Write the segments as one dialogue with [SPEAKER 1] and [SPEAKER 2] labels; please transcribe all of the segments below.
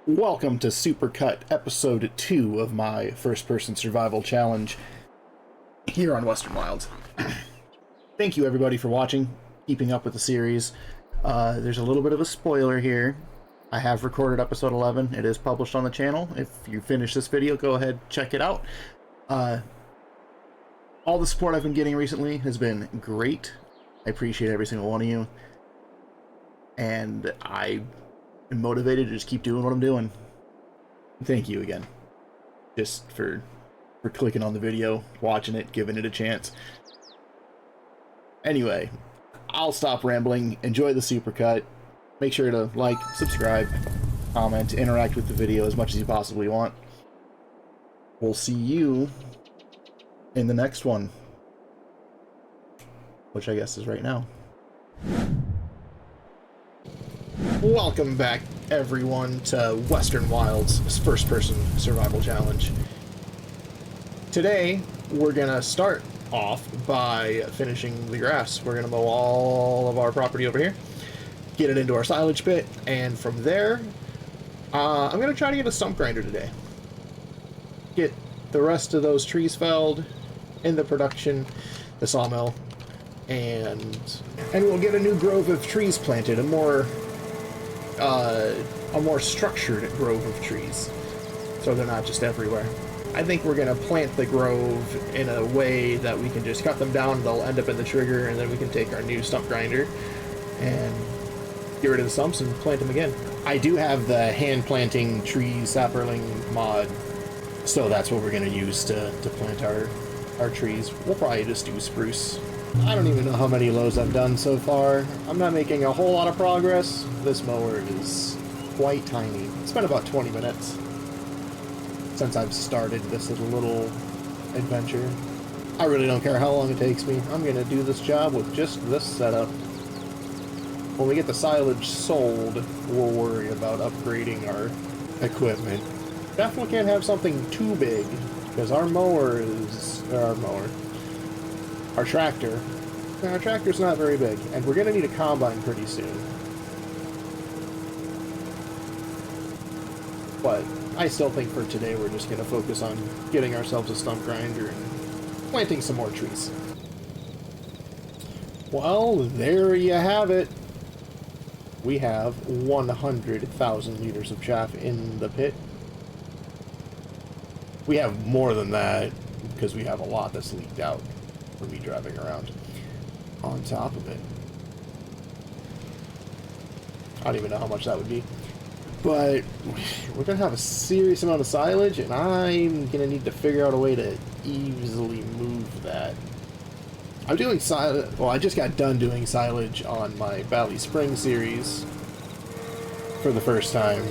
[SPEAKER 1] Welcome to Supercut episode 2 of my first-person survival challenge here on Western Wilds. Thank you everybody for watching, keeping up with the series. There's a little bit of a spoiler here. I have recorded episode 11. It is published on the channel. If you finish this video, go ahead, check it out. All the support I've been getting recently has been great. I appreciate every single one of you. And I am motivated to just keep doing what I'm doing. Thank you again. Just for clicking on the video, watching it, giving it a chance. Anyway, I'll stop rambling. Enjoy the supercut. Make sure to like, subscribe, comment, interact with the video as much as you possibly want. We'll see you in the next one, which I guess is right now. Welcome back, everyone, to Western Wilds' first-person survival challenge. Today, we're gonna start off by finishing the grass. We're gonna mow all of our property over here, get it into our silage pit, and from there, I'm gonna try to get a stump grinder today. Get the rest of those trees felled in the production, the sawmill, and we'll get a new grove of trees planted, a more structured grove of trees, so they're not just everywhere. I think we're gonna plant the grove in a way that we can just cut them down, they'll end up in the trigger, and then we can take our new stump grinder and get rid of the stumps and plant them again. I do have the hand planting tree sapperling mod, so that's what we're gonna use to plant our trees. We'll probably just do spruce. I don't even know how many loads I've done so far. I'm not making a whole lot of progress. This mower is quite tiny. It's been about 20 minutes since I've started this little adventure. I really don't care how long it takes me. I'm gonna do this job with just this setup. When we get the silage sold, we'll worry about upgrading our equipment. Definitely can't have something too big, because our tractor's not very big, and we're gonna need a combine pretty soon. But I still think for today we're just gonna focus on getting ourselves a stump grinder and planting some more trees. Well, there you have it. We have 100,000 liters of chaff in the pit. We have more than that because we have a lot that's leaked out for me driving around on top of it. I don't even know how much that would be, but we're gonna have a serious amount of silage, and I'm gonna need to figure out a way to easily move that. I'm doing silage. Well, I just got done doing silage on my Valley Spring series for the first time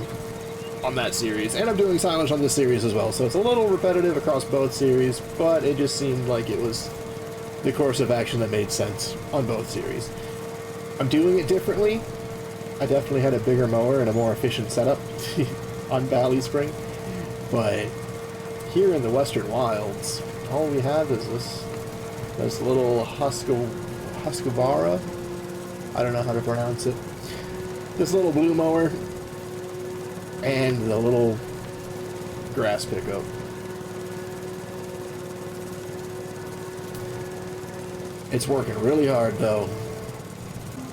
[SPEAKER 1] on that series, and I'm doing silage on this series as well, so it's a little repetitive across both series, but it just seemed like it was the course of action that made sense on both series. I'm doing it differently. I definitely had a bigger mower and a more efficient setup on Valley Spring, but here in the Western Wilds, all we have is this little Husqvarna. I don't know how to pronounce it. This little blue mower and the little grass pickup. It's working really hard though.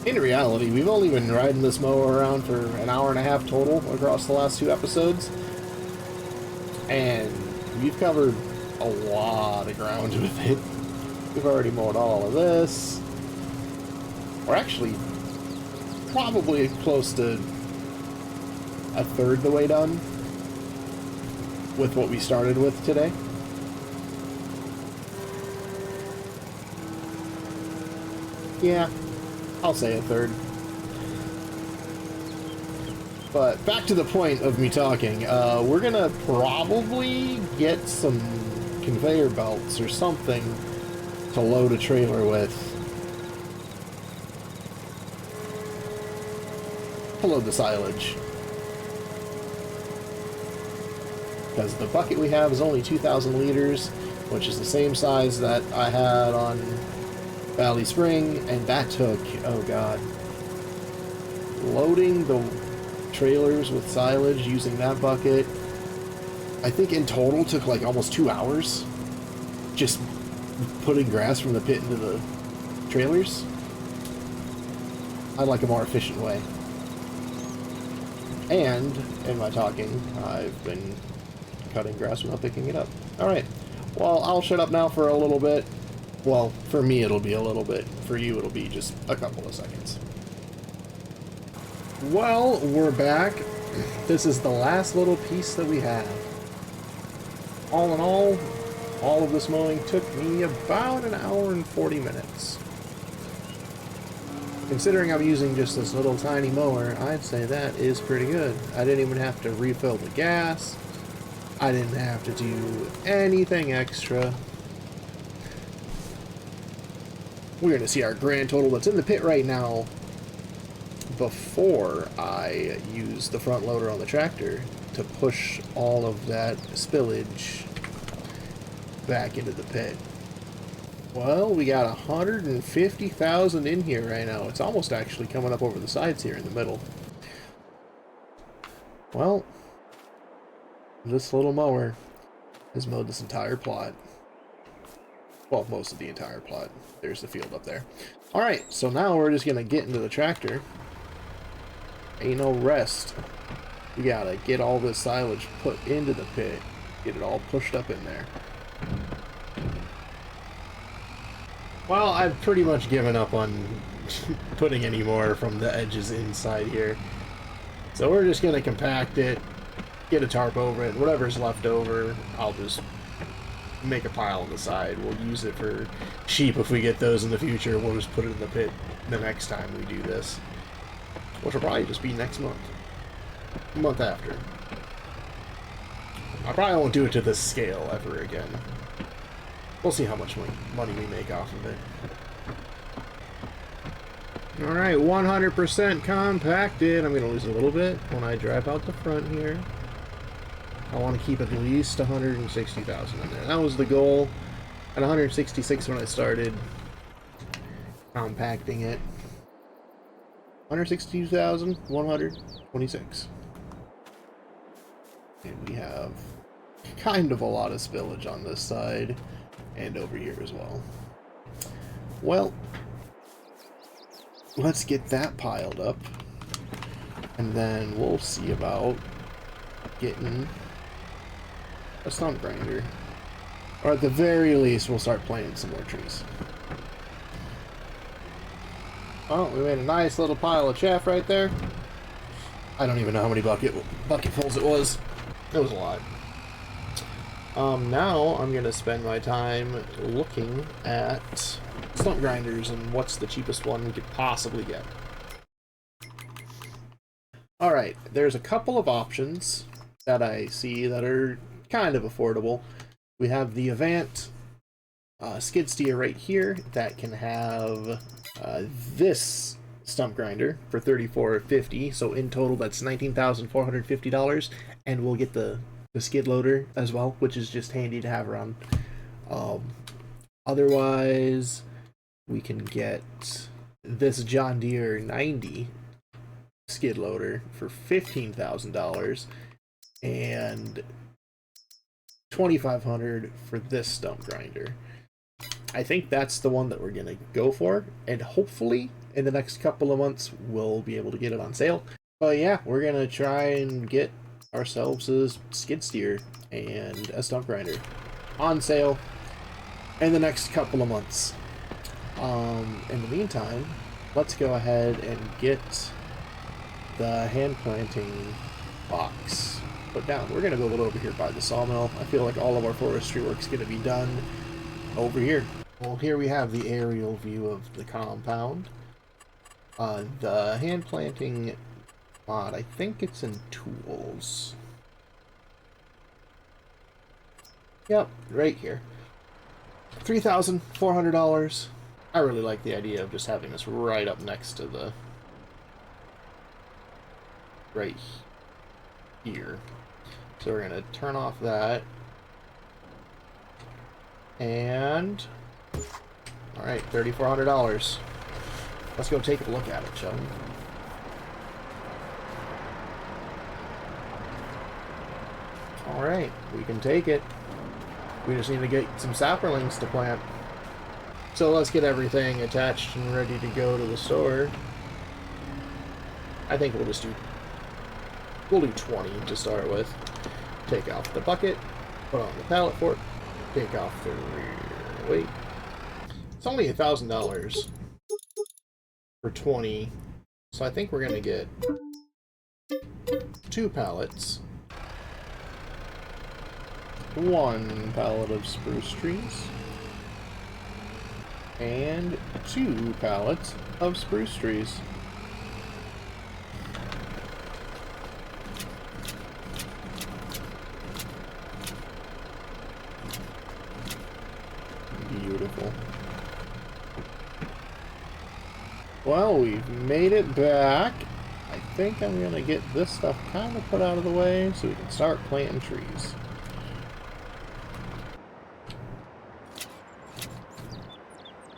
[SPEAKER 1] In reality, we've only been riding this mower around for an hour and a half total across the last 2 episodes, and we've covered a lot of ground with it. We've already mowed all of this. We're actually probably close to a third the way done with what we started with today. Yeah, I'll say a third. But back to the point of me talking, we're gonna probably get some conveyor belts or something to load a trailer with. To load the silage. Because the bucket we have is only 2,000 liters, which is the same size that I had on Valley Spring, and that took, oh god, loading the trailers with silage using that bucket. I think in total took like almost 2 hours just putting grass from the pit into the trailers. I'd like a more efficient way. And in my talking, I've been cutting grass without picking it up. Alright, well, I'll shut up now for a little bit. Well, for me it'll be a little bit. For you it'll be just a couple of seconds. Well, we're back. This is the last little piece that we have. All in all of this mowing took me about an hour and 40 minutes. Considering I'm using just this little tiny mower, I'd say that is pretty good. I didn't even have to refill the gas. I didn't have to do anything extra. We're going to see our grand total that's in the pit right now before I use the front loader on the tractor to push all of that spillage back into the pit. Well, we got 150,000 in here right now. It's almost actually coming up over the sides here in the middle. Well, this little mower has mowed this entire plot. Well, most of the entire plot. There's the field up there. Alright, so now we're just going to get into the tractor. Ain't no rest. We gotta get all this silage put into the pit. Get it all pushed up in there. Well, I've pretty much given up on putting any more from the edges inside here. So we're just going to compact it, get a tarp over it, whatever's left over, I'll just make a pile on the side. We'll use it for sheep if we get those in the future. We'll just put it in the pit the next time we do this. Which will probably just be next month. A month after. I probably won't do it to this scale ever again. We'll see how much money we make off of it. Alright, 100% compacted. I'm going to lose a little bit when I drive out the front here. I want to keep at least 160,000 in there. That was the goal. At 166 when I started compacting it. 162,126. And we have kind of a lot of spillage on this side. And over here as well. Well, let's get that piled up. And then we'll see about getting a stump grinder. Or at the very least, we'll start planting some more trees. Oh, we made a nice little pile of chaff right there. I don't even know how many bucketfuls it was. It was a lot. Now I'm going to spend my time looking at stump grinders and what's the cheapest one we could possibly get. Alright, there's a couple of options that I see that are kind of affordable. We have the Avant skid steer right here that can have this stump grinder for $34.50. So in total that's $19,450, and we'll get the skid loader as well, which is just handy to have around. Otherwise, we can get this John Deere 90 skid loader for $15,000 and $2,500 for this stump grinder. I think that's the one that we're gonna go for, and hopefully in the next couple of months we'll be able to get it on sale. But yeah, we're gonna try and get ourselves a skid steer and a stump grinder on sale in the next couple of months. In the meantime, let's go ahead and get the hand planting box put down. We're gonna build it over here by the sawmill. I feel like all of our forestry work's gonna be done over here. Well, here we have the aerial view of the compound. The hand planting mod, I think it's in tools. Yep, right here. $3,400. I really like the idea of just having this right up next to the right here. So we're gonna turn off that. And alright, $3,400. Let's go take a look at it, shall we? Alright, we can take it. We just need to get some sapperlings to plant. So let's get everything attached and ready to go to the store. I think we'll do 20 to start with. Take off the bucket, put on the pallet fork, take off the rear weight. It's only $1,000 for 20, so I think we're gonna get 2 pallets, 1 pallet of spruce trees, and 2 pallets of spruce trees. Beautiful. Well, we've made it back. I think I'm gonna get this stuff kind of put out of the way so we can start planting trees.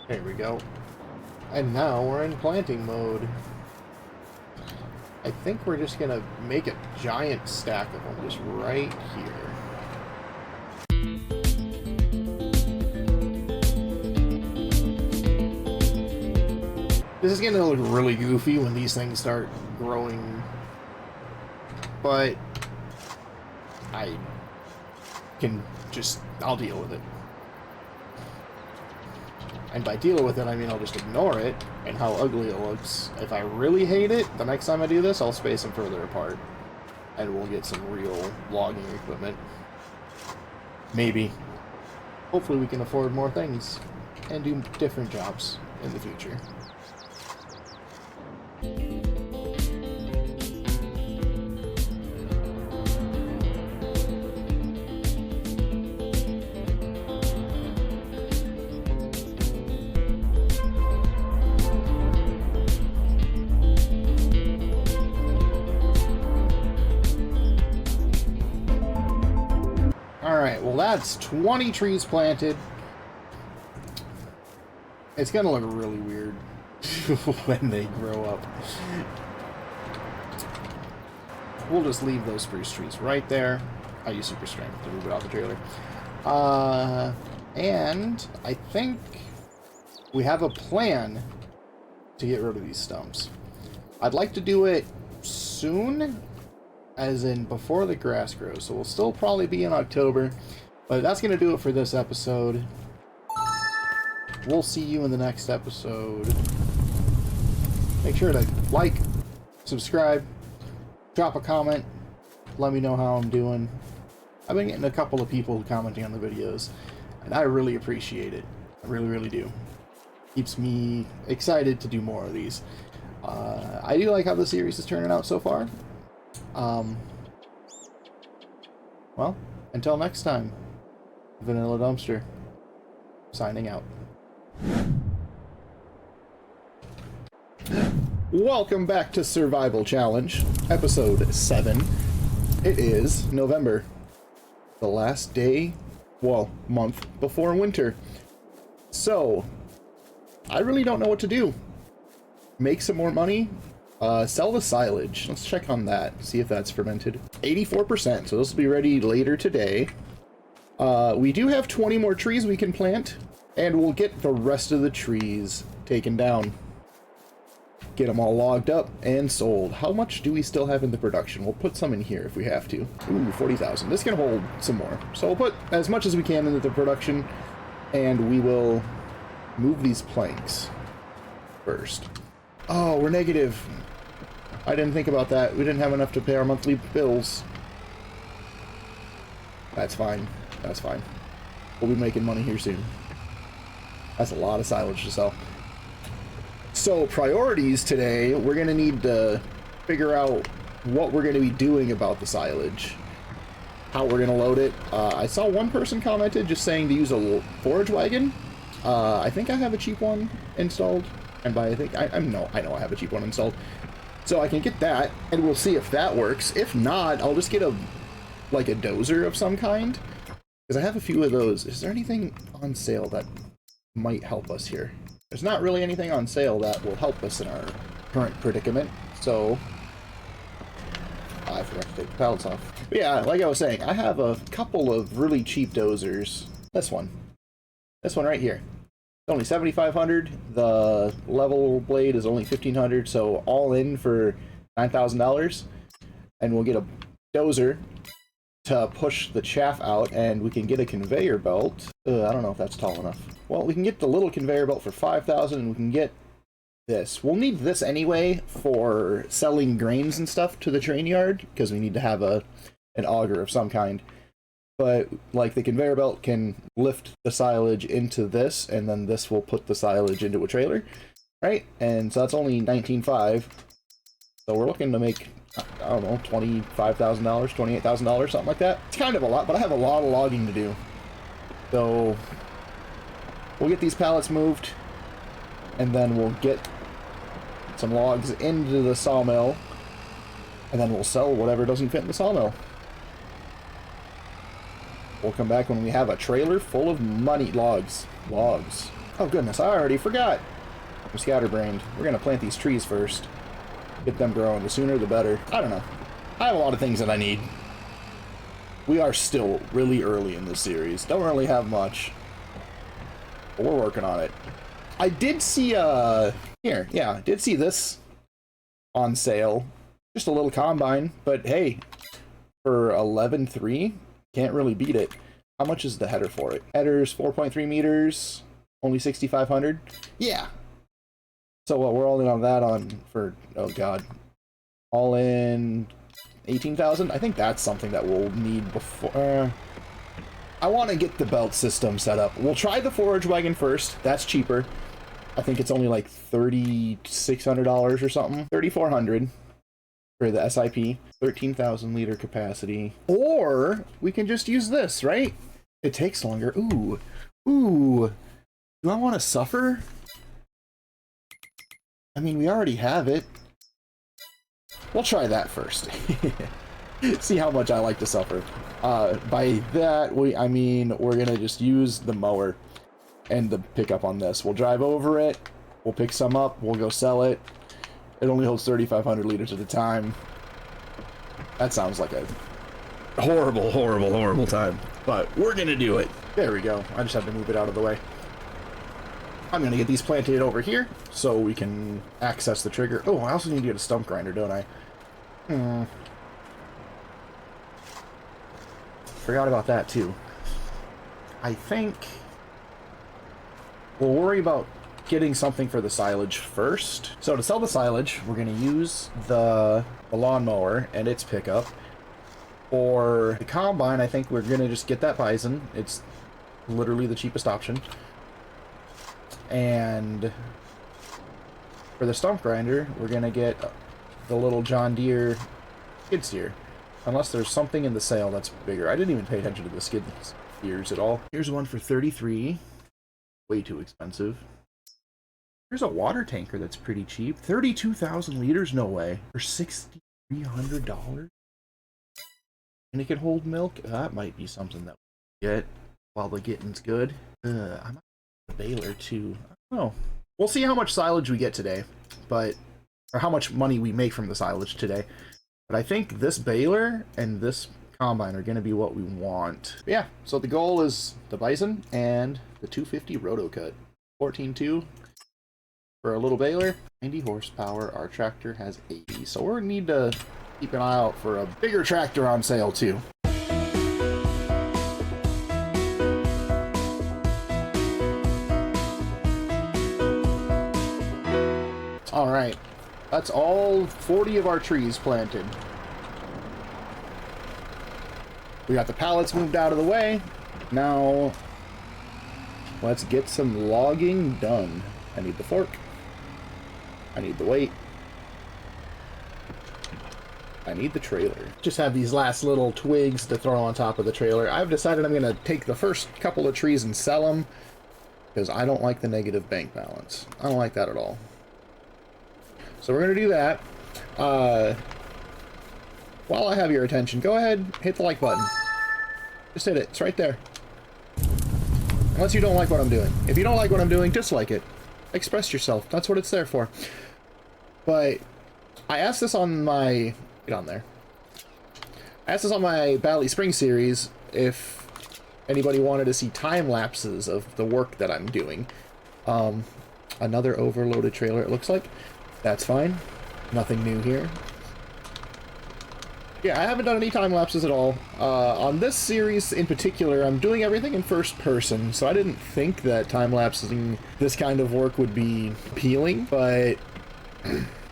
[SPEAKER 1] There we go. And now we're in planting mode. I think we're just gonna make a giant stack of them just right here. This is going to look really goofy when these things start growing, but I'll deal with it. And by deal with it, I mean I'll just ignore it and how ugly it looks. If I really hate it, the next time I do this, I'll space them further apart. And we'll get some real logging equipment. Maybe. Hopefully we can afford more things and do different jobs in the future. Alright, well that's 20 trees planted. It's gonna look really weird when they grow up. We'll just leave those spruce trees right there. I use super strength to move it off the trailer. And I think we have a plan to get rid of these stumps. I'd like to do it soon, as in before the grass grows. So we'll still probably be in October, but that's going to do it for this episode. We'll see you in the next episode. Make sure to like, subscribe, drop a comment, let me know how I'm doing. I've been getting a couple of people commenting on the videos, and I really appreciate it. I really, really do. Keeps me excited to do more of these. I do like how the series is turning out so far. Well, until next time, Vanilla Dumpster, signing out. Welcome back to Survival Challenge, episode 7. It is November, the last day, well, month before winter. So, I really don't know what to do. Make some more money? Sell the silage. Let's check on that, see if that's fermented. 84%, so this will be ready later today. We do have 20 more trees we can plant, and we'll get the rest of the trees taken down. Get them all logged up and sold. How much do we still have in the production? We'll put some in here if we have to. Ooh, 40,000. This can hold some more. So we'll put as much as we can into the production, and we will move these planks first. Oh, we're negative. I didn't think about that. We didn't have enough to pay our monthly bills. That's fine. That's fine. We'll be making money here soon. That's a lot of silage to sell. So, priorities today, we're going to need to figure out what we're going to be doing about the silage. How we're going to load it. I saw one person commented just saying to use a forage wagon. I think I have a cheap one installed. And by I think, I know I have a cheap one installed. So I can get that, and we'll see if that works. If not, I'll just get a dozer of some kind. Because I have a few of those. Is there anything on sale that might help us here? There's not really anything on sale that will help us in our current predicament, so I forgot to take the pallets off. But yeah, like I was saying, I have a couple of really cheap dozers. This one right here. It's only 7,500. The level blade is only 1,500. So all in for $9,000, and we'll get a dozer to push the chaff out, and we can get a conveyor belt. I don't know if that's tall enough. Well, we can get the little conveyor belt for 5,000, and we can get this. We'll need this anyway for selling grains and stuff to the train yard, because we need to have an auger of some kind. But like the conveyor belt can lift the silage into this, and then this will put the silage into a trailer, right? And so that's only $19,500. So we're looking to make, I don't know, $25,000, $28,000, something like that. It's kind of a lot, but I have a lot of logging to do. So we'll get these pallets moved, and then we'll get some logs into the sawmill, and then we'll sell whatever doesn't fit in the sawmill. We'll come back when we have a trailer full of money. Logs. Oh goodness, I already forgot. I'm scatterbrained. We're gonna plant these trees first. Get them growing. The sooner the better. I don't know. I have a lot of things that I need. We are still really early in this series. Don't really have much. But we're working on it. I did see, here, yeah, I did see this on sale. Just a little combine, but hey, for 11,300, can't really beat it. How much is the header for it? Header's 4.3 meters, only 6,500. Yeah. So what, we're all in on that for, oh god, all in 18,000. I think that's something that we'll need before. I want to get the belt system set up. We'll try the forage wagon first. That's cheaper. I think it's only like $3,600 or something. 3,400 for the SIP. 13,000 liter capacity. Or we can just use this, right? It takes longer. Ooh. Do I want to suffer? I mean, we already have it. We'll try that first. See how much I like to suffer. By that, I mean, we're gonna just use the mower and the pickup on this. We'll drive over it, we'll pick some up, we'll go sell it. It only holds 3,500 liters at a time. That sounds like a horrible time. But we're gonna do it. There we go. I just have to move it out of the way. I'm gonna get these planted over here so we can access the trigger. Oh, I also need to get a stump grinder, don't I? Forgot about that too. I think we'll worry about getting something for the silage first. So to sell the silage, we're gonna use the lawnmower and its pickup. For the combine, I think we're gonna just get that Bison. It's literally the cheapest option. And for the stump grinder, we're gonna get the little John Deere skid steer. Unless there's something in the sale that's bigger. I didn't even pay attention to the skid steers at all. Here's one for 33. Way too expensive. Here's a water tanker that's pretty cheap. 32,000 liters, no way. For $6,300? And it can hold milk? That might be something that we get while the getting's good. I might have a baler too. I don't know. We'll see how much silage we get today, or how much money we make from the silage today. But I think this baler and this combine are going to be what we want. But yeah, so the goal is the Bison and the 250 Rotocut. 14.2 for a little baler. 90 horsepower. Our tractor has 80. So we're going to need to keep an eye out for a bigger tractor on sale too. All right. That's all 40 of our trees planted. We got the pallets moved out of the way. Now, let's get some logging done. I need the fork. I need the weight. I need the trailer. Just have these last little twigs to throw on top of the trailer. I've decided I'm going to take the first couple of trees and sell them because I don't like the negative bank balance. I don't like that at all. So we're going to do that. While I have your attention, go ahead, hit the like button. Just hit it. It's right there. Unless you don't like what I'm doing. If you don't like what I'm doing, dislike it. Express yourself. That's what it's there for. But I asked this on my... Get on there. I asked this on my Valley Spring series if anybody wanted to see time lapses of the work that I'm doing. Another overloaded trailer, it looks like. That's fine. Nothing new here. Yeah, I haven't done any time lapses at all. On this series in particular, I'm doing everything in first person, so I didn't think that time lapsing this kind of work would be appealing, but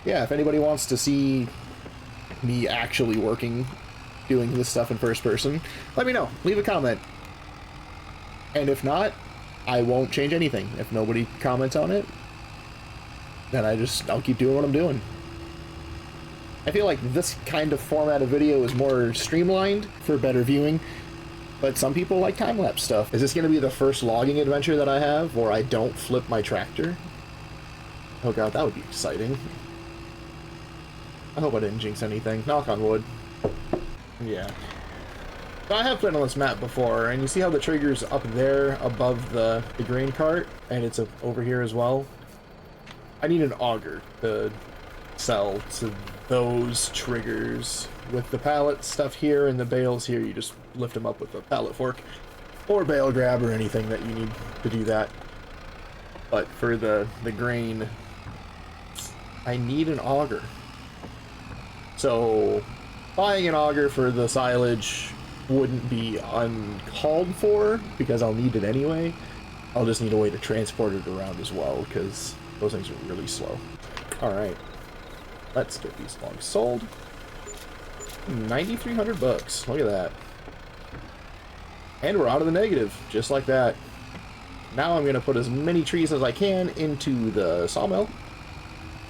[SPEAKER 1] yeah, if anybody wants to see me actually working, doing this stuff in first person, let me know. Leave a comment. And if not, I won't change anything. If nobody comments on it, then I'll keep doing what I'm doing. I feel like this kind of format of video is more streamlined for better viewing, but some people like time-lapse stuff. Is this going to be the first logging adventure that I have where I don't flip my tractor? Oh god, that would be exciting. I hope I didn't jinx anything. Knock on wood. Yeah. So I have played on this map before, and you see how the trigger's up there above the grain cart, and it's over here as well? I need an auger to sell to those triggers. With the pallet stuff here and the bales here, you just lift them up with a pallet fork or bale grab or anything that you need to do that. But for the grain, I need an auger. So buying an auger for the silage wouldn't be uncalled for because I'll need it anyway. I'll just need a way to transport it around as well because those things are really slow. All right. Let's get these logs sold. 9,300 bucks. Look at that. And we're out of the negative, just like that. Now I'm going to put as many trees as I can into the sawmill.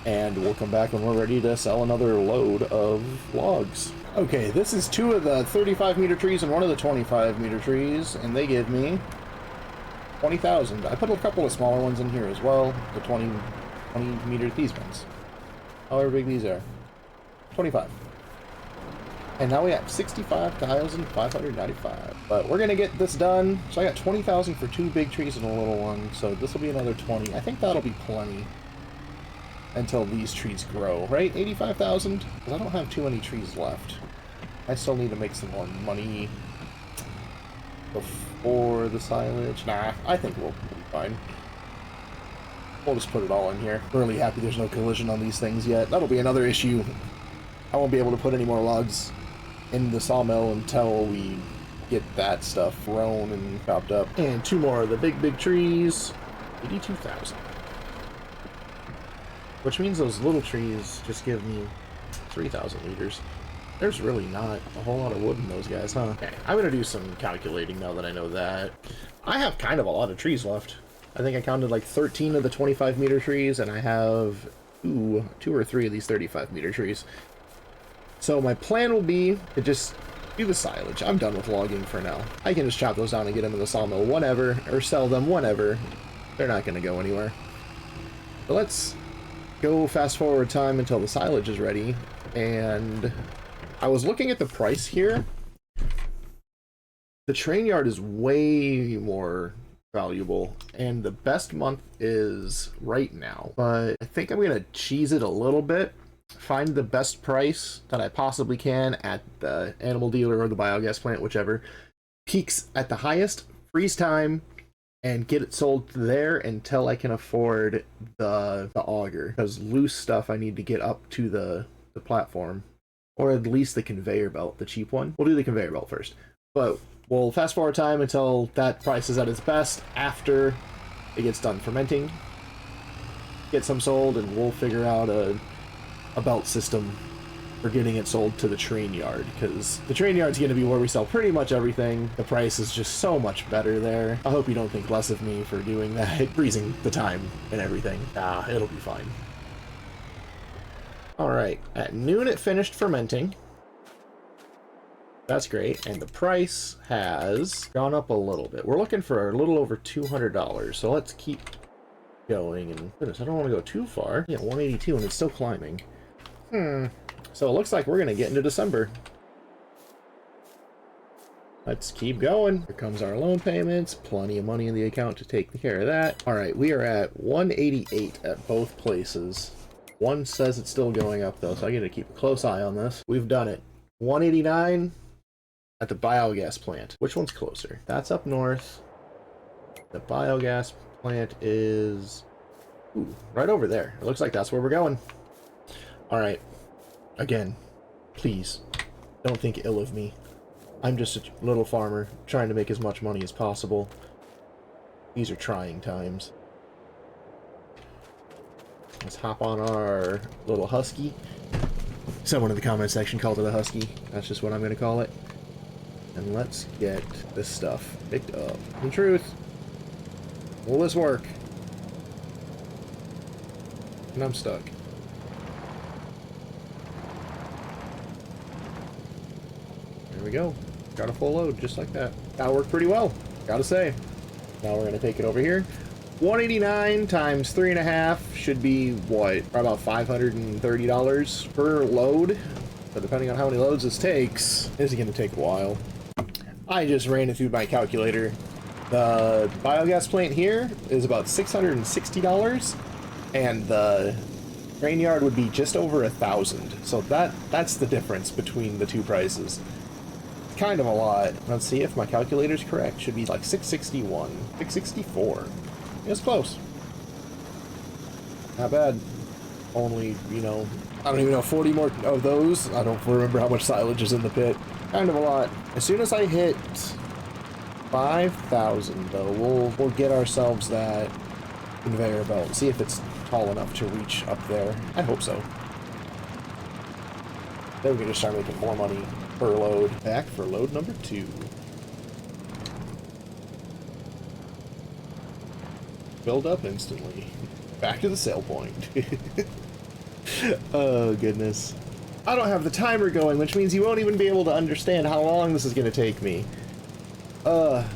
[SPEAKER 1] And we'll come back when we're ready to sell another load of logs. Okay, this is 2 of the 35-meter trees and 1 of the 25-meter trees. And they give me 20,000. I put a couple of smaller ones in here as well. The 20-meter, these ones. However big these are. 25. And now we have 65,595. But we're gonna get this done. So I got 20,000 for 2 big trees and a little one. So this will be another 20. I think that'll be plenty until these trees grow, right? 85,000? Because I don't have too many trees left. I still need to make some more money before the silage. Nah, I think we'll be fine. We'll just put it all in here. Really happy there's no collision on these things yet. That'll be another issue. I won't be able to put any more logs in the sawmill until we get that stuff grown and chopped up. And 2 more of the big trees. 82,000. Which means those little trees just give me 3,000 liters. There's really not a whole lot of wood in those guys, huh? Okay, I'm gonna do some calculating now that I know that. I have kind of a lot of trees left. I think I counted like 13 of the 25-meter trees, and I have 2 or 3 of these 35-meter trees. So my plan will be to just do the silage. I'm done with logging for now. I can just chop those down and get them in the sawmill whenever, or sell them whenever. They're not going to go anywhere. But let's go fast forward time until the silage is ready. And I was looking at the price here. The train yard is way more valuable, and the best month is right now, but I think I'm gonna cheese it a little bit, find the best price that I possibly can at the animal dealer or the biogas plant, whichever peaks at the highest, freeze time, and get it sold there until I can afford the auger, because loose stuff I need to get up to the platform, or at least the conveyor belt, the cheap one. We'll do the conveyor belt first, but we'll fast forward time until that price is at its best after it gets done fermenting. Get some sold, and we'll figure out a belt system for getting it sold to the train yard, because the train yard's going to be where we sell pretty much everything. The price is just so much better there. I hope you don't think less of me for doing that, freezing the time and everything. It'll be fine. Alright, at noon it finished fermenting. That's great, and the price has gone up a little bit. We're looking for a little over $200, so let's keep going. And goodness, I don't want to go too far. Yeah, 182, and it's still climbing. So it looks like we're gonna get into December. Let's keep going. Here comes our loan payments. Plenty of money in the account to take care of that. All right, we are at 188 at both places. One says it's still going up though, so I gotta keep a close eye on this. We've done it. 189. at the biogas plant. Which one's closer? That's up north. The biogas plant is right over there. It looks like that's where we're going. All right. Again, please don't think ill of me. I'm just a little farmer trying to make as much money as possible. These are trying times. Let's hop on our little husky. Someone in the comment section called it a husky. That's just what I'm going to call it. And let's get this stuff picked up. In truth, will this work? And I'm stuck. There we go. Got a full load just like that. That worked pretty well, gotta say. Now we're gonna take it over here. 189 times 3.5 should be what? Probably about $530 per load. But depending on how many loads this takes, this is gonna take a while. I just ran it through my calculator. The biogas plant here is about $660, and the grain yard would be just over $1,000. So that's the difference between the two prices. Kind of a lot. Let's see if my calculator's correct. Should be like 661, 664. It's close. Not bad. Only, you know, I don't even know, 40 more of those. I don't remember how much silage is in the pit. Kind of a lot. As soon as I hit 5,000 though, we'll get ourselves that conveyor belt and see if it's tall enough to reach up there. I hope so. Then we can just start making more money per load. Back for load number 2. Filled up instantly. Back to the sale point. Oh goodness. I don't have the timer going, which means you won't even be able to understand how long this is going to take me. Rough.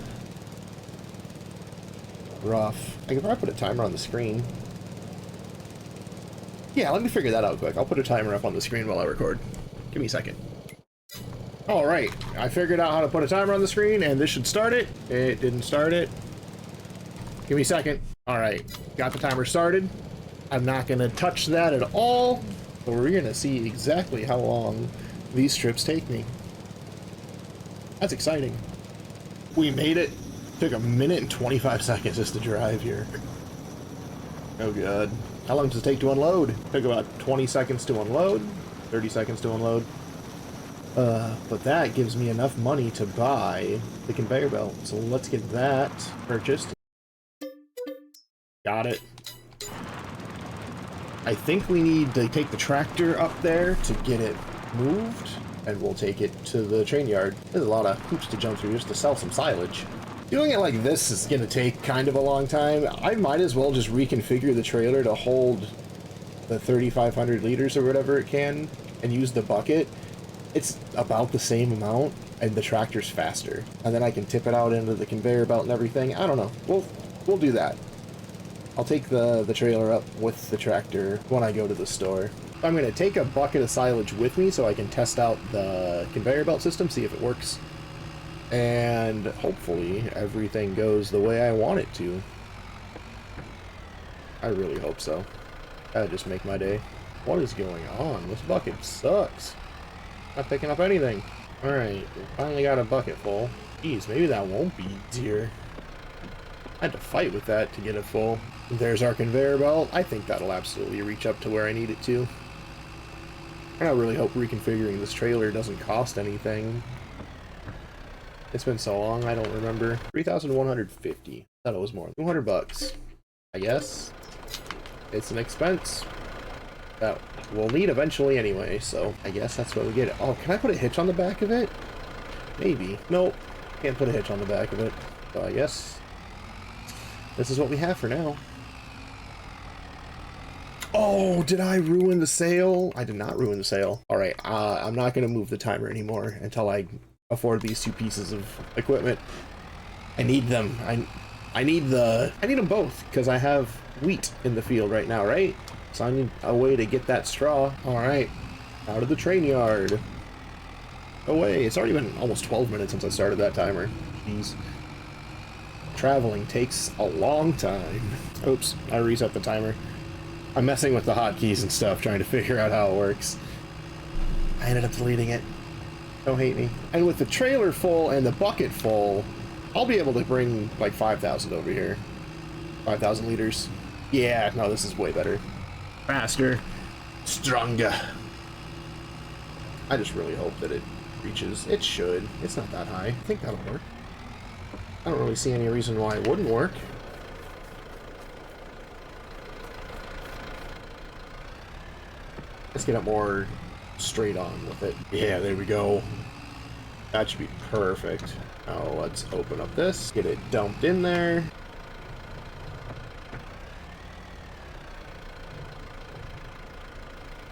[SPEAKER 1] I could probably put a timer on the screen. Yeah, let me figure that out quick. I'll put a timer up on the screen while I record. Give me a second. Alright, I figured out how to put a timer on the screen, and this should start it. It didn't start it. Give me a second. Alright, got the timer started. I'm not going to touch that at all, but we're going to see exactly how long these trips take me. That's exciting. We made it. Took 1 minute and 25 seconds just to drive here. Oh god. How long does it take to unload? Took about 20 seconds to unload, 30 seconds to unload. But that gives me enough money to buy the conveyor belt. So let's get that purchased. Got it. I think we need to take the tractor up there to get it moved, and we'll take it to the train yard. There's a lot of hoops to jump through just to sell some silage. Doing it like this is going to take kind of a long time. I might as well just reconfigure the trailer to hold the 3,500 liters or whatever it can and use the bucket. It's about the same amount, and the tractor's faster. And then I can tip it out into the conveyor belt and everything. I don't know. We'll do that. I'll take the trailer up with the tractor when I go to the store. I'm going to take a bucket of silage with me so I can test out the conveyor belt system, see if it works. And hopefully everything goes the way I want it to. I really hope so. That'd just make my day. What is going on? This bucket sucks. Not picking up anything. Alright, we finally got a bucket full. Geez, maybe that won't be easier. I had to fight with that to get it full. There's our conveyor belt. I think that'll absolutely reach up to where I need it to. And I really hope reconfiguring this trailer doesn't cost anything. It's been so long, I don't remember. 3,150. Thought it was more. 200 bucks. I guess. It's an expense that we'll need eventually anyway, so I guess that's what we get. Oh, can I put a hitch on the back of it? Maybe. Nope. Can't put a hitch on the back of it. So I guess this is what we have for now. Oh, did I ruin the sale? I did not ruin the sale. All right, I'm not going to move the timer anymore until I afford these two pieces of equipment. I need them. I need them both because I have wheat in the field right now, right? So I need a way to get that straw. All right, out of the train yard. Away. It's already been almost 12 minutes since I started that timer. Jeez. Traveling takes a long time. Oops, I reset the timer. I'm messing with the hotkeys and stuff, trying to figure out how it works. I ended up deleting it. Don't hate me. And with the trailer full and the bucket full, I'll be able to bring like 5,000 over here. 5,000 liters. Yeah, no, this is way better. Faster. Stronger. I just really hope that it reaches. It should. It's not that high. I think that'll work. I don't really see any reason why it wouldn't work. Let's get it more straight on with it. Yeah, there we go. That should be perfect. Now let's open up this, get it dumped in there.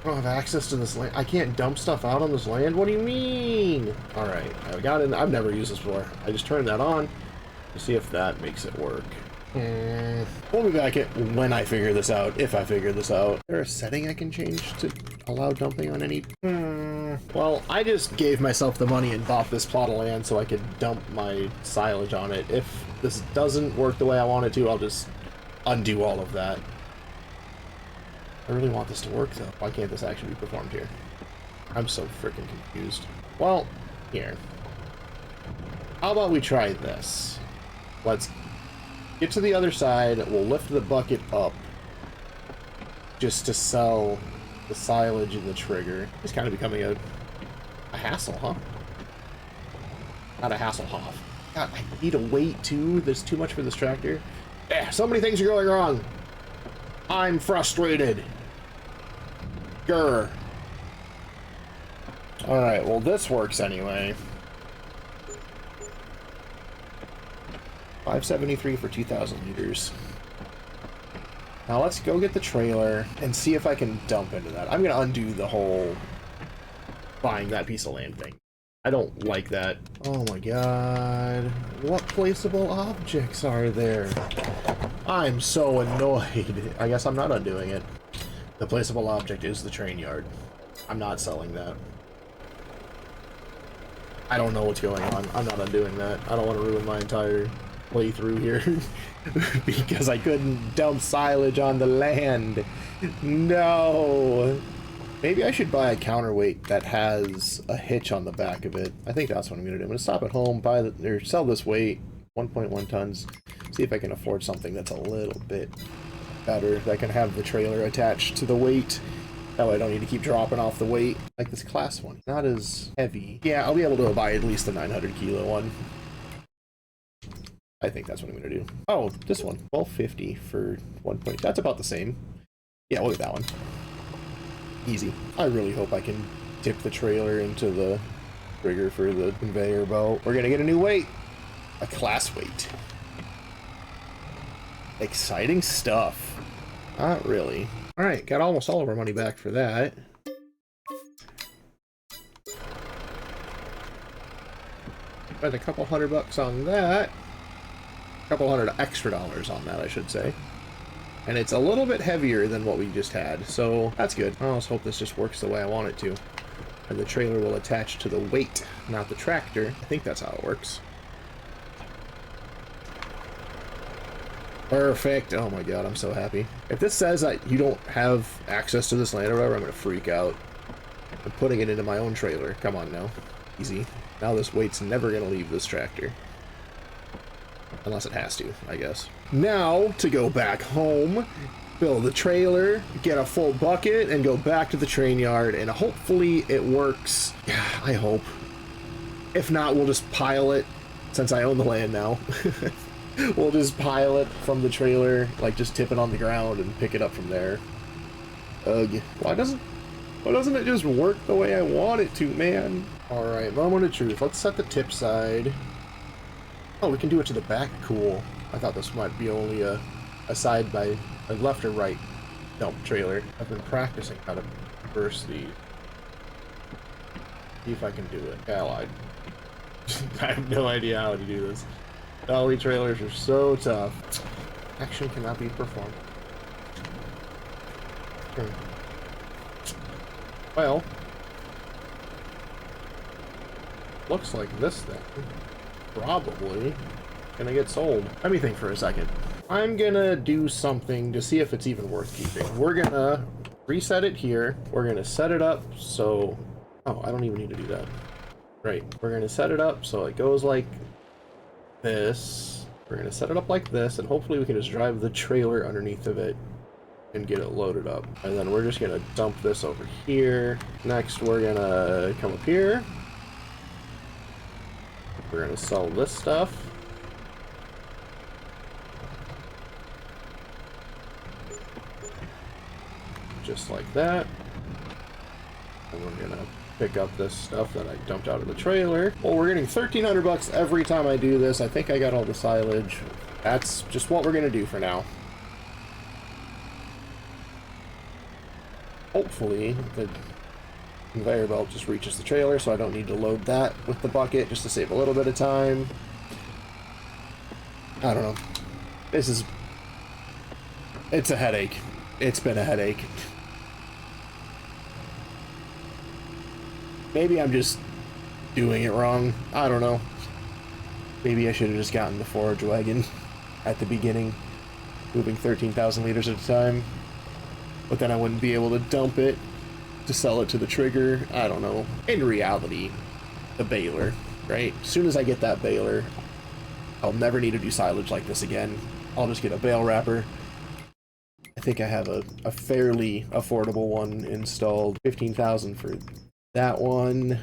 [SPEAKER 1] I don't have access to this land. I can't dump stuff out on this land? What do you mean? Alright, I got it. I've never used this before. I just turned that on to see if that makes it work. We'll be back when I figure this out, if I figure this out. Is there a setting I can change to allow dumping on any? Well, I just gave myself the money and bought this plot of land so I could dump my silage on it. If this doesn't work the way I want it to, I'll just undo all of that. I really want this to work, though. Why can't this actually be performed here? I'm so freaking confused. Well, here. How about we try this? Let's get to the other side. We'll lift the bucket up just to sell the silage and the trigger. It's kind of becoming a hassle, huh? Not a Hasselhoff. God, I need a weight, too. There's too much for this tractor. So many things are going wrong. I'm frustrated. Grr. Alright, well, this works anyway. 573 for 2,000 liters. Now let's go get the trailer and see if I can dump into that. I'm going to undo the whole buying that piece of land thing. I don't like that. Oh my god. What placeable objects are there? I'm so annoyed. I guess I'm not undoing it. The placeable object is the train yard. I'm not selling that. I don't know what's going on. I'm not undoing that. I don't want to ruin my entire playthrough here because I couldn't dump silage on the land. No. Maybe I should buy a counterweight that has a hitch on the back of it. I think that's what I'm gonna do. I'm gonna stop at home, buy or sell this weight, 1.1 tons. See if I can afford something that's a little bit better that can have the trailer attached to the weight. That way I don't need to keep dropping off the weight like this class one. Not as heavy. Yeah, I'll be able to buy at least the 900 kilo one. I think that's what I'm gonna do. Oh, this one, 1250 for 1 point. That's about the same. Yeah, we'll get that one. Easy. I really hope I can dip the trailer into the trigger for the conveyor belt. We're gonna get a new weight. A class weight. Exciting stuff. Not really. Alright, got almost all of our money back for that. Spent a couple $100 on that. A couple $100 extra dollars on that, I should say. And it's a little bit heavier than what we just had, so that's good. I almost hope this just works the way I want it to. And the trailer will attach to the weight, not the tractor. I think that's how it works. Perfect. Oh my god, I'm so happy. If this says that you don't have access to this land or whatever, I'm gonna freak out. I'm putting it into my own trailer. Come on now. Easy. Now this weight's never gonna leave this tractor. Unless it has to, I guess. Now, to go back home, fill the trailer, get a full bucket, and go back to the train yard, and hopefully it works. I hope. If not, we'll just pile it, since I own the land now. We'll just pile it from the trailer, like just tip it on the ground and pick it up from there. Ugh. Why doesn't it just work the way I want it to, man? Alright, moment of truth. Let's set the tip side. Oh, we can do it to the back? Cool. I thought this might be only a side by a left or right dump trailer. I've been practicing how to reverse these. See if I can do it. Yeah, I lied. I have no idea how to do this. Dolly trailers are so tough. Action cannot be performed. Well, looks like this thing probably gonna get sold. Let me think for a second. I'm gonna do something to see if it's even worth keeping. We're gonna reset it here. We're gonna set it up so... Oh, I don't even need to do that. Right, we're going to set it up so it goes like this. We're going to set it up like this, and hopefully we can just drive the trailer underneath of it and get it loaded up. And then we're just going to dump this over here. Next, we're going to come up here. We're going to sell this stuff. Just like that. And we're gonna pick up this stuff that I dumped out of the trailer. Well, we're getting 1,300 bucks every time I do this. I think I got all the silage. That's just what we're gonna do for now. Hopefully, the conveyor belt just reaches the trailer, so I don't need to load that with the bucket, just to save a little bit of time. I don't know. It's a headache. It's been a headache. Maybe I'm just doing it wrong. I don't know. Maybe I should have just gotten the forage wagon at the beginning, moving 13,000 liters at a time. But then I wouldn't be able to dump it to sell it to the trigger. I don't know. In reality, the baler, right? As soon as I get that baler, I'll never need to do silage like this again. I'll just get a bale wrapper. I think I have a fairly affordable one installed. 15,000 for that one.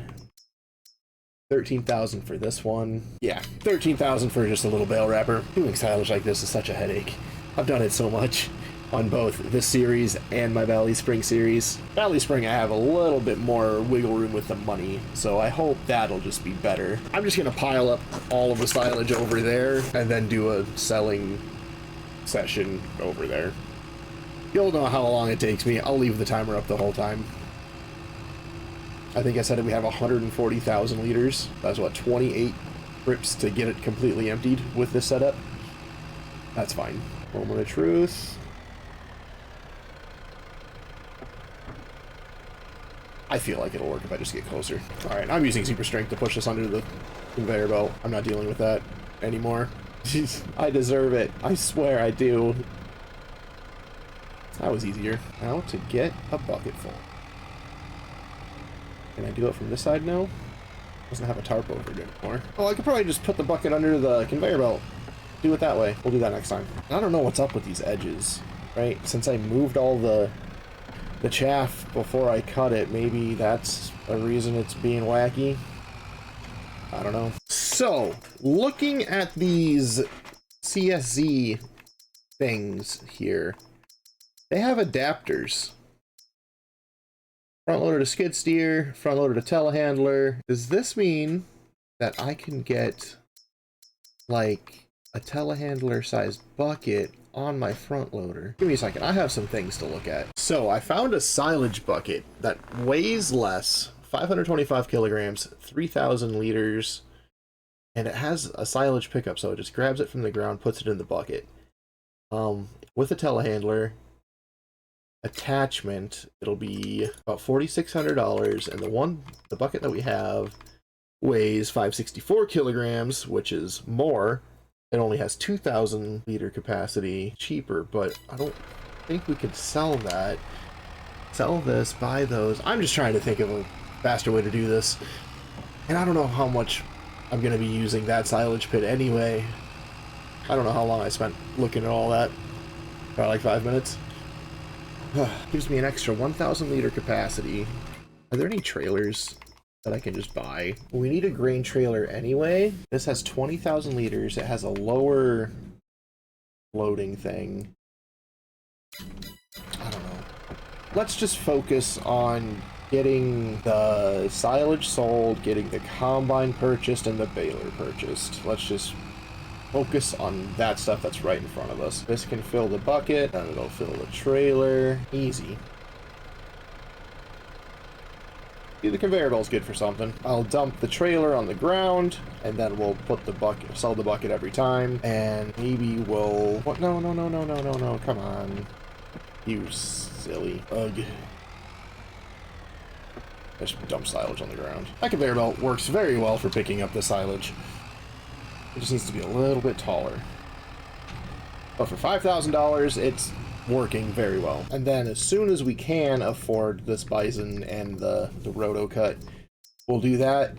[SPEAKER 1] 13,000 for this one. Yeah, 13,000 for just a little bale wrapper. Doing silage like this is such a headache. I've done it so much on both this series and my Valley Spring series. Valley Spring, I have a little bit more wiggle room with the money, so I hope that'll just be better. I'm just gonna pile up all of the silage over there and then do a selling session over there. You'll know how long it takes me. I'll leave the timer up the whole time. I think I said we have 140,000 liters. That's what, 28 trips to get it completely emptied with this setup? That's fine. Moment of truth. I feel like it'll work if I just get closer. Alright, I'm using super strength to push this under the conveyor belt. I'm not dealing with that anymore. I deserve it. I swear I do. That was easier. Now to get a bucket full. Can I do it from this side now? Doesn't have a tarp over it anymore. Oh, I could probably just put the bucket under the conveyor belt. Do it that way. We'll do that next time. I don't know what's up with these edges, right? Since I moved all the chaff before I cut it, maybe that's a reason it's being wacky. I don't know. So, looking at these CSZ things here, they have adapters. Front loader to skid steer, front loader to telehandler. Does this mean that I can get like a telehandler sized bucket on my front loader? Give me a second, I have some things to look at. So I found a silage bucket that weighs less, 525 kilograms, 3,000 liters, and it has a silage pickup, so it just grabs it from the ground, puts it in the bucket. With a telehandler attachment, it'll be about $4,600, and the bucket that we have weighs 564 kilograms, which is more. It only has 2,000 liter capacity, cheaper, but I don't think we could sell that. Sell this, buy those. I'm just trying to think of a faster way to do this, and I don't know how much I'm going to be using that silage pit anyway. I don't know how long I spent looking at all that. Probably like 5 minutes. Gives me an extra 1,000 liter capacity. Are there any trailers that I can just buy? We need a grain trailer anyway. This has 20,000 liters. It has a lower loading thing. I don't know. Let's just focus on getting the silage sold, getting the combine purchased, and the baler purchased. Let's just focus on that stuff that's right in front of us. This can fill the bucket, and it'll fill the trailer. Easy. The conveyor belt's good for something. I'll dump the trailer on the ground, and then we'll put the bucket, sell the bucket every time, and maybe we'll... What? No, come on. You silly. Ugh. Just dump silage on the ground. That conveyor belt works very well for picking up the silage. It just needs to be a little bit taller. But for $5,000, it's working very well. And then as soon as we can afford this bison and the roto cut, we'll do that.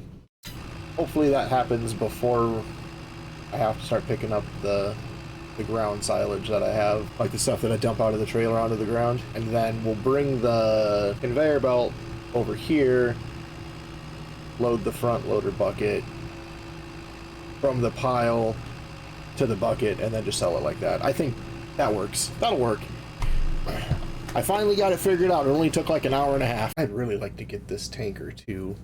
[SPEAKER 1] Hopefully that happens before I have to start picking up the ground silage that I have, like the stuff that I dump out of the trailer onto the ground, and then we'll bring the conveyor belt over here, load the front loader bucket from the pile to the bucket, and then just sell it like that. I think that works. That'll work. I finally got it figured out. It only took like an hour and a half. I'd really like to get this tanker too.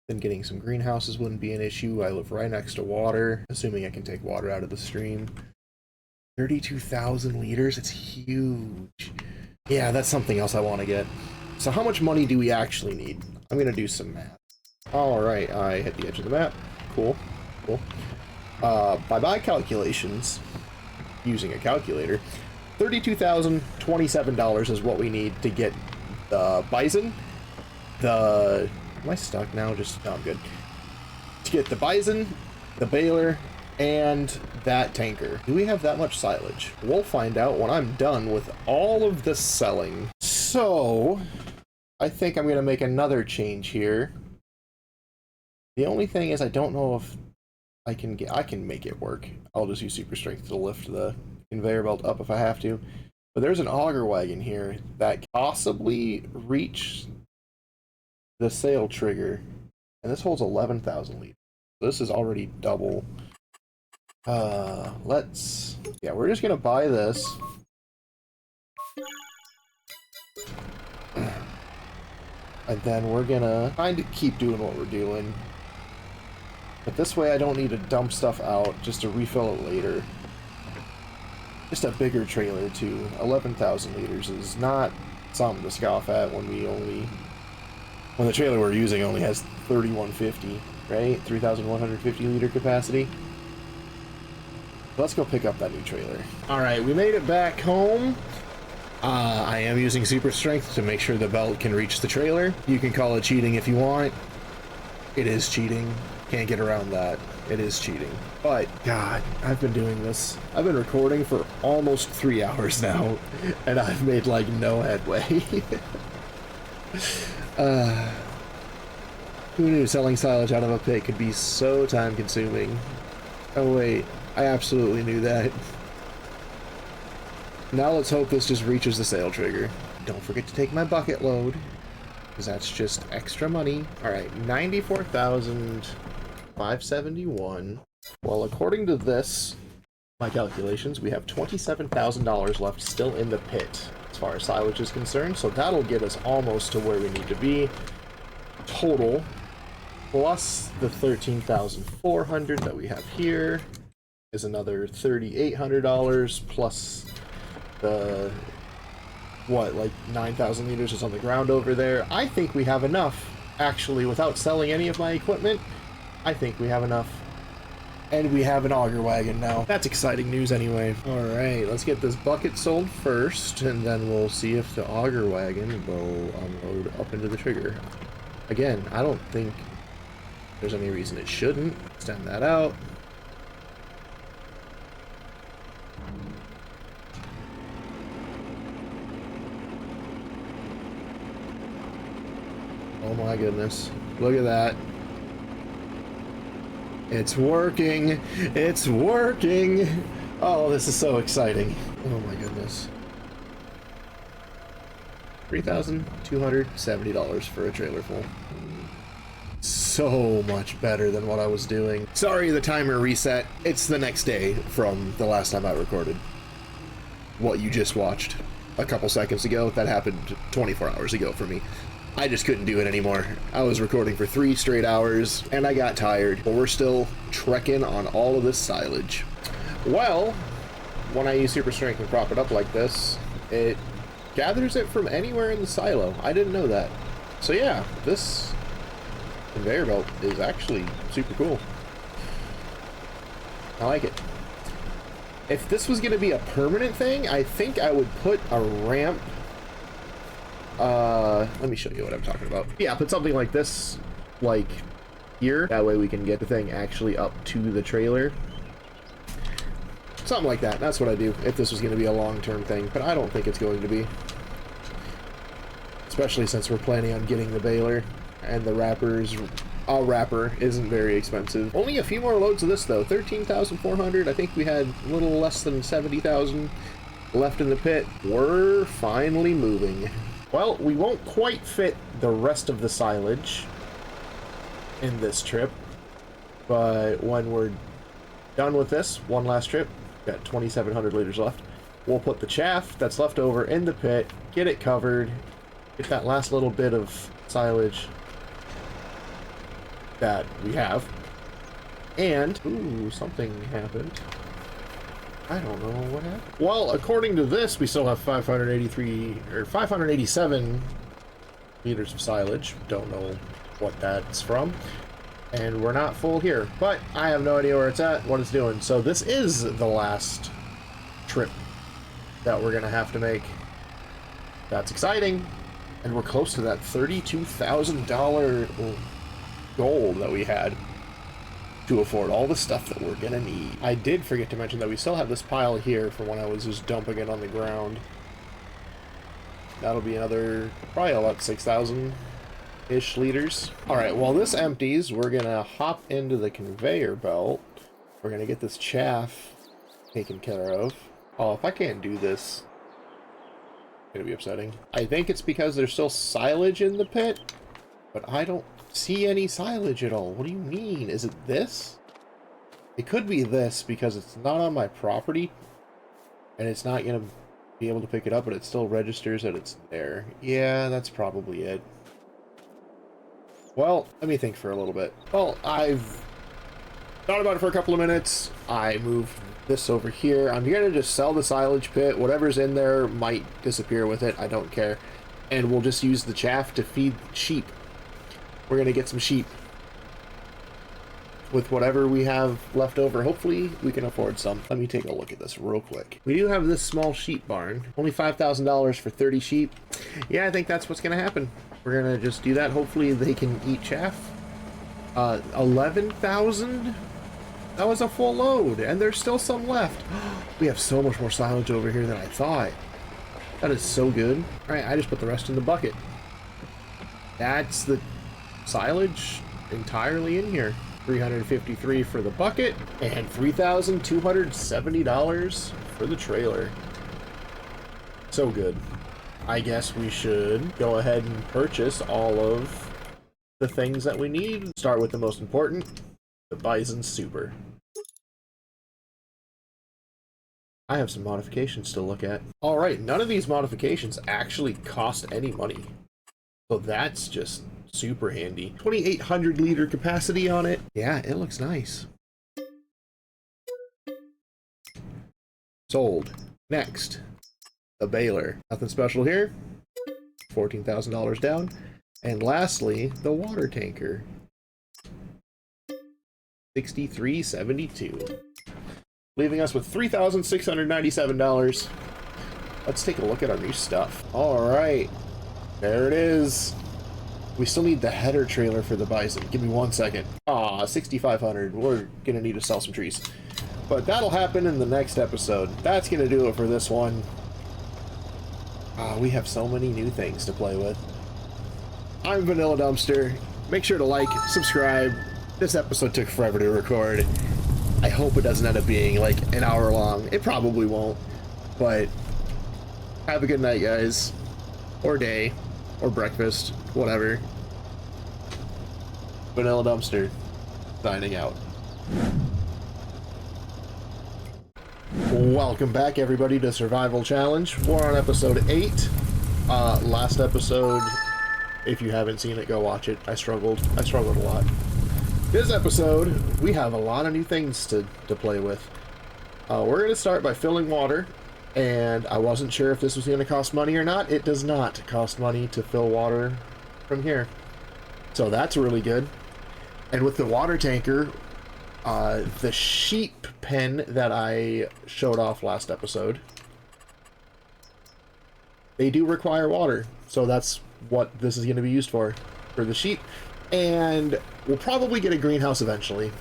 [SPEAKER 1] Then getting some greenhouses wouldn't be an issue. I live right next to water, assuming I can take water out of the stream. 32,000 liters, it's huge. Yeah, that's something else I want to get. So how much money do we actually need? I'm gonna do some math. All right, I hit the edge of the map. Cool, cool. By my calculations, using a calculator, $32,027 is what we need to get the bison, the... Am I stuck now? Just... No, I'm good. To get the bison, the baler, and that tanker. Do we have that much silage? We'll find out when I'm done with all of the selling. So, I think I'm going to make another change here. The only thing is I don't know if I can make it work. I'll just use super strength to lift the conveyor belt up if I have to. But there's an auger wagon here that can possibly reach the sail trigger, and this holds 11,000 liters. This is already double. Yeah, we're just gonna buy this. And then we're gonna kind of keep doing what we're doing. But this way I don't need to dump stuff out just to refill it later. Just a bigger trailer too. 11,000 liters is not something to scoff at when the trailer we're using only has 3,150, right? 3,150 liter capacity. Let's go pick up that new trailer. All right, we made it back home. I am using super strength to make sure the belt can reach the trailer. You can call it cheating if you want. It is cheating. Can't get around that. It is cheating. But, God, I've been doing this. I've been recording for almost 3 hours now, and I've made, like, no headway. Who knew selling silage out of a pit could be so time-consuming? Oh wait, I absolutely knew that. Now let's hope this just reaches the sail trigger. Don't forget to take my bucket load, because that's just extra money. Alright, 94,571. Well, according to this, my calculations, we have $27,000 left still in the pit as far as silage is concerned, so that'll get us almost to where we need to be. Total, plus the $13,400 that we have here, is another $3,800, plus the, what, like 9,000 liters is on the ground over there. I think we have enough, actually, without selling any of my equipment. I think we have enough. And we have an auger wagon now. That's exciting news anyway. Alright, let's get this bucket sold first, and then we'll see if the auger wagon will unload up into the trigger. Again, I don't think there's any reason it shouldn't. Extend that out. Oh my goodness. Look at that. It's working! It's working! Oh, this is so exciting. Oh my goodness. $3,270 for a trailer full. So much better than what I was doing. Sorry, the timer reset. It's the next day from the last time I recorded. What you just watched a couple seconds ago, that happened 24 hours ago for me. I just couldn't do it anymore. I was recording for 3 straight hours, and I got tired. But we're still trekking on all of this silage. Well, when I use super strength and prop it up like this, it gathers it from anywhere in the silo. I didn't know that. So yeah, this conveyor belt is actually super cool. I like it. If this was going to be a permanent thing, I think I would put a ramp. Let me show you what I'm talking about. Yeah, put something like this, like here. That way we can get the thing actually up to the trailer. Something like that. That's what I do if this was going to be a long-term thing, but I don't think it's going to be. Especially since we're planning on getting the baler and the wrappers a wrapper isn't very expensive. Only a few more loads of this though. 13,400. I think we had a little less than 70,000 left in the pit. We're finally moving. Well, we won't quite fit the rest of the silage in this trip, but when we're done with this one last trip, got 2,700 liters left, we'll put the chaff that's left over in the pit, get it covered, get that last little bit of silage that we have, and ooh, something happened. I don't know what happened. Well, according to this, we still have 583 or 587 liters of silage. Don't know what that's from, and we're not full here, but I have no idea where it's at, what it's doing. So this is the last trip that we're gonna have to make. That's exciting, and we're close to that $32,000 goal that we had to afford all the stuff that we're gonna need. I did forget to mention that we still have this pile here from when I was just dumping it on the ground. That'll be another probably about 6,000-ish liters. Alright, while this empties, we're gonna hop into the conveyor belt. We're gonna get this chaff taken care of. Oh, if I can't do this, it's gonna be upsetting. I think it's because there's still silage in the pit, but I don't see any silage at all. What do you mean? Is it this? It could be this because it's not on my property and it's not gonna be able to pick it up, but it still registers that it's there. Yeah, that's probably it. Well, let me think for a little bit. Well, I've thought about it for a couple of minutes. I moved this over here. I'm gonna just sell the silage pit. Whatever's in there might disappear with it. I don't care. And we'll just use the chaff to feed sheep. We're gonna get some sheep with whatever we have left over. Hopefully we can afford some. Let me take a look at this real quick. We do have this small sheep barn. Only $5,000 for 30 sheep. Yeah, I think that's what's gonna happen. We're gonna just do that. Hopefully they can eat chaff. 11,000? That was a full load, and there's still some left. We have so much more silage over here than I thought. That is so good. All right, I just put the rest in the bucket. That's the silage entirely in here. $353 for the bucket and $3,270 for the trailer. So good. I guess we should go ahead and purchase all of the things that we need. Start with the most important, the Bison Super. I have some modifications to look at. All right, none of these modifications actually cost any money, so that's just super handy. 2,800 liter capacity on it. Yeah, it looks nice. Sold. Next, the baler. Nothing special here. $14,000 down. And lastly, the water tanker. $63.72. Leaving us with $3,697. Let's take a look at our new stuff. All right, there it is. We still need the header trailer for the Bison. Give me 1 second. Aw, 6,500. We're gonna need to sell some trees. But that'll happen in the next episode. That's gonna do it for this one. We have so many new things to play with. I'm Vanilla Dumpster. Make sure to like, subscribe. This episode took forever to record. I hope it doesn't end up being like an hour long. It probably won't. But have a good night, guys. Or day. Or breakfast, whatever. Vanilla Dumpster, signing out. Welcome back, everybody, to Survival Challenge. We're on episode 8. Last episode, if you haven't seen it, go watch it. I struggled a lot. This episode, we have a lot of new things to play with. We're going to start by filling water. And I wasn't sure if this was going to cost money or not. It does not cost money to fill water from here. So that's really good. And with the water tanker, the sheep pen that I showed off last episode, they do require water. So that's what this is going to be used for the sheep. And we'll probably get a greenhouse eventually.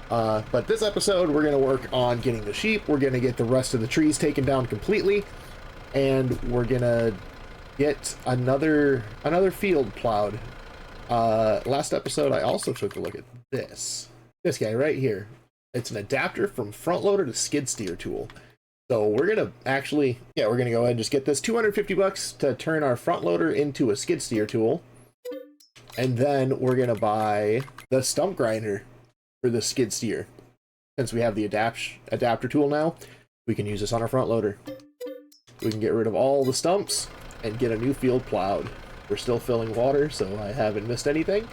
[SPEAKER 1] But this episode, we're going to work on getting the sheep. We're going to get the rest of the trees taken down completely. And we're going to get another field plowed. Last episode, I also took a look at this. This guy right here. It's an adapter from front loader to skid steer tool. So we're gonna actually, yeah, we're gonna go ahead and just get this 250 bucks to turn our front loader into a skid steer tool. And then we're gonna buy the stump grinder for the skid steer. Since we have the adapter tool now, we can use this on our front loader. We can get rid of all the stumps and get a new field plowed. We're still filling water, so I haven't missed anything.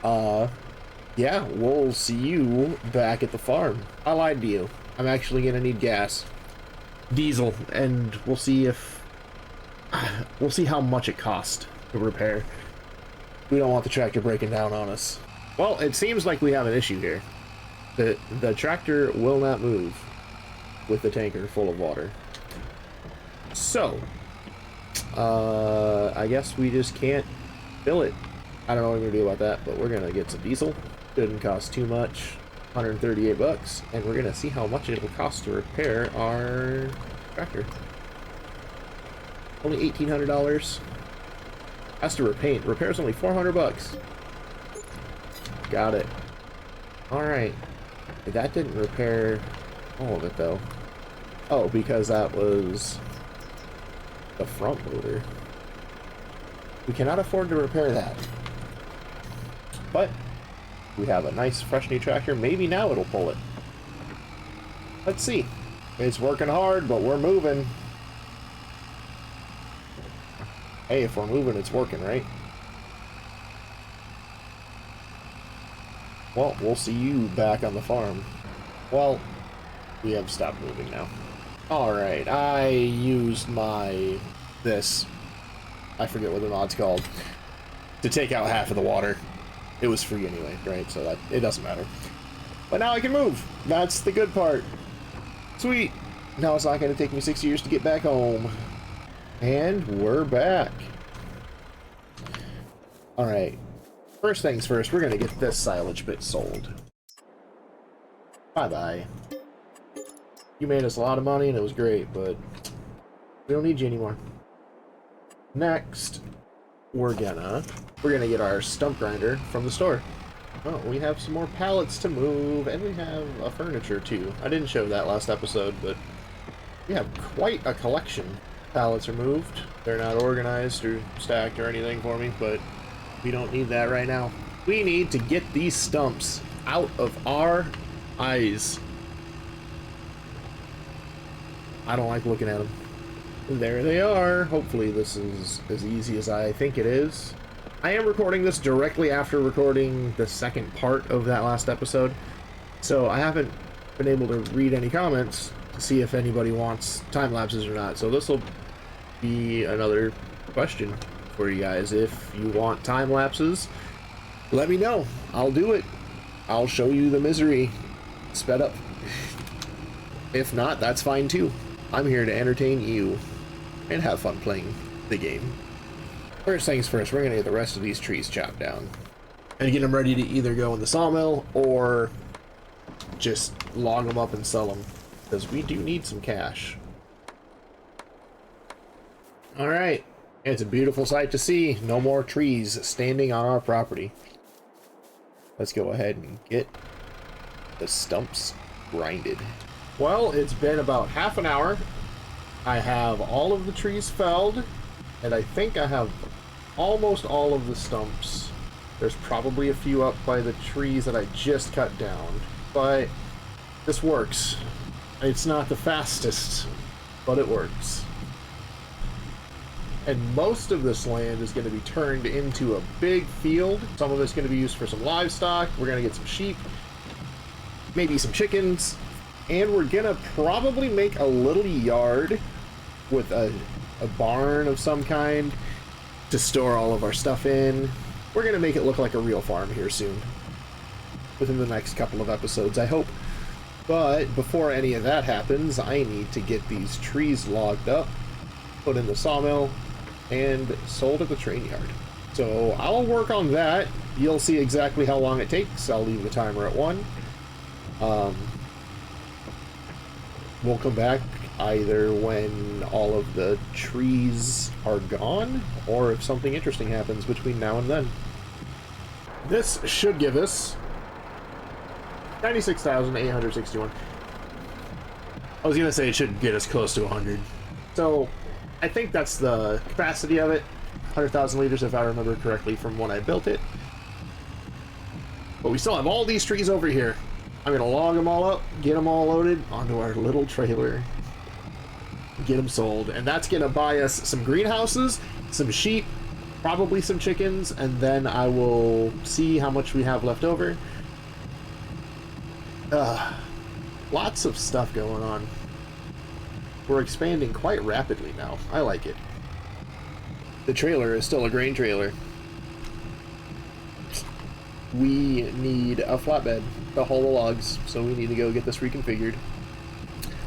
[SPEAKER 1] Yeah, we'll see you back at the farm. I lied to you. I'm actually gonna need gas. Diesel, and we'll see how much it costs to repair. We don't want the tractor breaking down on us. Well, it seems like we have an issue here. The tractor will not move with the tanker full of water. So, I guess we just can't fill it. I don't know what we're gonna do about that, but we're gonna get some diesel. Shouldn't cost too much, 138 bucks, and we're gonna see how much it'll cost to repair our tractor. Only $1,800. Has to repaint. Repair's only 400 bucks. Got it. All right. That didn't repair all of it though. Oh, because that was the front loader. We cannot afford to repair that. But we have a nice fresh new tractor. Maybe now it'll pull it. Let's see. It's working hard, but we're moving. Hey, if we're moving, it's working, right? Well, we'll see you back on the farm. Well, we have stopped moving now. Alright, I used my... I forget what the mod's called. To take out half of the water. It was free anyway, right? So that it doesn't matter. But now I can move. That's the good part. Sweet. Now it's not going to take me 6 years to get back home. And we're back. Alright. First things first, we're going to get this silage bit sold. Bye-bye. You made us a lot of money and it was great, but we don't need you anymore. Next, we're gonna get our stump grinder from the store. Oh, we have some more pallets to move, and we have a furniture too. I didn't show that last episode, but we have quite a collection. Pallets are moved. They're not organized or stacked or anything for me, but we don't need that right now. We need to get these stumps out of our eyes. I don't like looking at them. There they are. Hopefully this is as easy as I think it is. I am recording this directly after recording the second part of that last episode, so I haven't been able to read any comments to see if anybody wants time lapses or not. So this will be another question for you guys. If you want time lapses, let me know. I'll do it. I'll show you the misery sped up. If not, that's fine too. I'm here to entertain you and have fun playing the game. First things first, we're gonna get the rest of these trees chopped down and get them ready to either go in the sawmill or just log them up and sell them, because we do need some cash. All right, it's a beautiful sight to see. No more trees standing on our property. Let's go ahead and get the stumps grinded. Well, it's been about half an hour. I have all of the trees felled, and I think I have almost all of the stumps. There's probably a few up by the trees that I just cut down, but this works. It's not the fastest, but it works. And most of this land is going to be turned into a big field. Some of it's going to be used for some livestock. We're going to get some sheep, maybe some chickens, and we're going to probably make a little yard with a barn of some kind to store all of our stuff in. We're going to make it look like a real farm here soon. Within the next couple of episodes, I hope. But before any of that happens, I need to get these trees logged up, put in the sawmill, and sold at the train yard. So I'll work on that. You'll see exactly how long it takes. I'll leave the timer at 1. We'll come back either when all of the trees are gone, or if something interesting happens between now and then. This should give us 96,861. I was gonna say it should get us close to 100. So I think that's the capacity of it. 100,000 liters if I remember correctly from when I built it. But we still have all these trees over here. I'm gonna log them all up, get them all loaded onto our little trailer, get them sold, and that's gonna buy us some greenhouses, some sheep, probably some chickens, and then I will see how much we have left over. Lots of stuff going on. We're expanding quite rapidly now. I like it. The trailer is still a grain trailer. We need a flatbed to haul the logs, so we need to go get this reconfigured.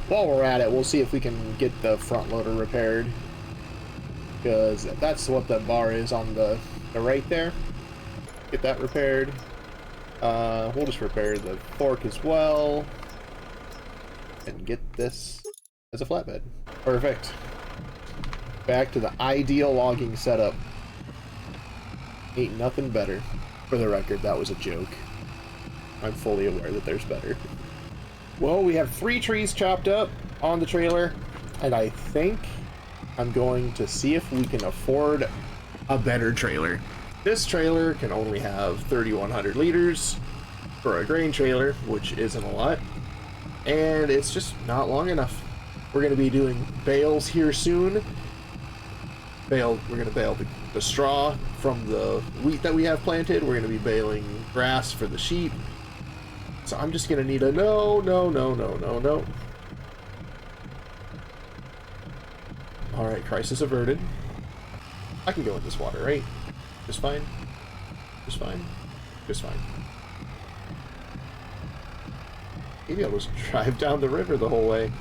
[SPEAKER 1] While we're at it, we'll see if we can get the front loader repaired, because that's what the bar is on the right there. Get that repaired. We'll just repair the fork as well, and get this as a flatbed. Perfect. Back to the ideal logging setup. Ain't nothing better. For the record, that was a joke. I'm fully aware that there's better. Well, we have 3 trees chopped up on the trailer, and I think I'm going to see if we can afford a better trailer. This trailer can only have 3,100 liters for a grain trailer, which isn't a lot, and it's just not long enough. We're going to be doing bales here soon. We're going to bale the straw from the wheat that we have planted. We're going to be baling grass for the sheep. So I'm just going to need a no. Alright, crisis averted. I can go in this water, right? Just fine? Just fine? Just fine. Maybe I'll just drive down the river the whole way.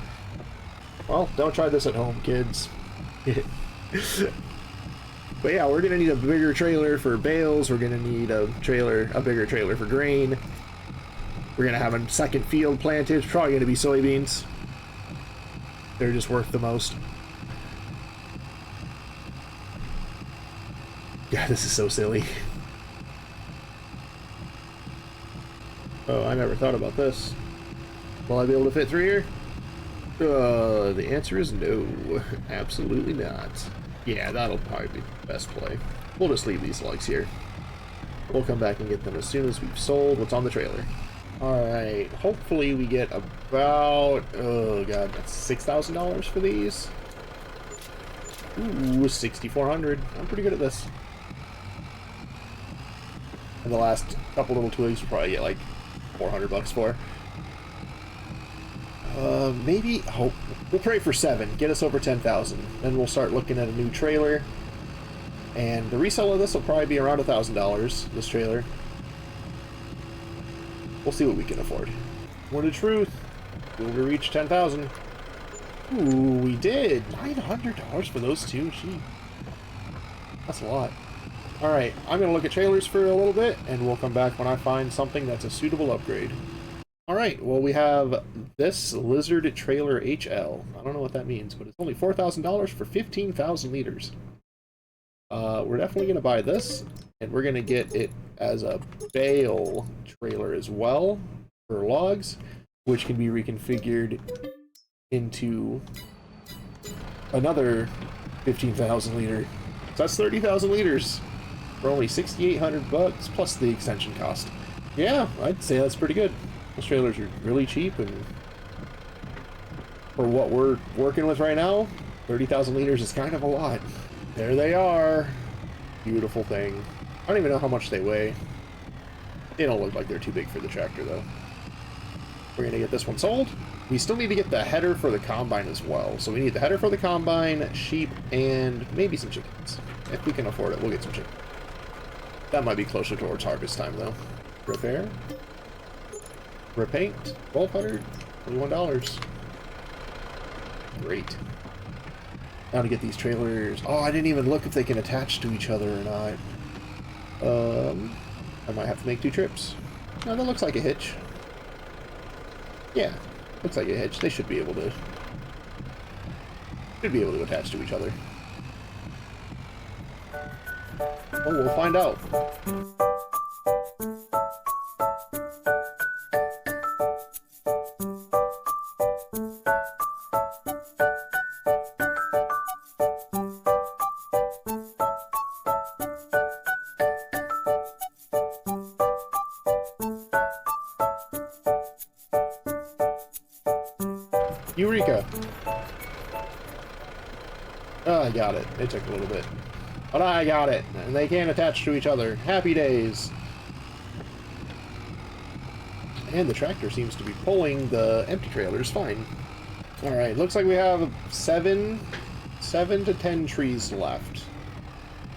[SPEAKER 1] Well, don't try this at home, kids. But yeah, we're gonna need a bigger trailer for bales. We're gonna need a bigger trailer for grain. We're gonna have a second field planted. It's probably gonna be soybeans. They're just worth the most. Yeah, this is so silly. Oh, I never thought about this. Will I be able to fit through here? The answer is no. Absolutely not. Yeah, that'll probably be the best play. We'll just leave these logs here. We'll come back and get them as soon as we've sold what's on the trailer. Alright, hopefully we get about, oh god, that's $6,000 for these. Ooh, 6,400. I'm pretty good at this. And the last couple little twigs we'll probably get like 400 bucks for. Maybe, oh, we'll pray for 7, get us over 10,000. Then we'll start looking at a new trailer. And the resale of this will probably be around $1,000, this trailer. We'll see what we can afford. Word of truth, will we reach 10,000? Ooh, we did! $900 for those two, gee. That's a lot. Alright, I'm gonna look at trailers for a little bit, and we'll come back when I find something that's a suitable upgrade. Alright, well we have this Lizard Trailer HL. I don't know what that means, but it's only $4,000 for 15,000 liters. We're definitely going to buy this, and we're going to get it as a bale trailer as well for logs, which can be reconfigured into another 15,000 liter. So that's 30,000 liters for only 6,800 bucks plus the extension cost. Yeah, I'd say that's pretty good. Those trailers are really cheap, and for what we're working with right now, 30,000 liters is kind of a lot. There they are. Beautiful thing. I don't even know how much they weigh. They don't look like they're too big for the tractor, though. We're going to get this one sold. We still need to get the header for the combine as well. So we need the header for the combine, sheep, and maybe some chickens. If we can afford it, we'll get some chickens. That might be closer towards harvest time, though. Repair. Repaint. $1,200. $21. Great. Now to get these trailers. Oh, I didn't even look if they can attach to each other or not. I might have to make 2 trips. No, that looks like a hitch. Yeah, looks like a hitch. They should be able to attach to each other. Oh, we'll find out. Eureka! Oh, I got it. It took a little bit. But I got it, and they can't attach to each other. Happy days! And the tractor seems to be pulling the empty trailers fine. Alright, looks like we have 7 to 10 trees left.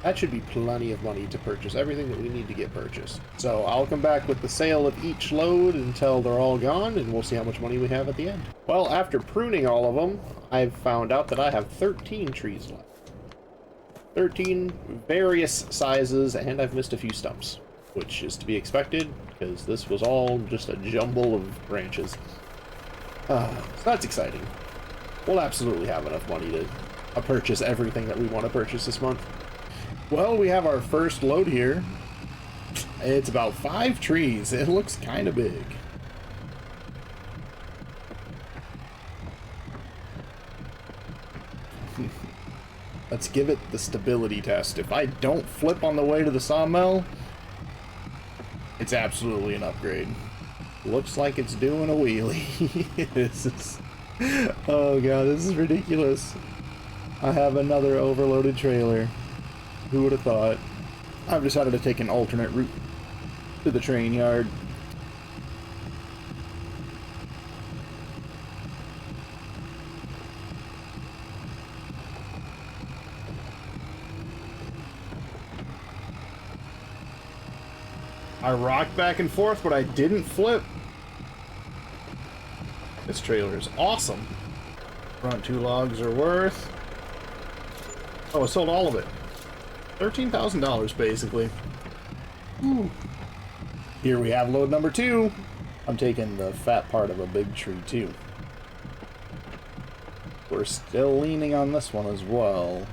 [SPEAKER 1] That should be plenty of money to purchase everything that we need to get purchased. So I'll come back with the sale of each load until they're all gone, and we'll see how much money we have at the end. Well, after pruning all of them, I've found out that I have 13 trees left. 13 various sizes, and I've missed a few stumps, which is to be expected, because this was all just a jumble of branches. So that's exciting. We'll absolutely have enough money to purchase everything that we want to purchase this month. Well, we have our first load here. It's about 5 trees. It looks kind of big. Let's give it the stability test. If I don't flip on the way to the sawmill, it's absolutely an upgrade. Looks like it's doing a wheelie. This is... Oh god, this is ridiculous. I have another overloaded trailer. Who would have thought? I've decided to take an alternate route to the train yard. I rocked back and forth, but I didn't flip. This trailer is awesome. Front 2 logs are worth... Oh, I sold all of it. $13,000 basically. Ooh. Here we have load number 2. I'm taking the fat part of a big tree too. We're still leaning on this one as well.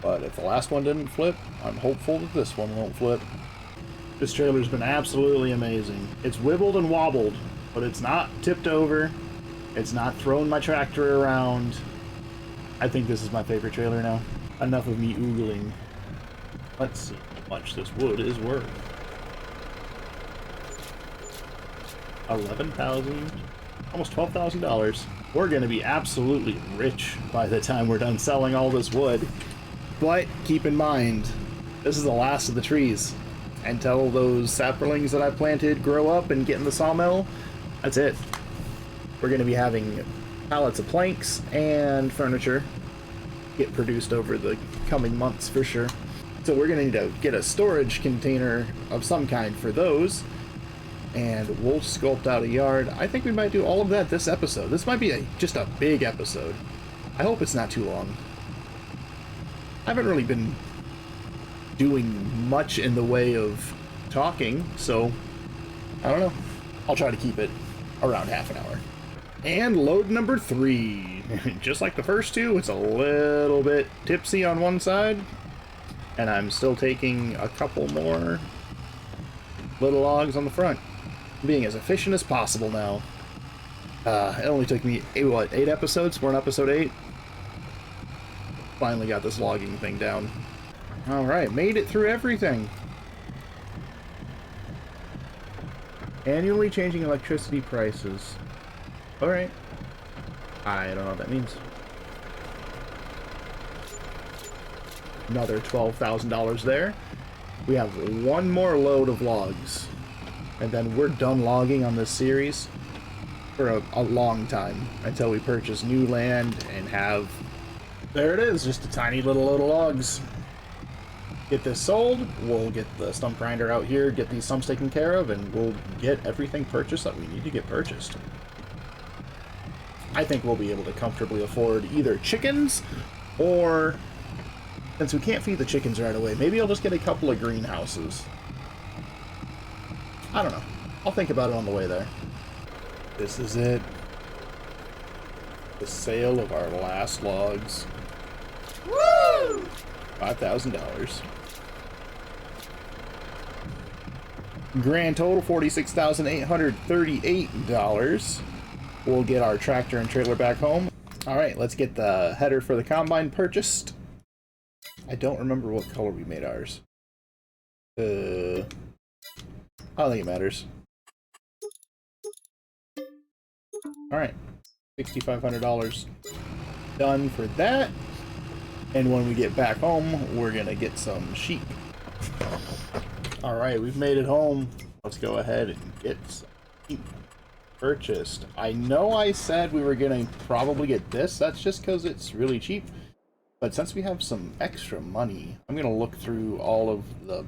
[SPEAKER 1] But if the last one didn't flip, I'm hopeful that this one won't flip. This trailer's been absolutely amazing. It's wibbled and wobbled, but it's not tipped over. It's not thrown my tractor around. I think this is my favorite trailer now. Enough of me oogling. Let's see how much this wood is worth. 11,000, almost $12,000. We're gonna be absolutely rich by the time we're done selling all this wood. But keep in mind, this is the last of the trees. Until those saplings that I planted grow up and get in the sawmill, that's it. We're gonna be having pallets of planks and furniture get produced over the coming months for sure. So we're gonna need to get a storage container of some kind for those, and we'll sculpt out a yard. I think we might do all of that this episode. This might be just a big episode. I hope it's not too long. I haven't really been doing much in the way of talking, so I don't know. I'll try to keep it around half an hour. And load number 3. Just like the first 2, it's a little bit tipsy on one side, and I'm still taking a couple more little logs on the front. I'm being as efficient as possible now. It only took me, 8 episodes? We're on episode 8. Finally got this logging thing down. Alright, made it through everything. Annually changing electricity prices. Alright. I don't know what that means. Another $12,000 there. We have one more load of logs. And then we're done logging on this series for a long time. Until we purchase new land and have... There it is, just a tiny little load of logs. Get this sold, we'll get the stump grinder out here, get these stumps taken care of, and we'll get everything purchased that we need to get purchased. I think we'll be able to comfortably afford either chickens, or, since we can't feed the chickens right away, maybe I'll just get a couple of greenhouses. I don't know. I'll think about it on the way there. This is it. The sale of our last logs. Woo! $5,000. Grand total $46,838. We'll get our tractor and trailer back home. Alright, let's get the header for the combine purchased. I don't remember what color we made ours. I don't think it matters. Alright. $6,500 done for that. And when we get back home, we're gonna get some sheep. Alright, we've made it home. Let's go ahead and get some sheep purchased. I know I said we were gonna probably get this, that's just because it's really cheap. But since we have some extra money, I'm gonna look through all of the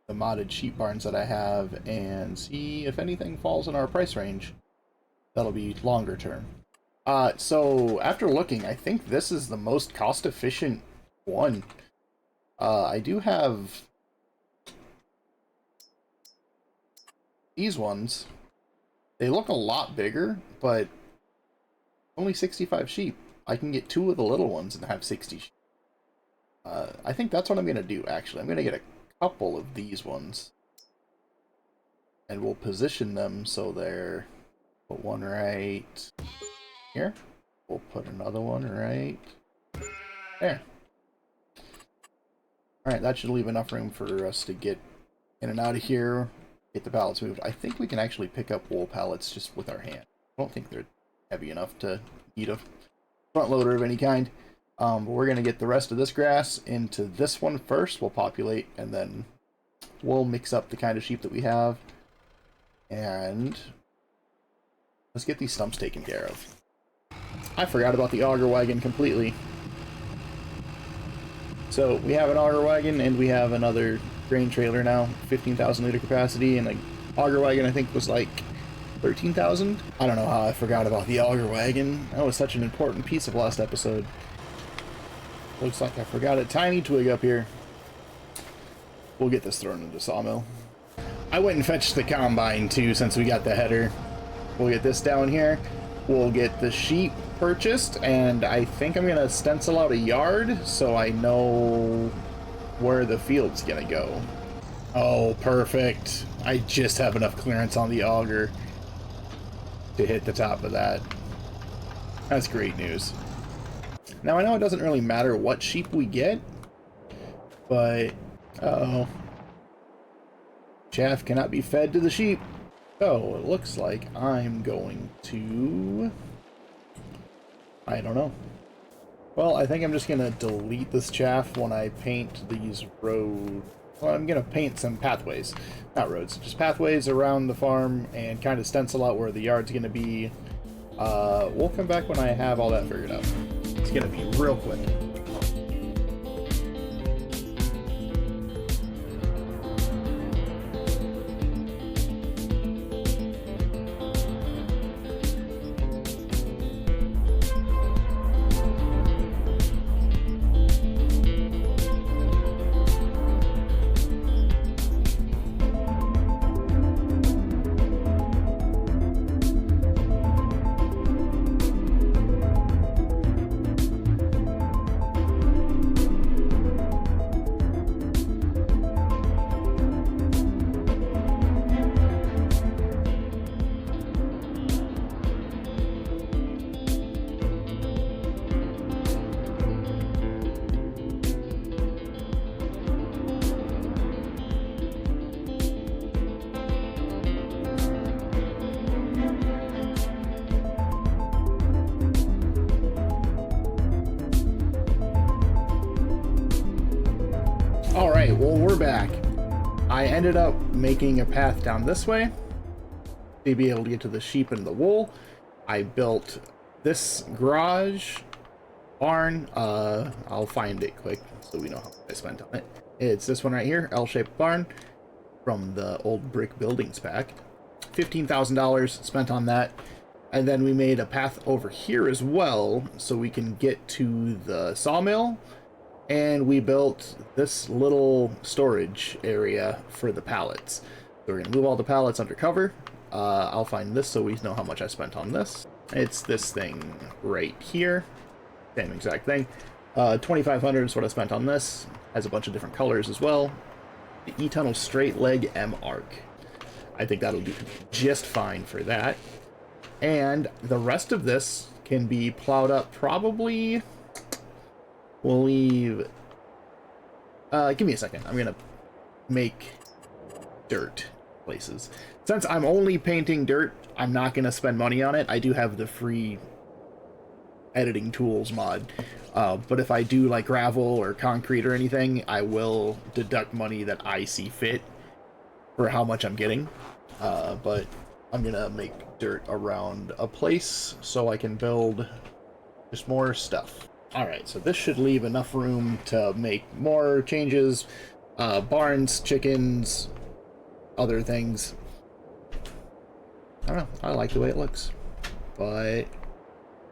[SPEAKER 1] modded sheep barns that I have and see if anything falls in our price range. That'll be longer term. So after looking, I think this is the most cost-efficient one. I do have these ones. They look a lot bigger, but only 65 sheep. I can get 2 of the little ones and have 60 sheep. I think that's what I'm going to do, actually. I'm going to get a couple of these ones. And we'll position them so they're... Put one right here. We'll put another one right there. Alright, that should leave enough room for us to get in and out of here, get the pallets moved. I think we can actually pick up wool pallets just with our hand. I don't think they're heavy enough to need a front loader of any kind. But we're going to get the rest of this grass into this one first. We'll populate, and then we'll mix up the kind of sheep that we have. And let's get these stumps taken care of. I forgot about the auger wagon completely. So we have an auger wagon and we have another grain trailer now, 15,000 liter capacity, and the auger wagon I think was like 13,000. I don't know how I forgot about the auger wagon. That was such an important piece of last episode. Looks like I forgot a tiny twig up here. We'll get this thrown into the sawmill. I went and fetched the combine too since we got the header. We'll get this down here. We'll get the sheep purchased, and I think I'm gonna stencil out a yard so I know where the field's gonna go. Oh, perfect. I just have enough clearance on the auger to hit the top of that. That's great news. Now, I know it doesn't really matter what sheep we get, but uh-oh. Chaff cannot be fed to the sheep. So, it looks like I'm going to... I don't know. Well, I think I'm just going to delete this chaff when I paint these roads. Well, I'm going to paint some pathways. Not roads, just pathways around the farm and kind of stencil out where the yard's going to be. We'll come back when I have all that figured out. It's going to be real quick. Alright, well, we're back. I ended up making a path down this way to be able to get to the sheep and the wool. I built this garage barn. I'll find it quick so we know how much I spent on it. It's this one right here, L-shaped barn from the old brick buildings pack. $15,000 spent on that. And then we made a path over here as well so we can get to the sawmill. And we built this little storage area for the pallets. So we're going to move all the pallets under cover. I'll find this so we know how much I spent on this. It's this thing right here. Same exact thing. 2,500 is what I spent on this. Has a bunch of different colors as well. The E-Tunnel Straight Leg M-Arc. I think that'll do just fine for that. And the rest of this can be plowed up probably... We'll leave... give me a second. I'm gonna make dirt places. Since I'm only painting dirt, I'm not gonna spend money on it. I do have the free editing tools mod. But if I do like gravel or concrete or anything, I will deduct money that I see fit for how much I'm getting. But I'm gonna make dirt around a place so I can build just more stuff. Alright, so this should leave enough room to make more changes. Barns, chickens, other things. I don't know, I like the way it looks. But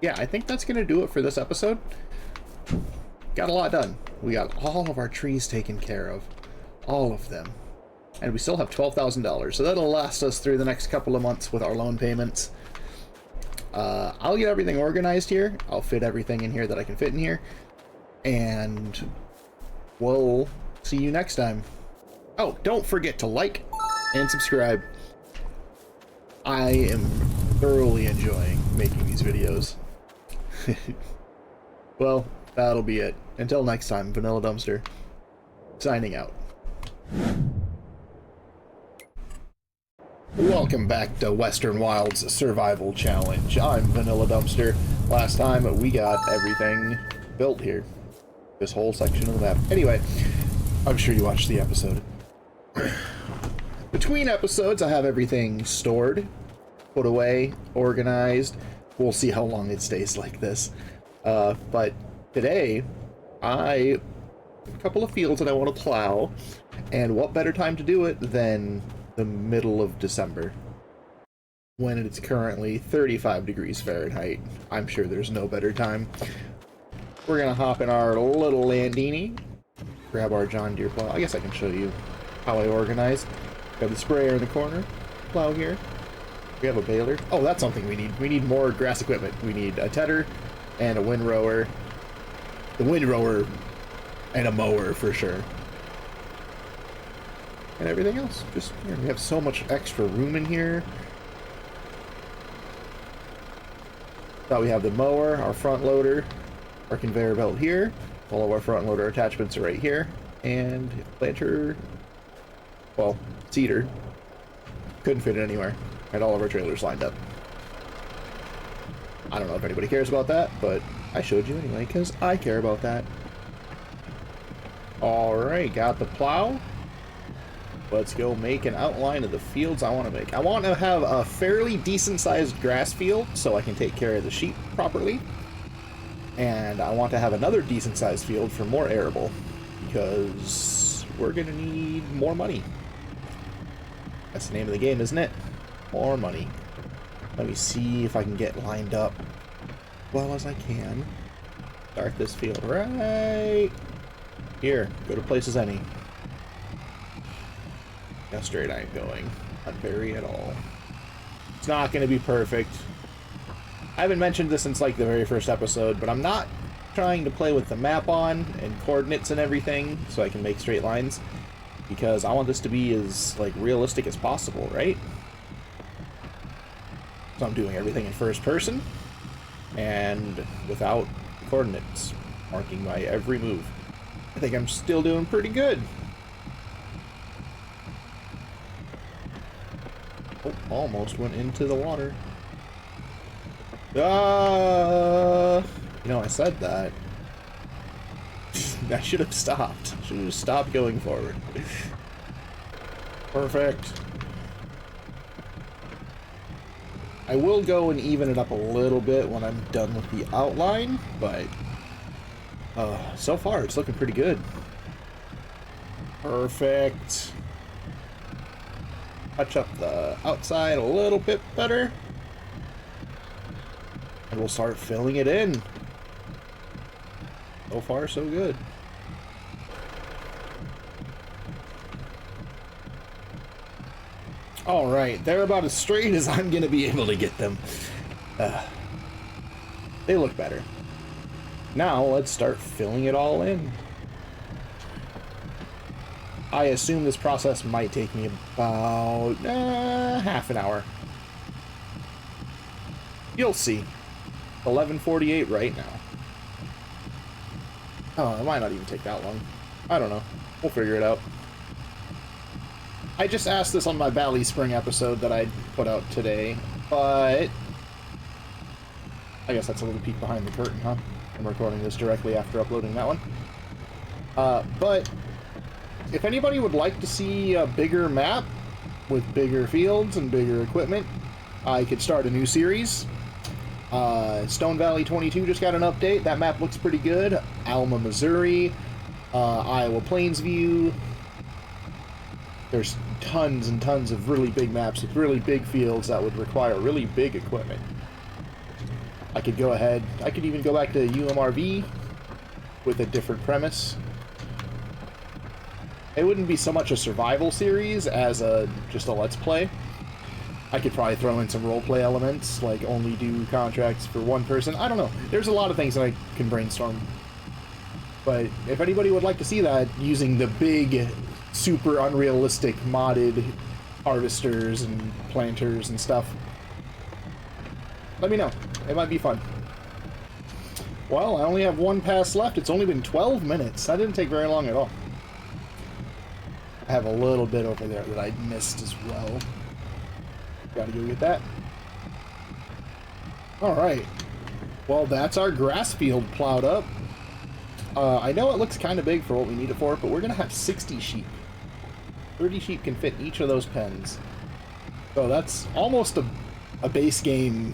[SPEAKER 1] yeah, I think that's gonna do it for this episode. Got a lot done. We got all of our trees taken care of. All of them. And we still have $12,000, so that'll last us through the next couple of months with our loan payments. I'll get everything organized here. I'll fit everything in here that I can fit in here. And we'll see you next time. Oh, don't forget to like and subscribe. I am thoroughly enjoying making these videos. Well, that'll be it. Until next time, Vanilla Dumpster, signing out. Welcome back to Western Wilds Survival Challenge. I'm Vanilla Dumpster. Last time we got everything built here. This whole section of the map. Anyway, I'm sure you watched the episode. Between episodes, I have everything stored, put away, organized. We'll see how long it stays like this. But today, I have a couple of fields that I want to plow, and what better time to do it than the middle of December, when it's currently 35 degrees Fahrenheit. I'm sure there's no better time. We're gonna hop in our little Landini, grab our John Deere plow. I guess I can show you how I organized. Got the sprayer in the corner, plow here. We have a baler. Oh, that's something we need. We need more grass equipment. We need a tedder and a windrower. The windrower and a mower for sure. And everything else. Just, we have so much extra room in here. Thought we have the mower, our front loader, our conveyor belt here. All of our front loader attachments are right here. And planter, well, cedar. Couldn't fit it anywhere. Had all of our trailers lined up. I don't know if anybody cares about that, but I showed you anyway, because I care about that. Alright, got the plow. Let's go make an outline of the fields I want to make. I want to have a fairly decent-sized grass field so I can take care of the sheep properly. And I want to have another decent-sized field for more arable, because we're going to need more money. That's the name of the game, isn't it? More money. Let me see if I can get lined up as well as I can. Start this field right here. Go to places any. How straight I'm going. Not very at all. It's not going to be perfect. I haven't mentioned this since like the very first episode, but I'm not trying to play with the map on and coordinates and everything so I can make straight lines, because I want this to be as like realistic as possible, right? So I'm doing everything in first person and without coordinates, marking my every move. I think I'm still doing pretty good. Oh, almost went into the water. You know, I said that. I should have stopped. Should have stopped going forward. Perfect. I will go and even it up a little bit when I'm done with the outline, but so far it's looking pretty good. Perfect. Touch up the outside a little bit better. And we'll start filling it in. So far, so good. Alright, they're about as straight as I'm going to be able to get them. They look better. Now, let's start filling it all in. I assume this process might take me about half an hour. You'll see. 11:48 right now. Oh, it might not even take that long. I don't know. We'll figure it out. I just asked this on my Valley Spring episode that I put out today, but I guess that's a little peek behind the curtain, huh? I'm recording this directly after uploading that one. But if anybody would like to see a bigger map with bigger fields and bigger equipment, I could start a new series. Stone Valley 22 just got an update. That map looks pretty good. Alma, Missouri, Iowa Plainsview. There's tons and tons of really big maps with really big fields that would require really big equipment. I could go ahead, I could even go back to UMRV with a different premise. It wouldn't be so much a survival series as just a let's play. I could probably throw in some roleplay elements, like only do contracts for one person. I don't know. There's a lot of things that I can brainstorm. But if anybody would like to see that using the big, super unrealistic modded harvesters and planters and stuff, let me know. It might be fun. Well, I only have one pass left. It's only been 12 minutes. That didn't take very long at all. I have a little bit over there that I missed as well. Gotta go get that. Alright. Well, that's our grass field plowed up. I know it looks kind of big for what we need it for, but we're gonna have 60 sheep. 30 sheep can fit each of those pens. So that's almost a base game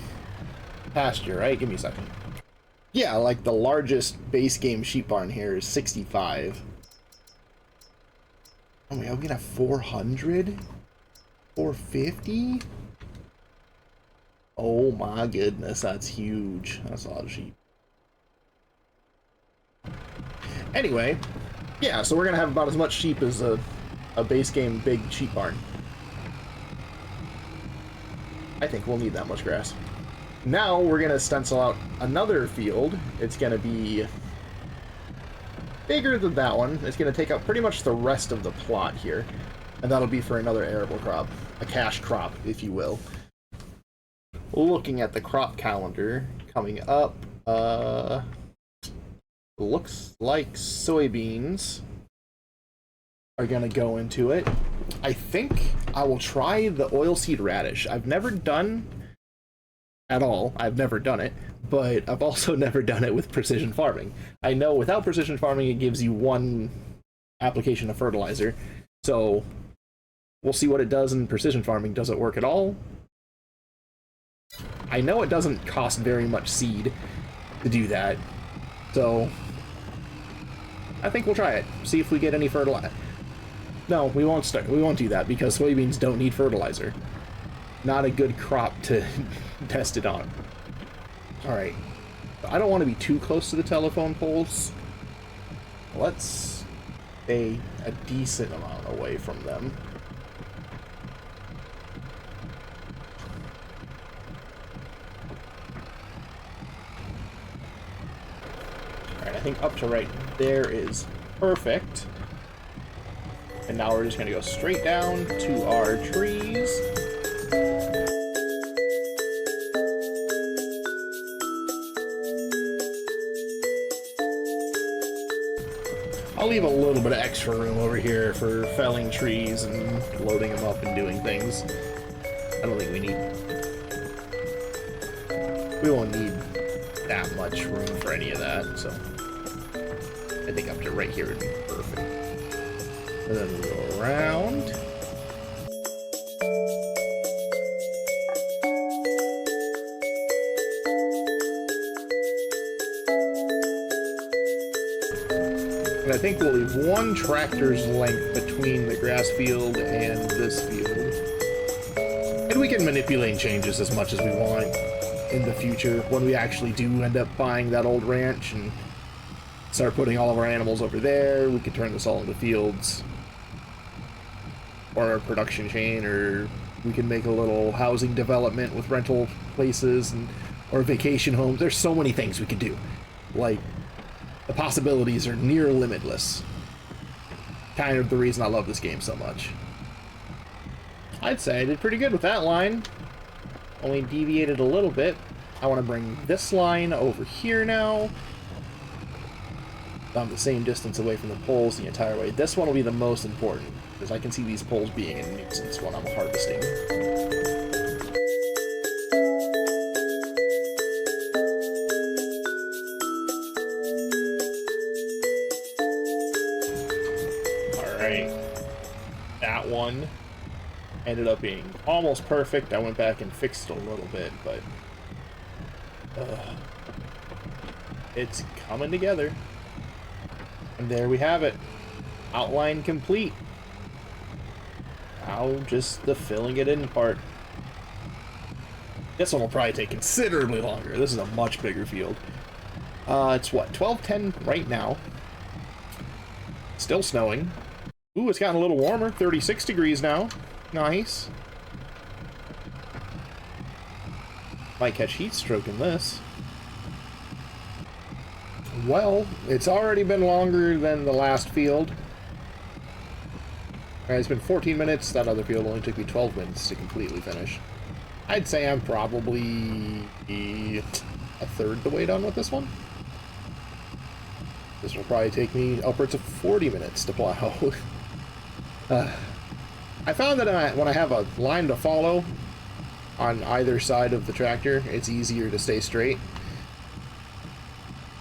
[SPEAKER 1] pasture, right? Give me a second. Yeah, like the largest base game sheep barn here is 65. Oh my god, we can have 400? 450? Oh my goodness, that's huge. That's a lot of sheep. Anyway, yeah, so we're gonna have about as much sheep as a base game big sheep barn. I think we'll need that much grass. Now we're gonna stencil out another field. It's gonna be bigger than that one. It's gonna take up pretty much the rest of the plot here. And that'll be for another arable crop. A cash crop, if you will. Looking at the crop calendar coming up, looks like soybeans are gonna go into it. I think I will try the oilseed radish. I've never done at all. I've never done it, but I've also never done it with precision farming. I know without precision farming it gives you one application of fertilizer, so we'll see what it does in precision farming. Does it work at all? I know it doesn't cost very much seed to do that, so I think we'll try it. See if we get any fertilizer. No, we won't do that because soybeans don't need fertilizer. Not a good crop to test it on. Alright. I don't want to be too close to the telephone poles. Let's stay a decent amount away from them. Alright, I think up to right there is perfect. And now we're just going to go straight down to our trees. I'll leave a little bit of extra room over here for felling trees and loading them up and doing things. I don't think we won't need that much room for any of that, so I think up to right here would be perfect. And then we'll go around. And I think we'll leave one tractor's length between the grass field and this field. And we can manipulate changes as much as we want in the future when we actually do end up buying that old ranch and start putting all of our animals over there. We could turn this all into fields or a production chain, or we can make a little housing development with rental places and or vacation homes. There's so many things we could do. Like, the possibilities are near limitless. Kind of the reason I love this game so much. I'd say I did pretty good with that line. Only deviated a little bit. I want to bring this line over here now. I'm the same distance away from the poles the entire way. This one will be the most important, because I can see these poles being a nuisance when I'm harvesting. ended up being almost perfect. I went back and fixed it a little bit, but it's coming together. And there we have it. Outline complete. Now just the filling it in part. This one will probably take considerably longer. This is a much bigger field. It's what, 12:10 right now. Still snowing. Ooh, it's gotten a little warmer. 36 degrees now. Nice. Might catch heat stroke in this. Well, it's already been longer than the last field. It's been 14 minutes. That other field only took me 12 minutes to completely finish. I'd say I'm probably a third the way done with this one. This will probably take me upwards of 40 minutes to plow. I found that when I have a line to follow on either side of the tractor, it's easier to stay straight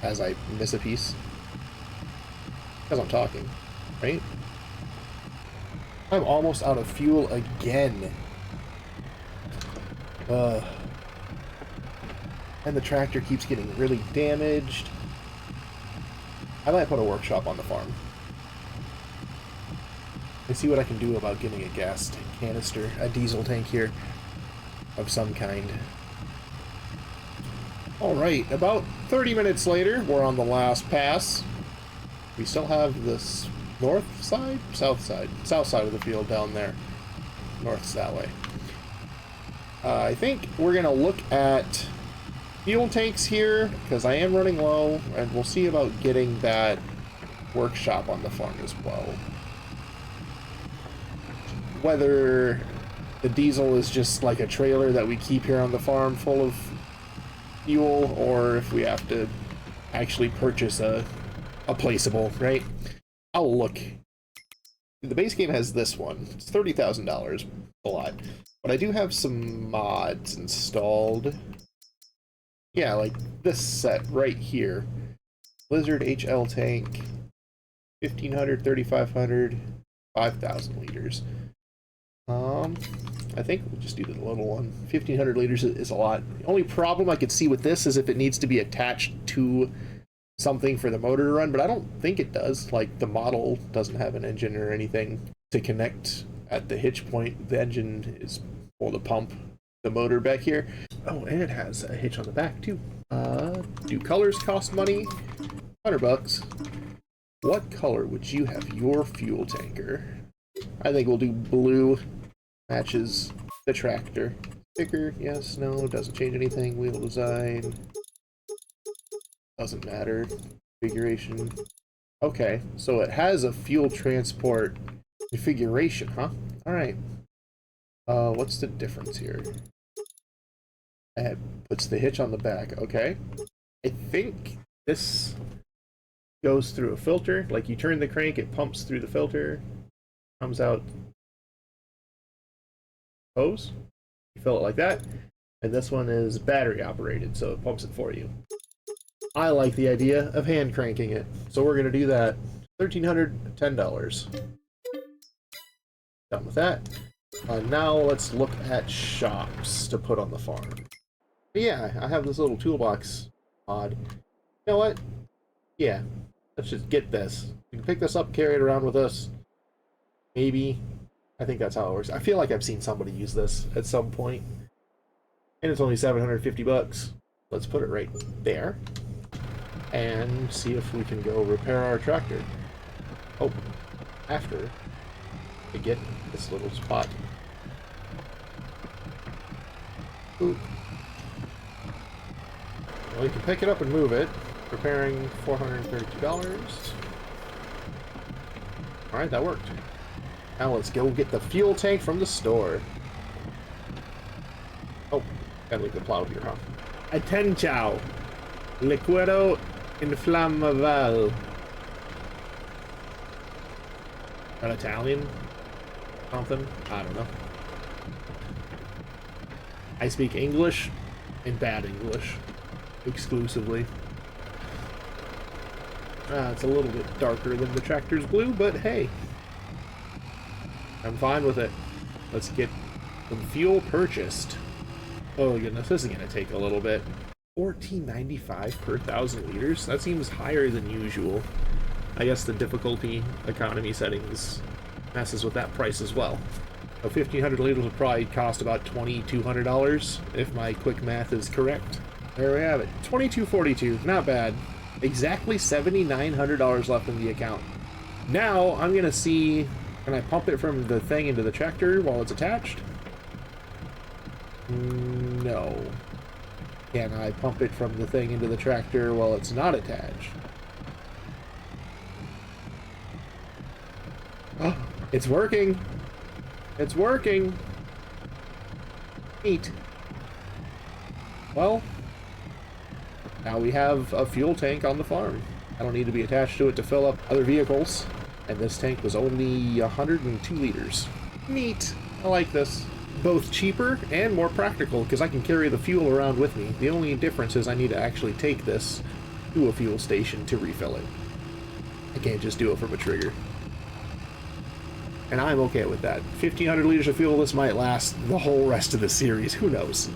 [SPEAKER 1] as I miss a piece. Because I'm talking, right? I'm almost out of fuel again. And the tractor keeps getting really damaged. I might put a workshop on the farm and see what I can do about getting a gas tank canister, a diesel tank here of some kind. Alright, about 30 minutes later, we're on the last pass. We still have this north side? South side of the field down there. North's that way. I think we're going to look at fuel tanks here, because I am running low, and we'll see about getting that workshop on the farm as well. Whether the diesel is just like a trailer that we keep here on the farm full of fuel, or if we have to actually purchase a placeable, right? I'll look. The base game has this one. It's $30,000, a lot. But I do have some mods installed. Yeah, like this set right here. Blizzard HL tank, 1,500, 3,500, 5,000 liters. I think we'll just do the little one. 1,500 liters is a lot. The only problem I could see with this is if it needs to be attached to something for the motor to run, but I don't think it does. Like, the model doesn't have an engine or anything to connect at the hitch point. The engine is for the pump, the motor back here. Oh, and it has a hitch on the back too. Do colors cost money? $100. What color would you have your fuel tanker? I think we'll do blue. Matches the tractor. Sticker, yes, no, doesn't change anything. Wheel design. Doesn't matter. Configuration. Okay, so it has a fuel transport configuration, huh? Alright. What's the difference here? It puts the hitch on the back, okay. I think this goes through a filter. Like, you turn the crank, it pumps through the filter, comes out hose. You fill it like that. And this one is battery operated, so it pumps it for you. I like the idea of hand cranking it, so we're going to do that. $1,310. Done with that. Now let's look at shops to put on the farm. But yeah, I have this little toolbox mod. You know what? Yeah, let's just get this. We can pick this up, carry it around with us. Maybe. I think that's how it works. I feel like I've seen somebody use this at some point. And it's only $750. Let's put it right there. And see if we can go repair our tractor. Oh, after we get this little spot. Ooh. Well, you can pick it up and move it. Repairing $432. Alright, that worked. Now let's go get the fuel tank from the store. Oh, gotta leave the plow here, huh? Attention! Liquido inflammable. An Italian? Something? I don't know. I speak English and bad English. Exclusively. It's a little bit darker than the tractor's blue, but hey. I'm fine with it. Let's get Some fuel purchased. Oh goodness, this is gonna take a little bit. $14.95 per 1,000 liters? That seems higher than usual. I guess the difficulty economy settings messes with that price as well. So 1,500 liters would probably cost about $2,200 if my quick math is correct. There we have it. $22.42, not bad. Exactly $7,900 left in the account. Now I'm gonna see, can I pump it from the thing into the tractor while it's attached? No. Can I pump it from the thing into the tractor while it's not attached? Oh, it's working. It's working. Neat. Well, now we have a fuel tank on the farm. I don't need to be attached to it to fill up other vehicles. And this tank was only 102 liters. Neat. I like this. Both cheaper and more practical because I can carry the fuel around with me. The only difference is I need to actually take this to a fuel station to refill it. I can't just do it from a trigger. And I'm okay with that. 1,500 liters of fuel, this might last the whole rest of the series. Who knows?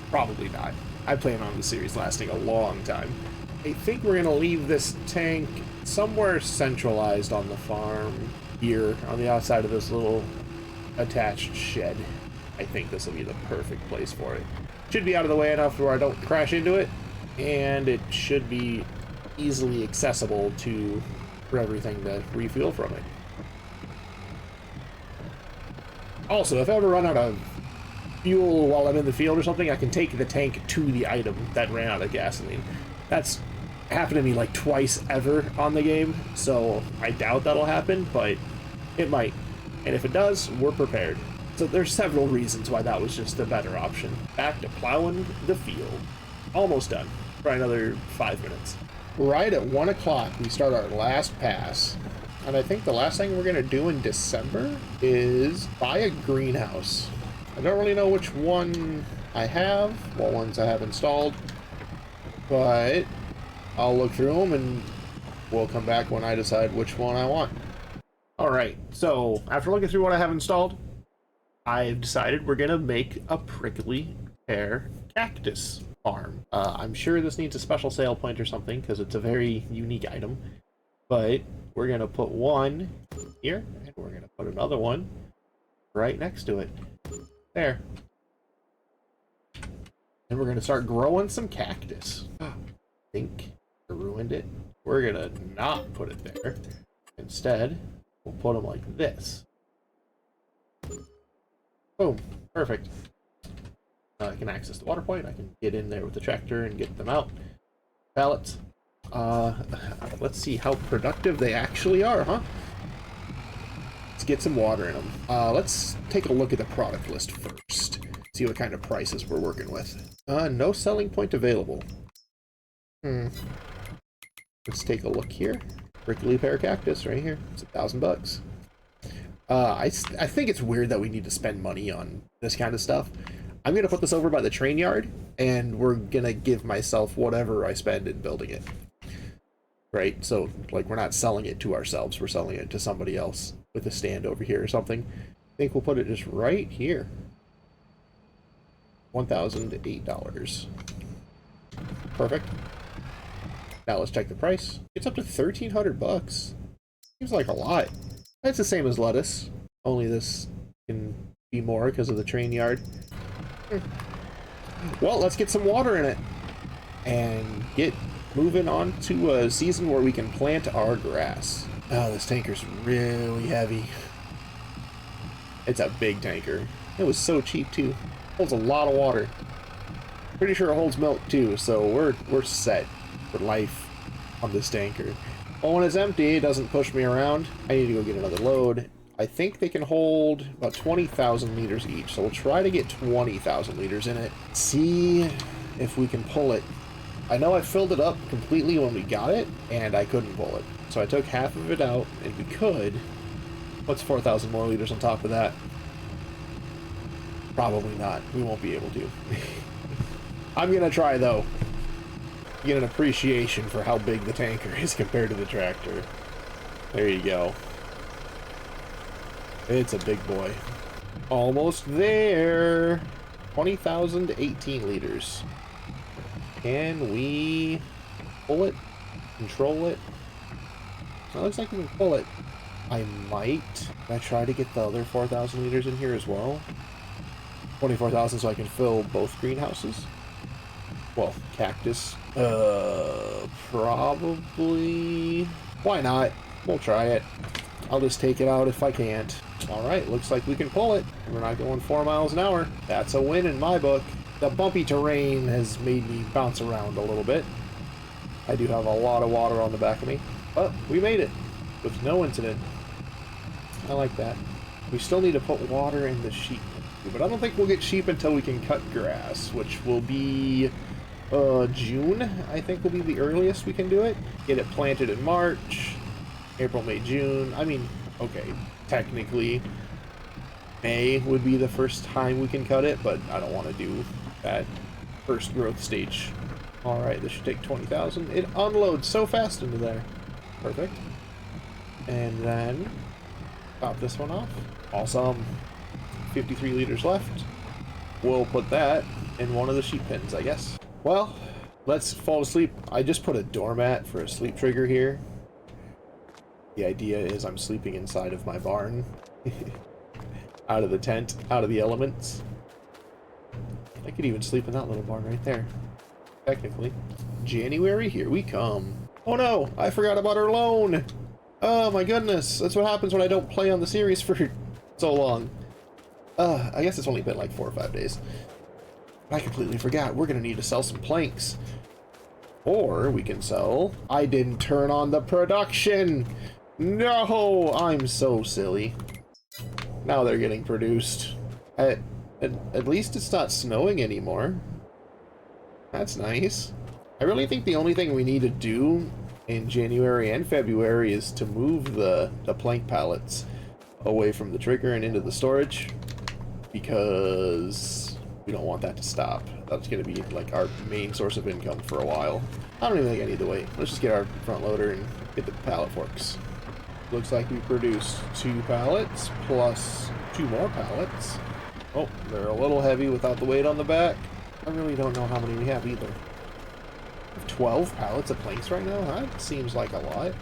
[SPEAKER 1] Probably not. I plan on the series lasting a long time. I think we're going to leave this tank somewhere centralized on the farm here on the outside of this little attached shed. I think this will be the perfect place for it. Should be out of the way enough where I don't crash into it, and it should be easily accessible for everything to refuel from it. Also, if I ever run out of fuel while I'm in the field or something, I can take the tank to the item that ran out of gasoline. That's happened to me like twice ever on the game, so I doubt that'll happen, but it might. And if it does, we're prepared. So there's several reasons why that was just a better option. Back to plowing the field. Almost done. Probably another 5 minutes. Right at 1 o'clock, we start our last pass. And I think the last thing we're going to do in December is buy a greenhouse. I don't really know which one I have, what ones I have installed, but I'll look through them and we'll come back when I decide which one I want. Alright, so after looking through what I have installed, I've decided we're going to make a prickly pear cactus farm. I'm sure this needs a special sale point or something because it's a very unique item, but we're going to put one here and we're going to put another one right next to it. There. And we're going to start growing some cactus. I think I ruined it. We're going to not put it there. Instead, we'll put them like this. Boom. Perfect. I can access the water point. I can get in there with the tractor and get them out. Pallets. Let's see how productive they actually are, huh? Let's get some water in them. Let's take a look at the product list first. See what kind of prices we're working with. No selling point available. Let's take a look here. Prickly pear cactus right here. It's $1,000. I think it's weird that we need to spend money on this kind of stuff. I'm gonna put this over by the train yard, and we're gonna give myself whatever I spend in building it. Right? So, like, we're not selling it to ourselves. We're selling it to somebody else with a stand over here or something. I think we'll put it just right here. $1,008. Perfect. Now let's check the price. It's up to $1,300. Seems like a lot. That's the same as lettuce, only this can be more because of the train yard. Well, let's get some water in it and get moving on to a season where we can plant our grass. Oh, this tanker's really heavy. It's a big tanker. It was so cheap too. Holds a lot of water. Pretty sure it holds milk too, so we're set for life on this tanker. Well, when it's empty, it doesn't push me around. I need to go get another load. I think they can hold about 20,000 liters each, so we'll try to get 20,000 liters in it. See if we can pull it. I know I filled it up completely when we got it, and I couldn't pull it. So I took half of it out, and we could. What's 4,000 more liters on top of that? Probably not. We won't be able to. I'm gonna try, though. Get an appreciation for how big the tanker is compared to the tractor. There you go. It's a big boy. Almost there. 20,018 liters. Can we pull it? Control it? So it looks like we can pull it. I might. I try to get the other 4,000 liters in here as well. 24,000 so I can fill both greenhouses. Well, cactus. Probably. Why not? We'll try it. I'll just take it out if I can't. Alright, looks like we can pull it. We're not going 4 miles an hour. That's a win in my book. The bumpy terrain has made me bounce around a little bit. I do have a lot of water on the back of me. But we made it with no incident. I like that. We still need to put water in the sheep. But I don't think we'll get sheep until we can cut grass, which will be June, I think will be the earliest we can do it. Get it planted in March, April, May, June. I mean, okay, technically May would be the first time we can cut it, but I don't want to do that first growth stage. Alright, this should take 20,000. It unloads so fast into there. Perfect. And then top this one off. Awesome. 53 liters left. We'll put that in one of the sheep pens, I guess. Well, let's fall asleep. I just put a doormat for a sleep trigger here. The idea is I'm sleeping inside of my barn. Out of the tent, out of the elements. I could even sleep in that little barn right there. Technically. January, here we come. Oh no, I forgot about our loan. Oh my goodness, that's what happens when I don't play on the series for so long. I guess it's only been like 4 or 5 days. I completely forgot. We're gonna need to sell some planks. Or we can sell... I didn't turn on the production! No! I'm so silly. Now they're getting produced. At least it's not snowing anymore. That's nice. I really think the only thing we need to do in January and February is to move the plank pallets away from the trigger and into the storage, because we don't want that to stop. That's going to be like our main source of income for a while. I don't even think I need to wait. Let's just get our front loader and get the pallet forks. Looks like we produced 2 pallets plus 2 more pallets. Oh, they're a little heavy without the weight on the back. I really don't know how many we have either. We have 12 pallets of planks right now? That seems like a lot.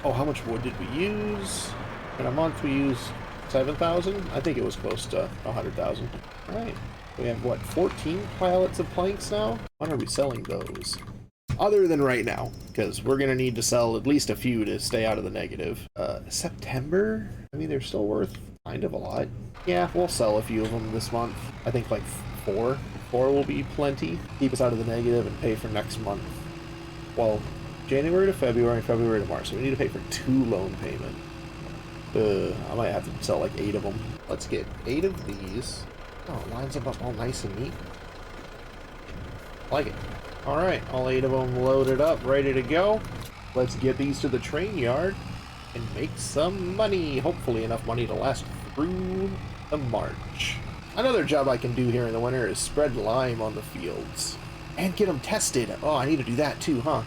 [SPEAKER 1] Oh, how much wood did we use? In a month we used 7,000? I think it was close to 100,000. Alright. We have, what, 14 pallets of planks now? When are we selling those? Other than right now, because we're going to need to sell at least a few to stay out of the negative. September? I mean, they're still worth kind of a lot. Yeah, we'll sell a few of them this month. I think like 4. 4 will be plenty. Keep us out of the negative and pay for next month. Well, January to February and February to March. So we need to pay for 2 loan payments. I might have to sell like 8 of them. Let's get 8 of these. Oh, it lines them up all nice and neat. Like it. Alright, all 8 of them loaded up, ready to go. Let's get these to the train yard and make some money. Hopefully enough money to last through the March. Another job I can do here in the winter is spread lime on the fields. And get them tested. Oh, I need to do that too, huh?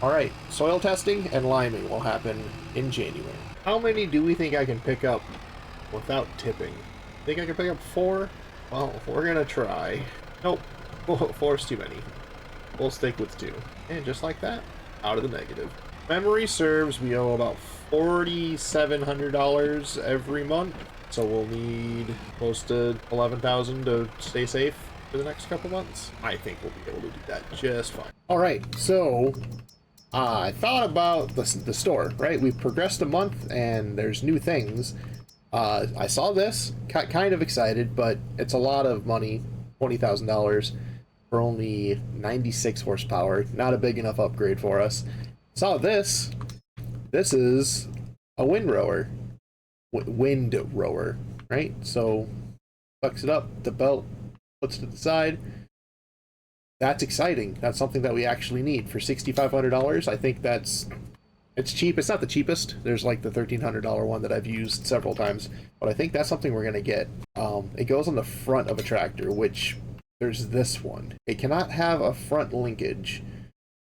[SPEAKER 1] Alright, soil testing and liming will happen in January. How many do we think I can pick up without tipping? Think I can pick up 4? Well, we're gonna try. Nope. 4's too many. We'll stick with 2. And just like that, out of the negative. Memory serves, we owe about $4,700 every month. So we'll need close to 11,000 to stay safe for the next couple months. I think we'll be able to do that just fine. Alright, so I thought about the store, right? We've progressed a month and there's new things. I saw this, got kind of excited, but it's a lot of money, $20,000 for only 96 horsepower. Not a big enough upgrade for us. Saw this. This is a windrower. Wind rower, right? So, sucks it up, the belt, puts it to the side. That's exciting. That's something that we actually need for $6,500. I think it's cheap. It's not the cheapest. There's like the $1,300 one that I've used several times, but I think that's something we're gonna get. It goes on the front of a tractor, which there's this one. It cannot have a front linkage,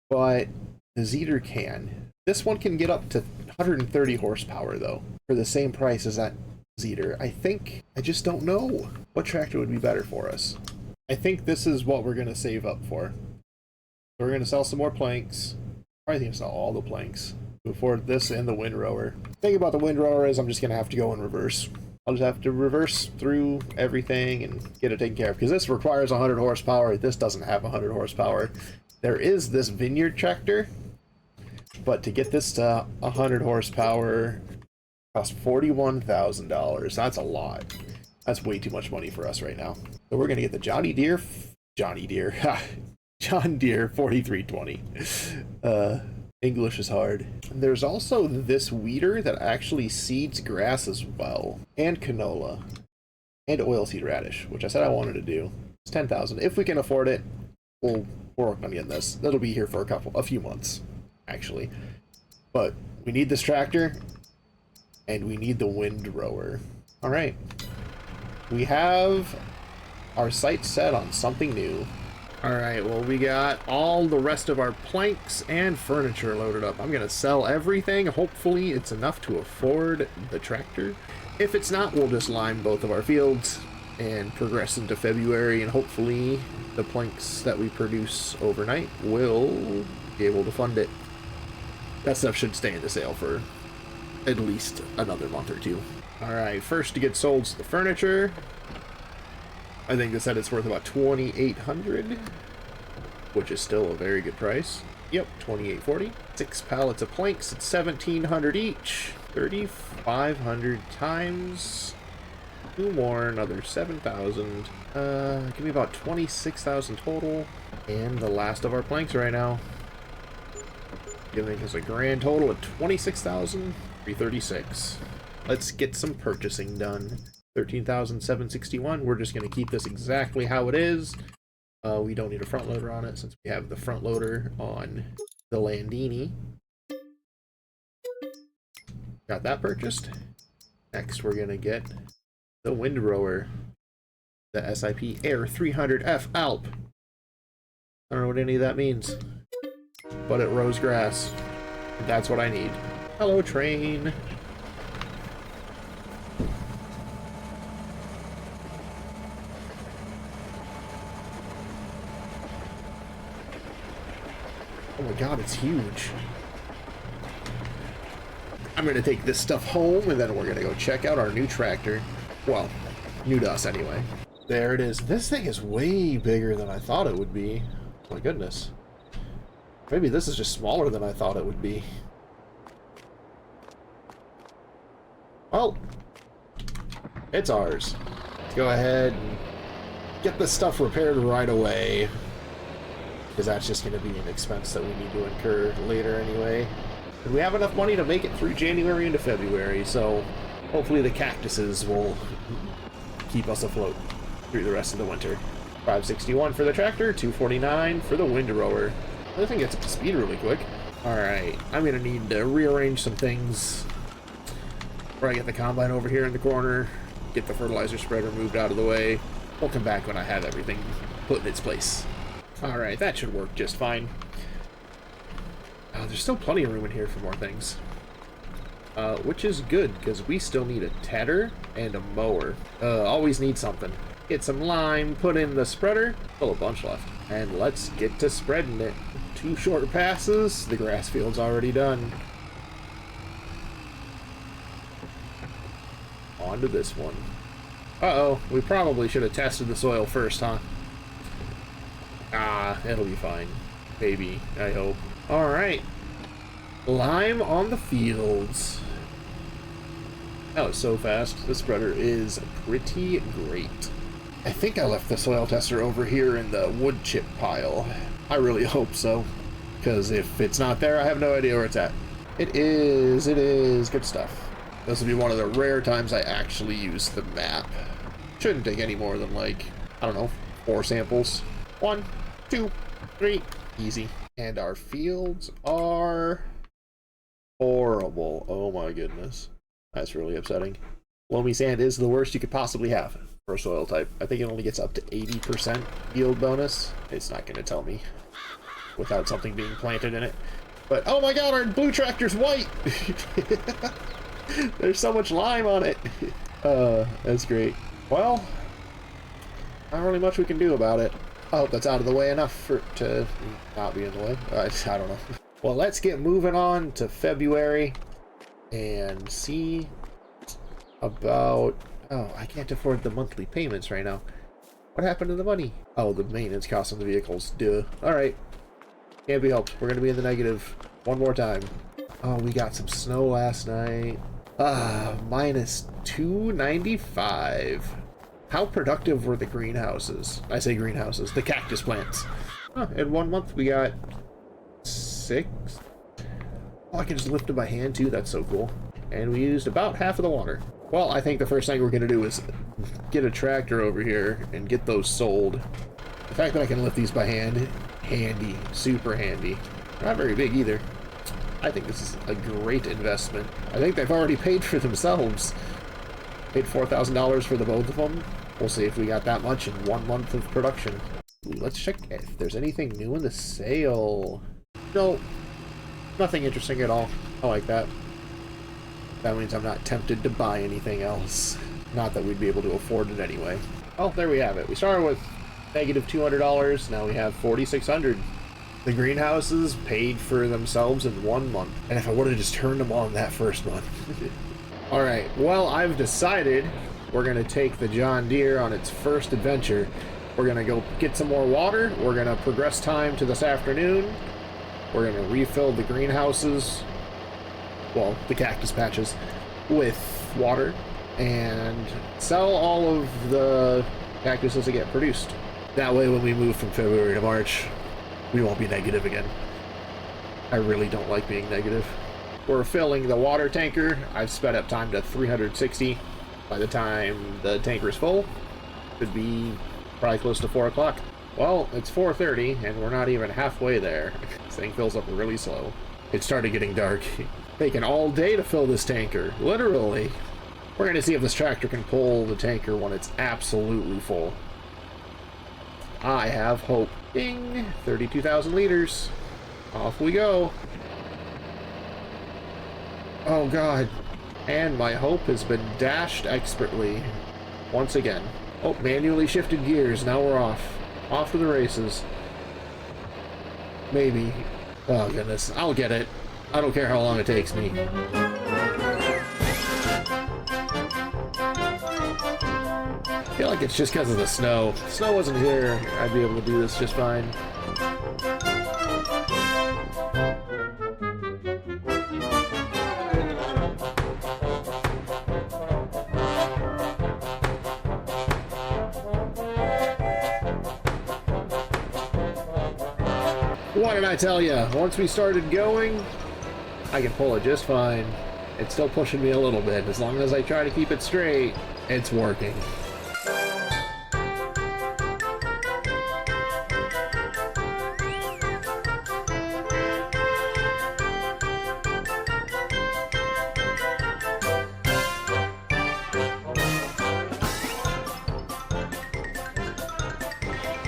[SPEAKER 1] but the Zeter can. This one can get up to 130 horsepower though, for the same price as that Zeter. I just don't know what tractor would be better for us. I think this is what we're going to save up for. We're going to sell some more planks. Probably going to sell all the planks before this and the windrower. The thing about the windrower is I'm just going to have to go in reverse. I'll just have to reverse through everything and get it taken care of, because this requires 100 horsepower. This doesn't have 100 horsepower. There is this vineyard tractor, but to get this to 100 horsepower costs $41,000. That's a lot. That's way too much money for us right now. So we're gonna get the John Deere 4320. English is hard. And there's also this weeder that actually seeds grass as well, and canola, and oilseed radish, which I said I wanted to do. It's 10,000. If we can afford it, we'll work on getting this. That'll be here for a few months, actually. But we need this tractor, and we need the windrower. All right, we have our sights set on something new. All right, well, we got all the rest of our planks and furniture loaded up. I'm gonna sell everything. Hopefully it's enough to afford the tractor. If it's not, we'll just lime both of our fields and progress into February, and hopefully the planks that we produce overnight will be able to fund it. That stuff should stay in the sale for at least another month or two. All right, first to get sold is the furniture. I think they said it's worth about $2,800, which is still a very good price. Yep, $2,840. 6 pallets of planks at $1,700 each. 3,500 times 2 more, another 7,000. Give me about 26,000 total. And the last of our planks right now, giving us a grand total of 26,336. Let's get some purchasing done. 13,761. We're just going to keep this exactly how it is. We don't need a front loader on it since we have the front loader on the Landini. Got that purchased. Next, we're going to get the windrower, the SIP Air 300F Alp. I don't know what any of that means, but it rows grass. That's what I need. Hello, train. Oh my god, it's huge. I'm gonna take this stuff home, and then we're gonna go check out our new tractor. Well, new to us anyway. There it is. This thing is way bigger than I thought it would be. Oh my goodness. Maybe this is just smaller than I thought it would be. Well, it's ours. Let's go ahead and get this stuff repaired right away, because that's just going to be an expense that we need to incur later anyway. And we have enough money to make it through January into February, so hopefully the cactuses will keep us afloat through the rest of the winter. 561 for the tractor, 249 for the windrower. I think it's up to speed really quick. Alright, I'm going to need to rearrange some things before I get the combine over here in the corner, get the fertilizer spreader moved out of the way. We'll come back when I have everything put in its place. Alright, that should work just fine. There's still plenty of room in here for more things. Which is good, because we still need a tedder and a mower. Always need something. Get some lime, put in the spreader. Still a bunch left. And let's get to spreading it. 2 short passes. The grass field's already done. On to this one. Uh-oh, we probably should have tested the soil first, huh? Ah, it'll be fine. Maybe, I hope. Alright. Lime on the fields. That was so fast. The spreader is pretty great. I think I left the soil tester over here in the wood chip pile. I really hope so, because if it's not there, I have no idea where it's at. It is good stuff. This will be one of the rare times I actually use the map. Shouldn't take any more than, like, I don't know, 4 samples. 1, 2, 3, easy. And our fields are horrible. Oh my goodness. That's really upsetting. Loamy sand is the worst you could possibly have for a soil type. I think it only gets up to 80% yield bonus. It's not going to tell me without something being planted in it. But, oh my god, our blue tractor's white! There's so much lime on it! That's great. Well, not really much we can do about it. I hope that's out of the way enough for it to not be in the way. I don't know. Well, let's get moving on to February and see about... Oh, I can't afford the monthly payments right now. What happened to the money? Oh, the maintenance costs on the vehicles. Duh. Alright. Can't be helped. We're going to be in the negative one more time. Oh, we got some snow last night. Minus 295. How productive were the greenhouses? I say greenhouses, the cactus plants. In 1 month we got 6. Oh, I can just lift them by hand too, that's so cool. And we used about half of the water. Well, I think the first thing we're gonna do is get a tractor over here and get those sold. The fact that I can lift these by hand, handy, super handy. Not very big either. I think this is a great investment. I think they've already paid for themselves. Paid $4,000 for the both of them. We'll see if we got that much in 1 month of production. Ooh, let's check if there's anything new in the sale. No, nothing interesting at all. I like that. That means I'm not tempted to buy anything else. Not that we'd be able to afford it anyway. Oh, there we have it. We started with negative $200. Now we have $4,600. The greenhouses paid for themselves in 1 month. And if I would have just turned them on that first month. Alright, well, I've decided we're going to take the John Deere on its first adventure. We're going to go get some more water. We're going to progress time to this afternoon. We're going to refill the greenhouses, well, the cactus patches, with water. And sell all of the cactuses that get produced. That way, when we move from February to March, we won't be negative again. I really don't like being negative. We're filling the water tanker. I've sped up time to 360. By the time the tanker is full, could be probably close to 4 o'clock. Well, it's 4:30 and we're not even halfway there. This thing fills up really slow. It started getting dark. Taking all day to fill this tanker, literally. We're gonna see if this tractor can pull the tanker when it's absolutely full. I have hope. Ding! 32,000 liters. Off we go. Oh god. And my hope has been dashed expertly. Once again. Oh, manually shifted gears. Now we're off. Off to the races. Maybe. Oh goodness. I'll get it. I don't care how long it takes me. I feel like it's just because of the snow. If the snow wasn't here, I'd be able to do this just fine. What did I tell you? Once we started going, I can pull it just fine. It's still pushing me a little bit. As long as I try to keep it straight, it's working.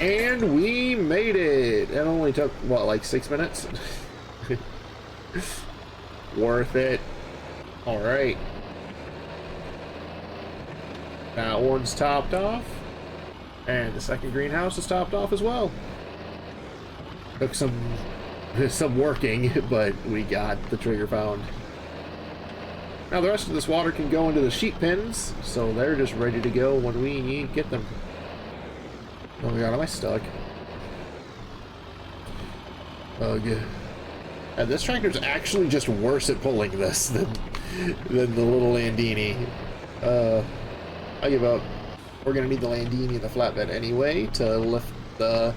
[SPEAKER 1] And we made it! It only took, what, like 6 minutes? Worth it. Alright. That one's topped off. And the second greenhouse is topped off as well. Took some working, but we got the trigger found. Now the rest of this water can go into the sheep pens, so they're just ready to go when we get them. Oh my god, am I stuck? Ugh. And this tractor's actually just worse at pulling this than the little Landini. I give up. We're gonna need the Landini and the flatbed anyway to lift the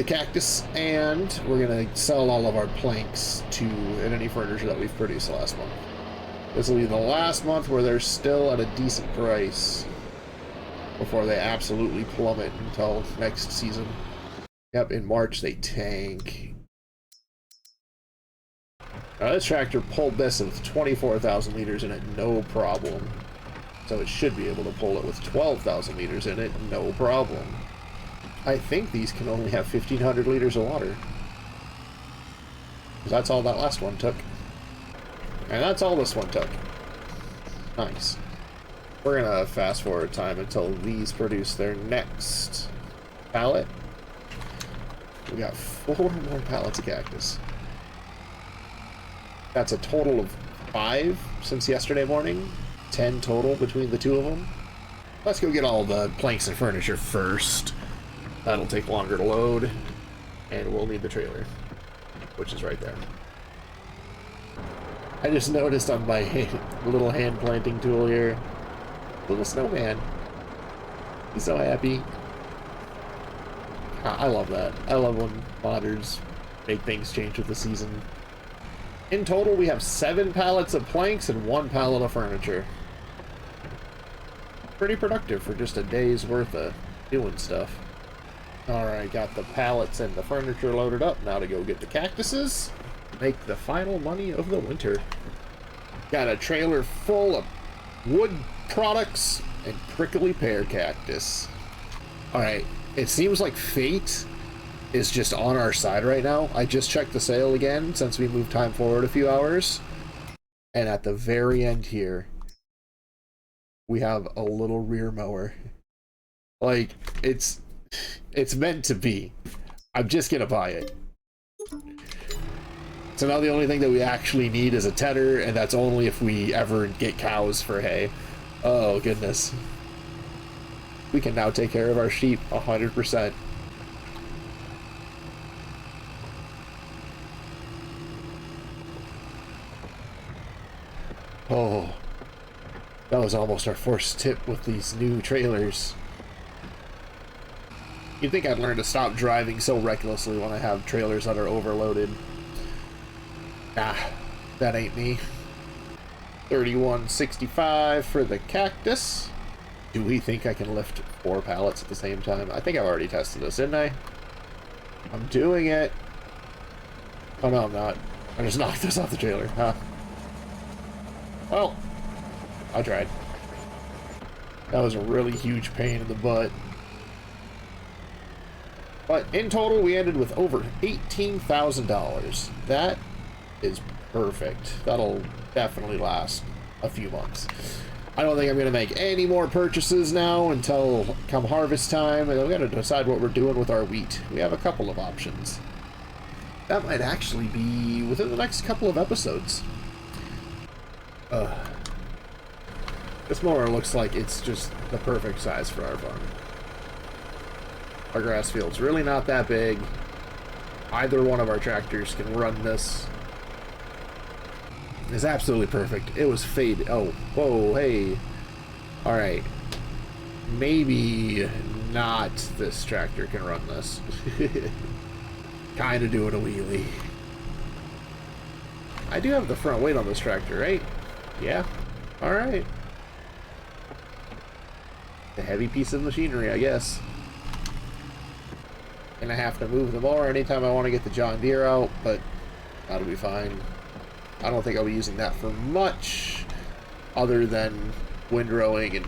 [SPEAKER 1] cactus, and we're gonna sell all of our planks and any furniture that we've produced last month. This will be the last month where they're still at a decent price before they absolutely plummet until next season. Yep, in March they tank. Now this tractor pulled this with 24,000 liters in it, no problem. So it should be able to pull it with 12,000 liters in it, no problem. I think these can only have 1,500 liters of water. That's all that last one took. And that's all this one took. Nice. We're gonna fast forward time until these produce their next pallet. We got 4 more pallets of cactus. That's a total of 5 since yesterday morning. 10 total between the two of them. Let's go get all the planks and furniture first. That'll take longer to load. And we'll need the trailer, which is right there. I just noticed on my little hand planting tool here, little snowman. He's so happy. I love that. I love when modders make things change with the season. In total, we have 7 pallets of planks and 1 pallet of furniture. Pretty productive for just a day's worth of doing stuff. Alright, got the pallets and the furniture loaded up. Now to go get the cactuses. Make the final money of the winter. Got a trailer full of wood products and prickly pear cactus. Alright, it seems like fate is just on our side right now. I just checked the sale again since we moved time forward a few hours. And at the very end here, we have a little rear mower. Like, it's meant to be. I'm just gonna buy it. So now the only thing that we actually need is a tedder, and that's only if we ever get cows for hay. Oh, goodness. We can now take care of our sheep 100%. Oh, that was almost our first tip with these new trailers. You'd think I'd learn to stop driving so recklessly when I have trailers that are overloaded. Nah, that ain't me. 3165 for the cactus. Do we think I can lift 4 pallets at the same time? I think I've already tested this, didn't I? I'm doing it. Oh no, I'm not. I just knocked this off the trailer, huh? Well, I tried. That was a really huge pain in the butt. But in total, we ended with over $18,000. That is perfect. That'll definitely last a few months. I don't think I'm going to make any more purchases now until come harvest time, and we've got to decide what we're doing with our wheat. We have a couple of options. That might actually be within the next couple of episodes. This mower looks like it's just the perfect size for our farm. Our grass field's really not that big. Either one of our tractors can run this. It's absolutely perfect. It was faded. Oh, whoa, hey. Alright. Maybe not this tractor can run this. Kinda doing a wheelie. I do have the front weight on this tractor, right? Yeah. Alright. A heavy piece of machinery, I guess. And I have to move the mower anytime I want to get the John Deere out, but that'll be fine. I don't think I'll be using that for much other than windrowing and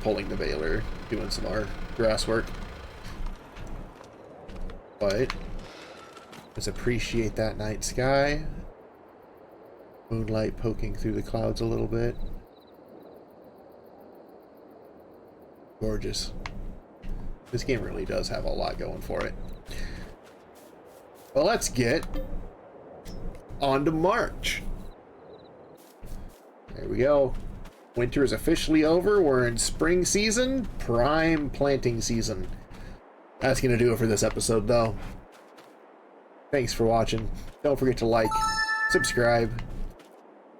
[SPEAKER 1] pulling the baler, doing some more grass work. But let's appreciate that night sky. Moonlight poking through the clouds a little bit. Gorgeous. This game really does have a lot going for it. Well, let's get on to March. There we go. Winter is officially over. We're in spring season, prime planting season. That's going to do it for this episode, though. Thanks for watching. Don't forget to like, subscribe,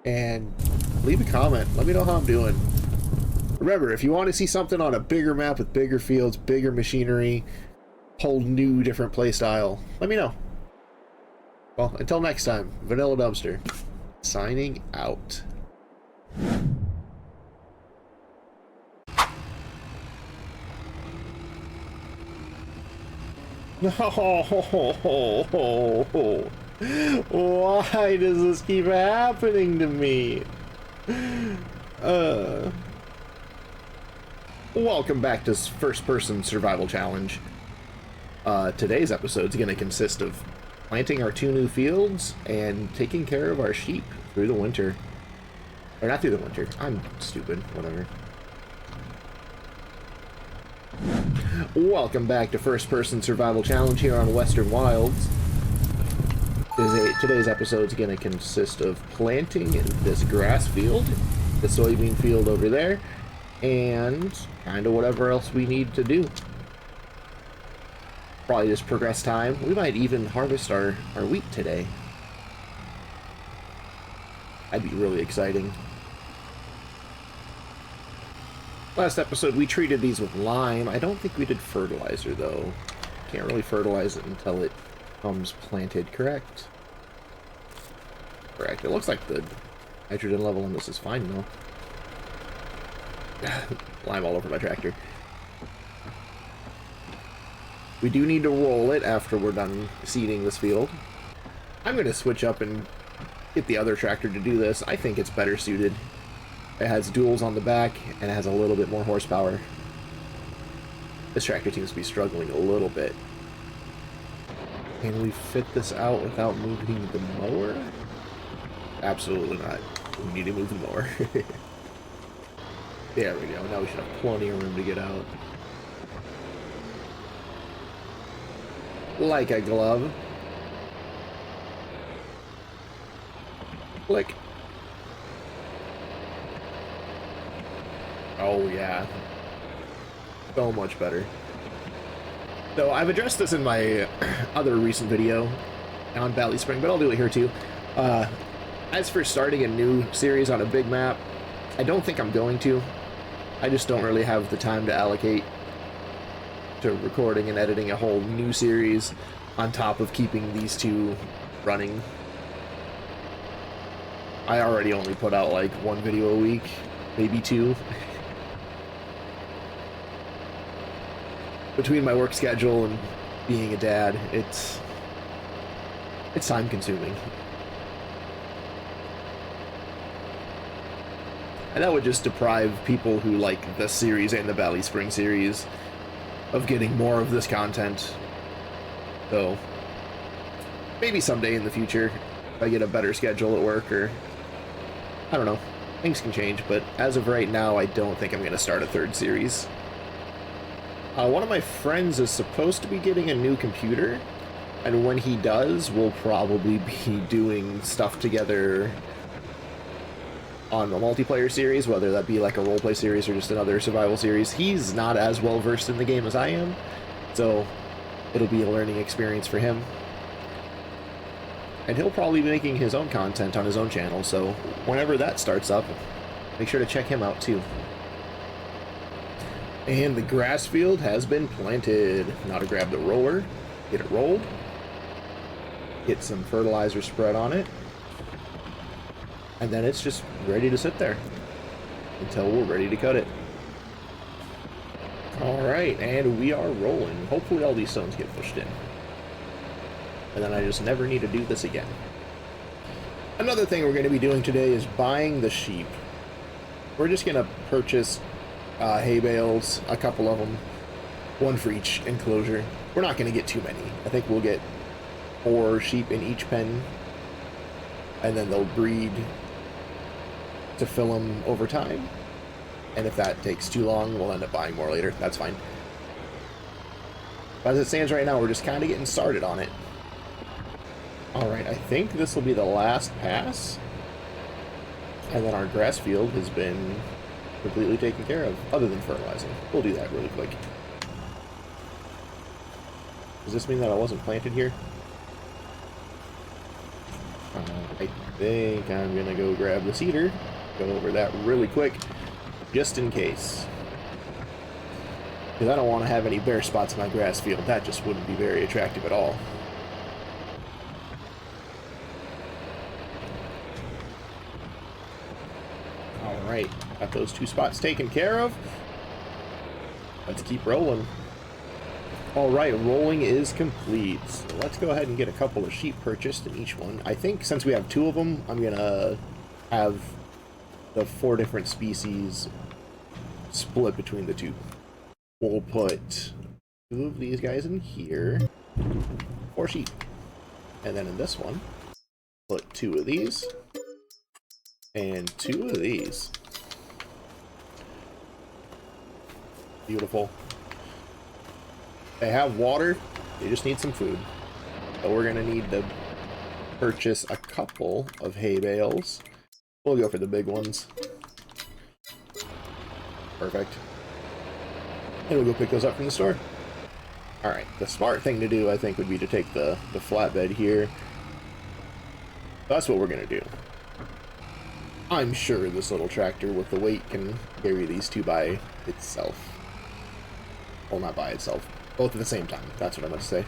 [SPEAKER 1] and leave a comment. Let me know how I'm doing. Remember, if you want to see something on a bigger map with bigger fields, bigger machinery, whole new different play style, let me know. Well, until next time, Vanilla Dumpster, signing out. No! Why does this keep happening to me? Welcome back to First Person Survival Challenge. Today's episode is going to consist of planting our 2 new fields and taking care of our sheep through the winter. Or not through the winter. I'm stupid. Whatever. Welcome back to First Person Survival Challenge here on Western Wilds. Today's episode is going to consist of planting this grass field, the soybean field over there, and kind of whatever else we need to do. Probably just progress time. We might even harvest our wheat today. That'd be really exciting. Last episode, we treated these with lime. I don't think we did fertilizer, though. Can't really fertilize it until it comes planted, correct? Correct. It looks like the nitrogen level in this is fine, though. Lime all over my tractor. We do need to roll it after we're done seeding this field. I'm going to switch up and get the other tractor to do this. I think it's better suited. It has duals on the back, and it has a little bit more horsepower. This tractor seems to be struggling a little bit. Can we fit this out without moving the mower? Absolutely not. We need to move the mower. There we go. Now we should have plenty of room to get out. Like a glove. Click. Oh, yeah. So much better. So, I've addressed this in my other recent video on Valley Spring, but I'll do it here too. As for starting a new series on a big map, I don't think I'm going to. I just don't really have the time to allocate to recording and editing a whole new series on top of keeping these two running. I already only put out like one video a week, maybe two. Between my work schedule and being a dad, it's time consuming. And that would just deprive people who like this series and the Valley Spring series of getting more of this content. So maybe someday in the future, if I get a better schedule at work, or I don't know, things can change, but as of right now, I don't think I'm going to start a third series. One of my friends is supposed to be getting a new computer, and when he does, we'll probably be doing stuff together on a multiplayer series, whether that be like a roleplay series or just another survival series. He's not as well versed in the game as I am, so it'll be a learning experience for him. And he'll probably be making his own content on his own channel, so whenever that starts up, make sure to check him out too. And the grass field has been planted. Now to grab the roller, get it rolled, get some fertilizer spread on it, and then it's just ready to sit there until we're ready to cut it. Alright, and we are rolling. Hopefully all these stones get pushed in. And then I just never need to do this again. Another thing we're going to be doing today is buying the sheep. We're just going to purchase hay bales, a couple of them, one for each enclosure. We're not going to get too many. I think we'll get 4 sheep in each pen, and then they'll breed to fill them over time. And if that takes too long, we'll end up buying more later. That's fine. But as it stands right now, we're just kind of getting started on it. Alright, I think this will be the last pass. And then our grass field has been completely taken care of, other than fertilizing. We'll do that really quick. Does this mean that I wasn't planted here? I think I'm gonna go grab the seeder, go over that really quick, just in case. Because I don't want to have any bare spots in my grass field. That just wouldn't be very attractive at all. Alright, got those 2 spots taken care of. Let's keep rolling. Alright, rolling is complete. So let's go ahead and get a couple of sheep purchased in each one. I think since we have 2 of them, I'm going to have the 4 different species split between the 2. We'll put 2 of these guys in here. 4 sheep. And then in this one, put 2 of these. And 2 of these. Beautiful. They have water, they just need some food. So we're gonna need to purchase a couple of hay bales. We'll go for the big ones. Perfect. And we'll go pick those up from the store. Alright, the smart thing to do, I think, would be to take the flatbed here. That's what we're gonna do. I'm sure this little tractor with the weight can carry these two by itself. Well, not by itself. Both at the same time. That's what I meant to say.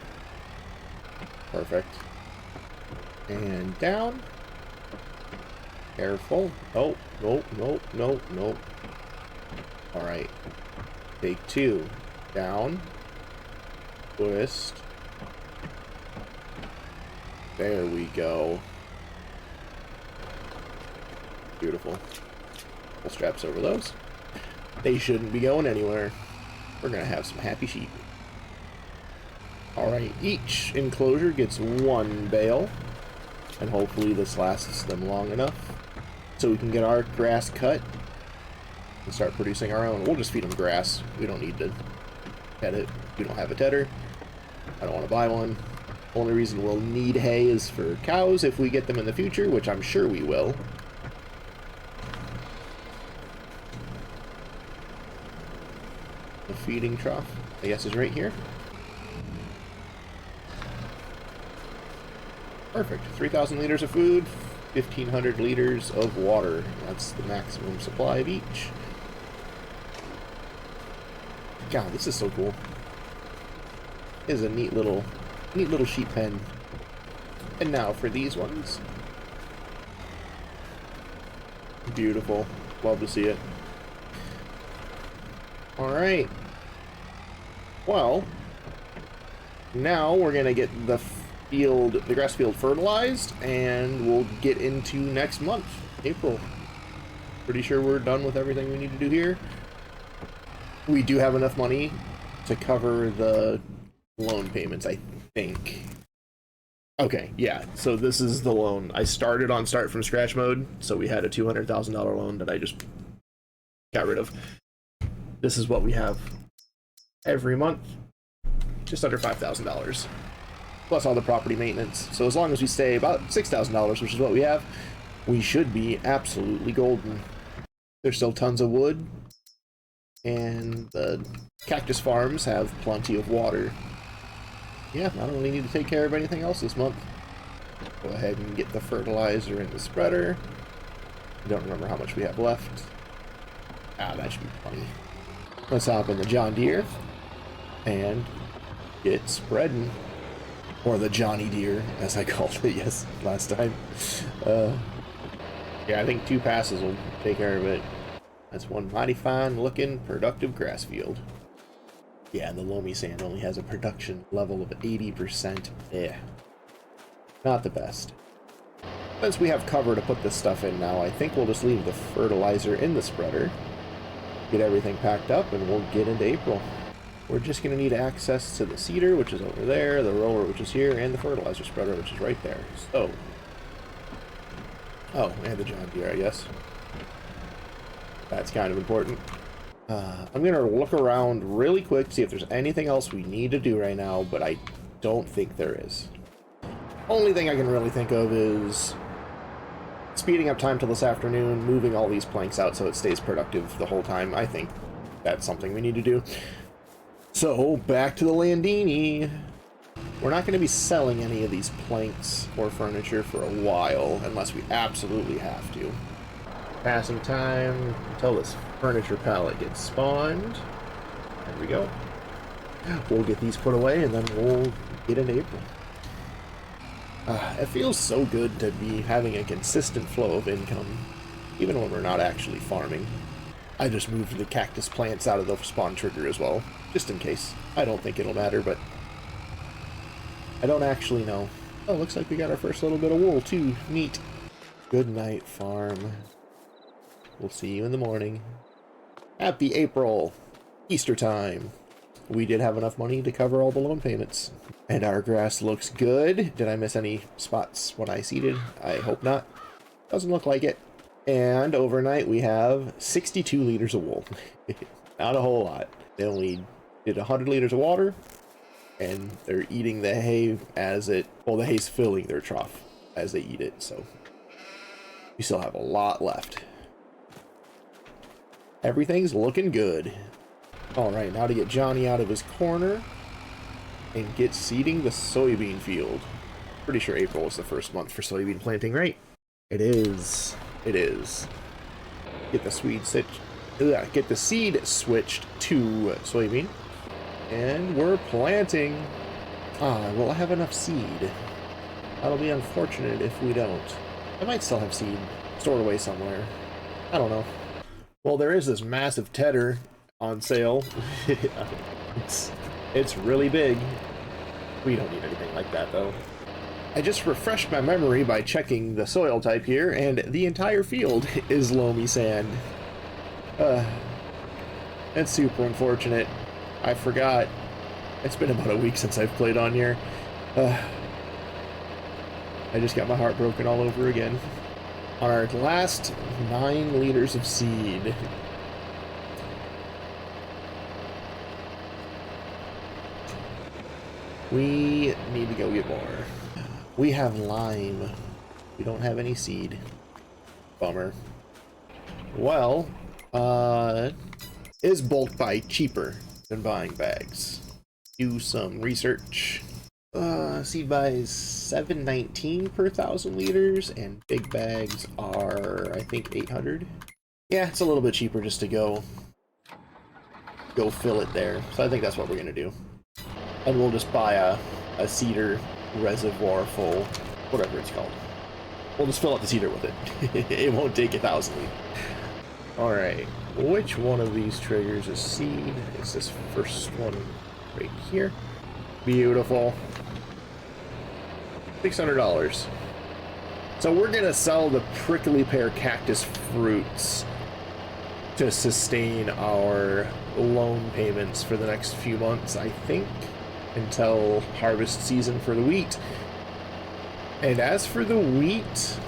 [SPEAKER 1] Perfect. And down. Careful. Oh, nope, nope, nope, nope. Alright. Take two. Down. Twist. There we go. Beautiful. Pull straps over those. They shouldn't be going anywhere. We're gonna have some happy sheep. Alright, each enclosure gets one bale. And hopefully this lasts them long enough so we can get our grass cut and start producing our own. We'll just feed them grass. We don't need to ted it. We don't have a tedder. I don't want to buy one. Only reason we'll need hay is for cows if we get them in the future, which I'm sure we will. The feeding trough, I guess, is right here. Perfect. 3,000 liters of food, 1,500 liters of water. That's the maximum supply of each. God, this is so cool. It is a neat little sheep pen. And now for these ones. Beautiful. Love to see it. Alright. Well, now we're gonna get the grass field fertilized, and we'll get into next month, April. Pretty sure we're done with everything we need to do here. We do have enough money to cover the loan payments, I think. Okay, yeah, so this is the loan. I started on start from scratch mode, so we had a $200,000 loan that I just got rid of. This is what we have every month, just under $5,000. Plus all the property maintenance. So as long as we stay about $6,000, which is what we have, we should be absolutely golden. There's still tons of wood, and the cactus farms have plenty of water. Yeah, I don't really need to take care of anything else this month. Go ahead and get the fertilizer in the spreader. I don't remember how much we have left. Ah, that should be plenty. Let's hop in the John Deere and get spreading. Or the Johnny Deere, as I called it, yes, last time. Yeah, I think 2 passes will take care of it. That's one mighty fine looking, productive grass field. Yeah, and the loamy sand only has a production level of 80%. Yeah, not the best. Since we have cover to put this stuff in now, I think we'll just leave the fertilizer in the spreader, get everything packed up, and we'll get into April. We're just going to need access to the seeder, which is over there, the roller, which is here, and the fertilizer spreader, which is right there. So, oh, and the John Deere, I guess. That's kind of important. I'm going to look around really quick to see if there's anything else we need to do right now, but I don't think there is. Only thing I can really think of is speeding up time till this afternoon, moving all these planks out so it stays productive the whole time. I think that's something we need to do. So, back to the Landini. We're not going to be selling any of these planks or furniture for a while, unless we absolutely have to. Passing time until this furniture pallet gets spawned. There we go. We'll get these put away, and then we'll get in April. It feels so good to be having a consistent flow of income, even when we're not actually farming. I just moved the cactus plants out of the spawn trigger as well, just in case. I don't think it'll matter, but I don't actually know. Oh, looks like we got our first little bit of wool, too. Neat. Good night, farm. We'll see you in the morning. Happy April! Easter time. We did have enough money to cover all the loan payments. And our grass looks good. Did I miss any spots when I seeded? I hope not. Doesn't look like it. And overnight we have 62 liters of wool. Not a whole lot. They only did 100 liters of water, And they're eating the hay as it, well, the hay's filling their trough as they eat it, so we still have a lot left. Everything's looking good. All right, now to get Johnny out of his corner and get seeding the soybean field. Pretty sure April is the first month for soybean planting, right? It is. It is. Get the get the seed switched to soybean. And we're planting. Ah, will I have enough seed? That'll be unfortunate if we don't. I might still have seed stored away somewhere. I don't know. Well, there is this massive tedder on sale. It's really big. We don't need anything like that, though. I just refreshed my memory by checking the soil type here, and the entire field is loamy sand. It's super unfortunate. I forgot. It's been about a week since I've played on here. I just got my heart broken all over again. Our last 9 liters of seed. We need to go get more. We have lime. We don't have any seed. Bummer. Well, is bulk buy cheaper than buying bags? Do some research. Seed buy is $7.19 per 1,000 liters, and big bags are, I think, 800. Yeah, it's a little bit cheaper just to go fill it there. So I think that's what we're gonna do. And we'll just buy a cedar reservoir full, whatever it's called. We'll just fill up the cedar with it. It won't take 1,000 liters. All right, which one of these triggers is seed? It's this first one right here. Beautiful. $600. So we're gonna sell the prickly pear cactus fruits to sustain our loan payments for the next few months, I think, until harvest season for the wheat. And as for the wheat,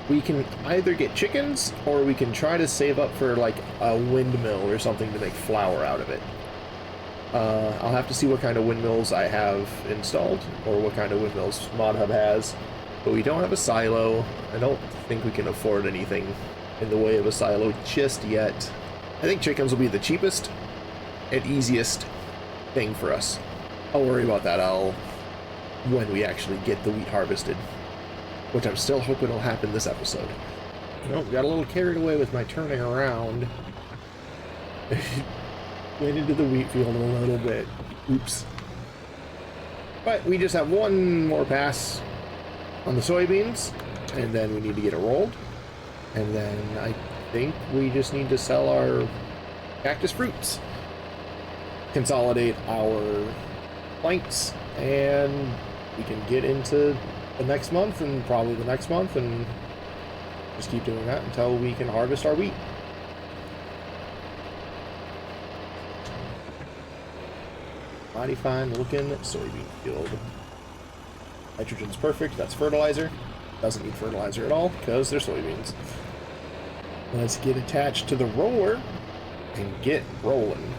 [SPEAKER 1] we can either get chickens or we can try to save up for like a windmill or something to make flour out of it. I'll have to see what kind of windmills I have installed, or what kind of windmills ModHub has. But we don't have a silo. I don't think we can afford anything in the way of a silo just yet. I think chickens will be the cheapest and easiest thing for us. I'll worry about that when we actually get the wheat harvested, which I'm still hoping will happen this episode. Nope, got a little carried away with my turning around. Went into the wheat field a little bit. Oops. But we just have one more pass on the soybeans, and then we need to get it rolled. And then I think we just need to sell our cactus fruits, consolidate our planks, and we can get into the next month and probably the next month and just keep doing that until we can harvest our wheat. Mighty fine looking soybean field. Nitrogen's perfect, that's fertilizer. Doesn't need fertilizer at all because they're soybeans. Let's get attached to the roller and get rolling.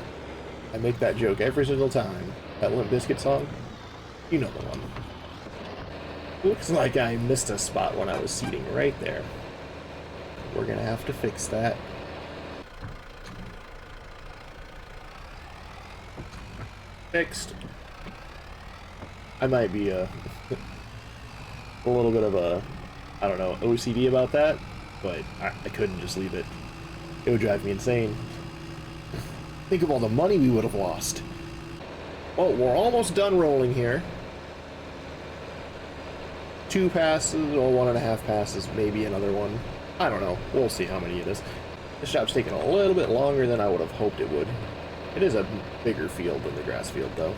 [SPEAKER 1] I make that joke every single time. That Limp Bizkit song, you know the one. Looks like I missed a spot when I was seeding right there. We're gonna have to fix that. Fixed. I might be a little bit of a, I don't know, OCD about that, but I couldn't just leave it. It would drive me insane. Think of all the money we would have lost. Well, we're almost done rolling here. 2 passes or 1.5 passes, maybe another one. I don't know. We'll see how many it is. This job's taking a little bit longer than I would have hoped it would. It is a bigger field than the grass field, though.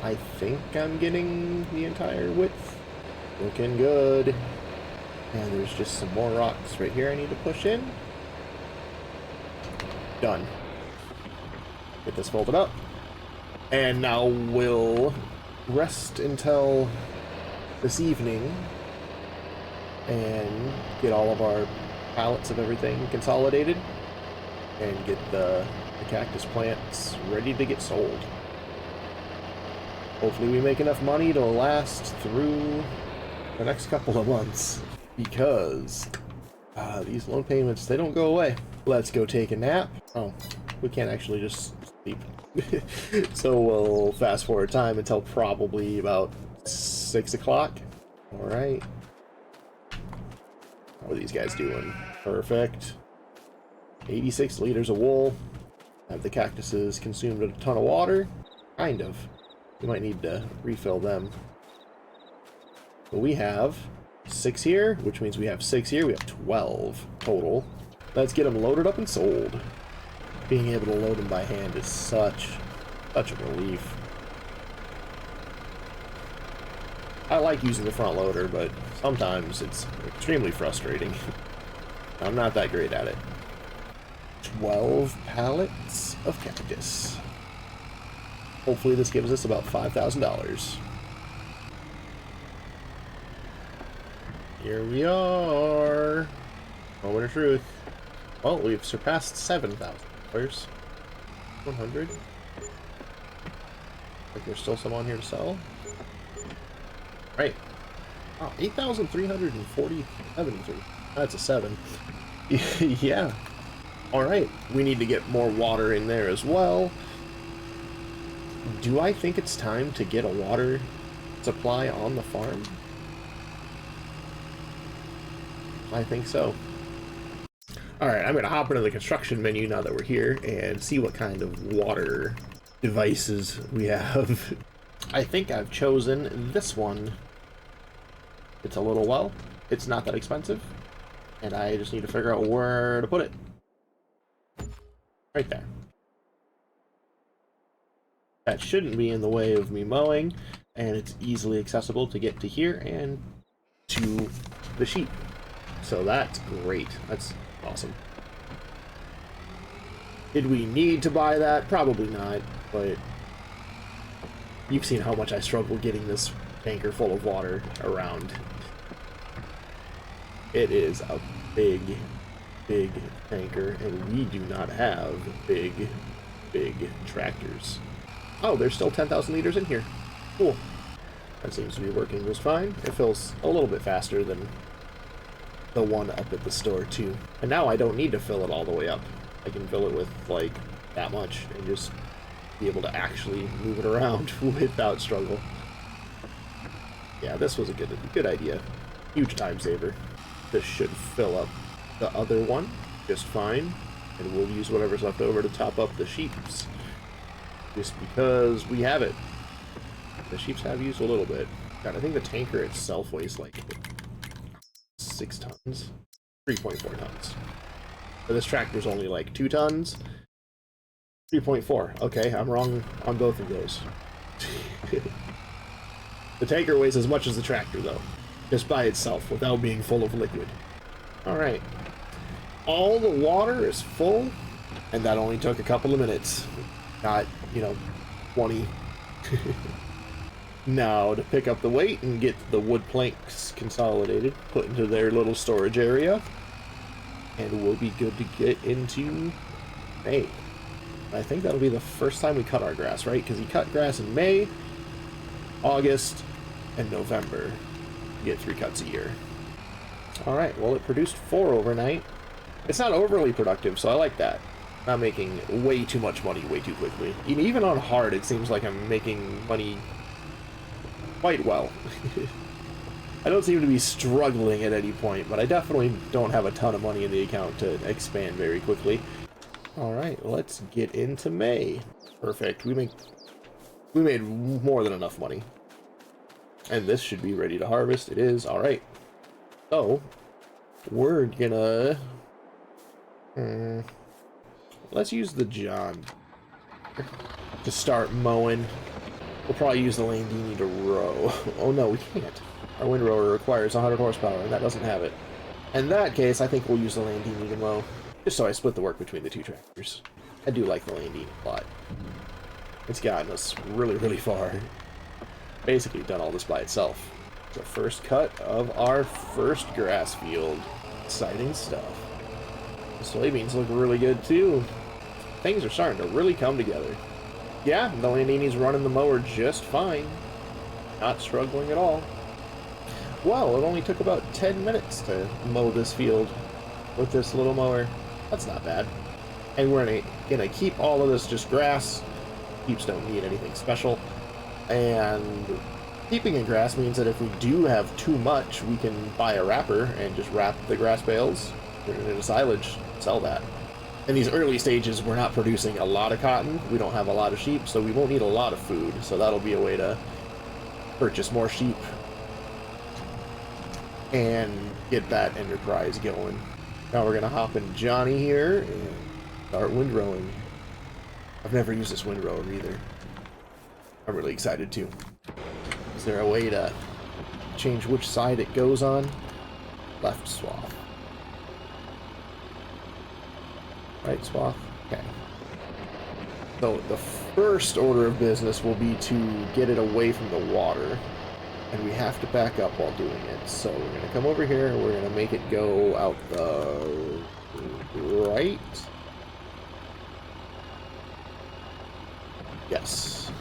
[SPEAKER 1] I think I'm getting the entire width. Looking good. And there's just some more rocks right here I need to push in. Done. Get this folded up. And now we'll rest until this evening and get all of our pallets of everything consolidated and get the cactus plants ready to get sold. Hopefully we make enough money to last through the next couple of months, because these loan payments, they don't go away. Let's go take a nap. Oh, we can't actually just sleep. So we'll fast forward time until probably about 6 o'clock. All right. How are these guys doing? Perfect. 86 liters of wool. Have the cactuses consumed a ton of water? Kind of. We might need to refill them. But we have 6 here, which means we have 6 here. We have 12 total. Let's get them loaded up and sold. Being able to load them by hand is such a relief. I like using the front loader, but sometimes it's extremely frustrating. I'm not that great at it. 12 pallets of cactus. Hopefully this gives us about $5,000. Here we are. Moment of truth. Well, we've surpassed $7,000. 100. Like there's still some on here to sell. Right. Oh, 8,373. That's a 7. Yeah. Alright. We need to get more water in there as well. Do I think it's time to get a water supply on the farm? I think so. Alright, I'm going to hop into the construction menu now that we're here and see what kind of water devices we have. I think I've chosen this one. It's a little well. It's not that expensive. And I just need to figure out where to put it. Right there. That shouldn't be in the way of me mowing, and it's easily accessible to get to here and to the sheep. So that's great. That's awesome. Did we need to buy that? Probably not, but you've seen how much I struggle getting this tanker full of water around. It is a big tanker, and we do not have big tractors. Oh, there's still 10,000 liters in here. Cool. That seems to be working just fine. It fills a little bit faster than the one up at the store, too. And now I don't need to fill it all the way up. I can fill it with, like, that much and just be able to actually move it around without struggle. Yeah, this was a good idea. Huge time saver. This should fill up the other one just fine, and we'll use whatever's left over to top up the sheeps. Just because we have it. The sheeps have used a little bit. God, I think the tanker itself weighs like 6 tons. 3.4 tons. But this tractor's only like 2 tons. 3.4. Okay, I'm wrong on both of those. The tanker weighs as much as the tractor, though. Just by itself, without being full of liquid. Alright. All the water is full, and that only took a couple of minutes. Not, 20. Now, to pick up the weight and get the wood planks consolidated, put into their little storage area, and we'll be good to get into May. I think that'll be the first time we cut our grass, right? Because you cut grass in May, August, and November. You get 3 cuts a year. Alright, well, it produced 4 overnight. It's not overly productive, so I like that. Not making way too much money way too quickly. Even on hard, it seems like I'm making money quite well. I don't seem to be struggling at any point, but I definitely don't have a ton of money in the account to expand very quickly. Alright, let's get into May. Perfect. We made more than enough money. And this should be ready to harvest. It is. Alright. So, we're gonna... let's use the John to start mowing. We'll probably use the Landini to row. Oh no, we can't. Our windrower requires 100 horsepower, and that doesn't have it. In that case, I think we'll use the Landini to mow, just so I split the work between the 2 tractors. I do like the Landini a lot. It's gotten us really far. Basically done all this by itself. The first cut of our first grass field. Exciting stuff. The soybeans look really good too. Things are starting to really come together. Yeah, the Landini's running the mower just fine. Not struggling at all. Well, it only took about 10 minutes to mow this field with this little mower. That's not bad. And we're gonna keep all of this just grass. Heaps don't need anything special. And keeping in grass means that if we do have too much, we can buy a wrapper and just wrap the grass bales, put it into silage, sell that. In these early stages, we're not producing a lot of cotton. We don't have a lot of sheep, so we won't need a lot of food. So that'll be a way to purchase more sheep and get that enterprise going. Now we're gonna hop in Johnny here and start windrowing. I've never used this windrower either. I'm really excited too. Is there a way to change which side it goes on? Left swath. Right swath? Okay. So the first order of business will be to get it away from the water. And we have to back up while doing it. So we're going to come over here and we're going to make it go out the right. Yes.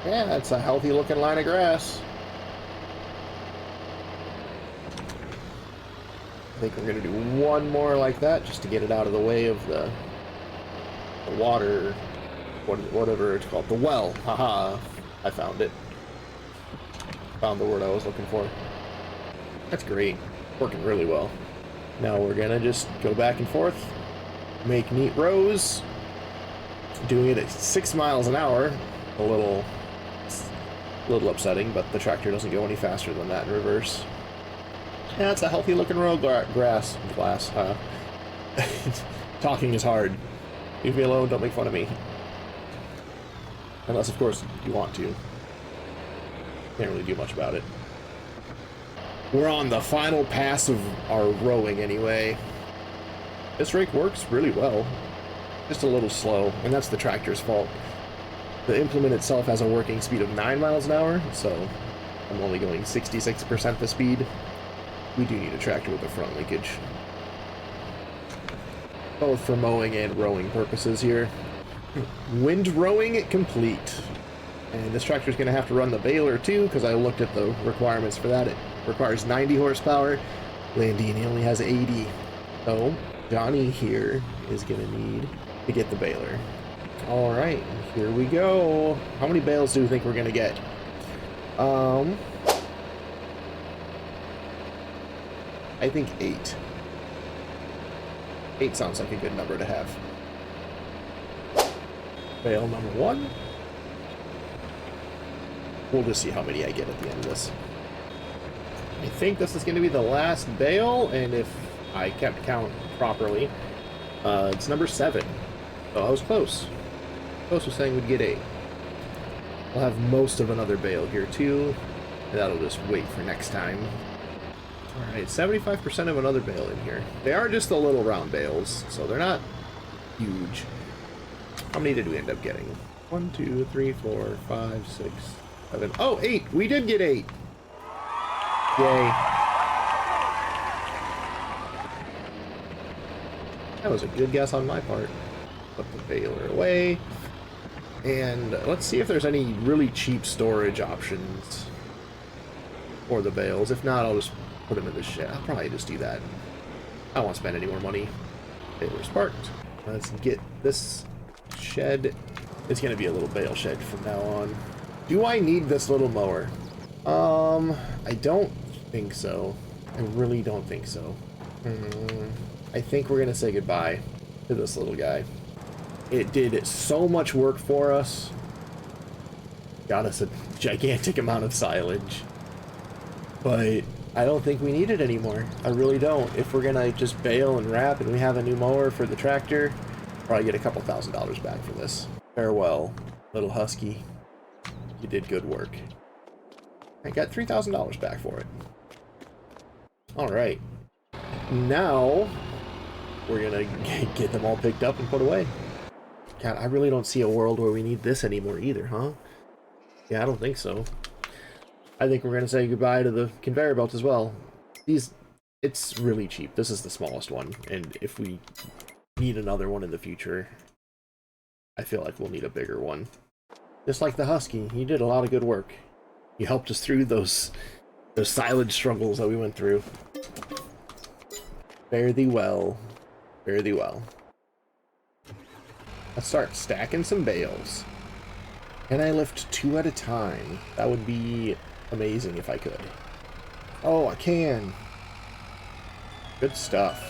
[SPEAKER 1] Yeah, that's a healthy looking line of grass. I think we're going to do one more like that just to get it out of the way of the water, whatever it's called, the well. Haha, I found it. Found the word I was looking for. That's great. Working really well. Now we're gonna just go back and forth, make neat rows, doing it at 6 miles an hour. A little upsetting, but the tractor doesn't go any faster than that in reverse. Yeah, it's a healthy looking row glass. Talking is hard. Leave me alone, don't make fun of me. Unless, of course, you want to. Can't really do much about it. We're on the final pass of our rowing anyway. This rake works really well. Just a little slow, and that's the tractor's fault. The implement itself has a working speed of 9 miles an hour, so I'm only going 66% the speed. We do need a tractor with a front linkage. Both for mowing and rowing purposes here. Wind rowing complete. And this tractor is going to have to run the baler too, because I looked at the requirements for that. It requires 90 horsepower. Landini only has 80. So Johnny here is going to need to get the baler. All right, here we go. How many bales do you think we're going to get? I think 8. 8 sounds like a good number to have. Bale number 1. We'll just see how many I get at the end of this. I think this is going to be the last bale, and if I kept count properly, it's number 7. So I was close. Close to saying we'd get 8. We'll have most of another bale here too, and that'll just wait for next time. Alright, 75% of another bale in here. They are just the little round bales, so they're not huge. How many did we end up getting? 1, 2, 3, 4, 5, 6, 7. Oh, 8! We did get 8! Yay. That was a good guess on my part. Put the baler away. And let's see if there's any really cheap storage options for the bales. If not, I'll just put them in the shed. I'll probably just do that. I don't want to spend any more money. Baler's parked. Let's get this shed. It's going to be a little bale shed from now on. Do I need this little mower? I don't think so. I really don't think so. I think we're going to say goodbye to this little guy. It did so much work for us. Got us a gigantic amount of silage. But I don't think we need it anymore. I really don't. If we're going to just bale and wrap and we have a new mower for the tractor, probably get a couple $1,000s back for this. Farewell, little husky. You did good work. I got $3,000 back for it. Alright. Now, we're gonna get them all picked up and put away. God, I really don't see a world where we need this anymore either, huh? Yeah, I don't think so. I think we're gonna say goodbye to the conveyor belt as well. It's really cheap. This is the smallest one, and if we need another one in the future, I feel like we'll need a bigger one. Just like the Husky, he did a lot of good work. He helped us through those silage struggles that we went through. Fare thee well. Fare thee well. Let's start stacking some bales. Can I lift 2 at a time? That would be amazing if I could. Oh, I can. Good stuff.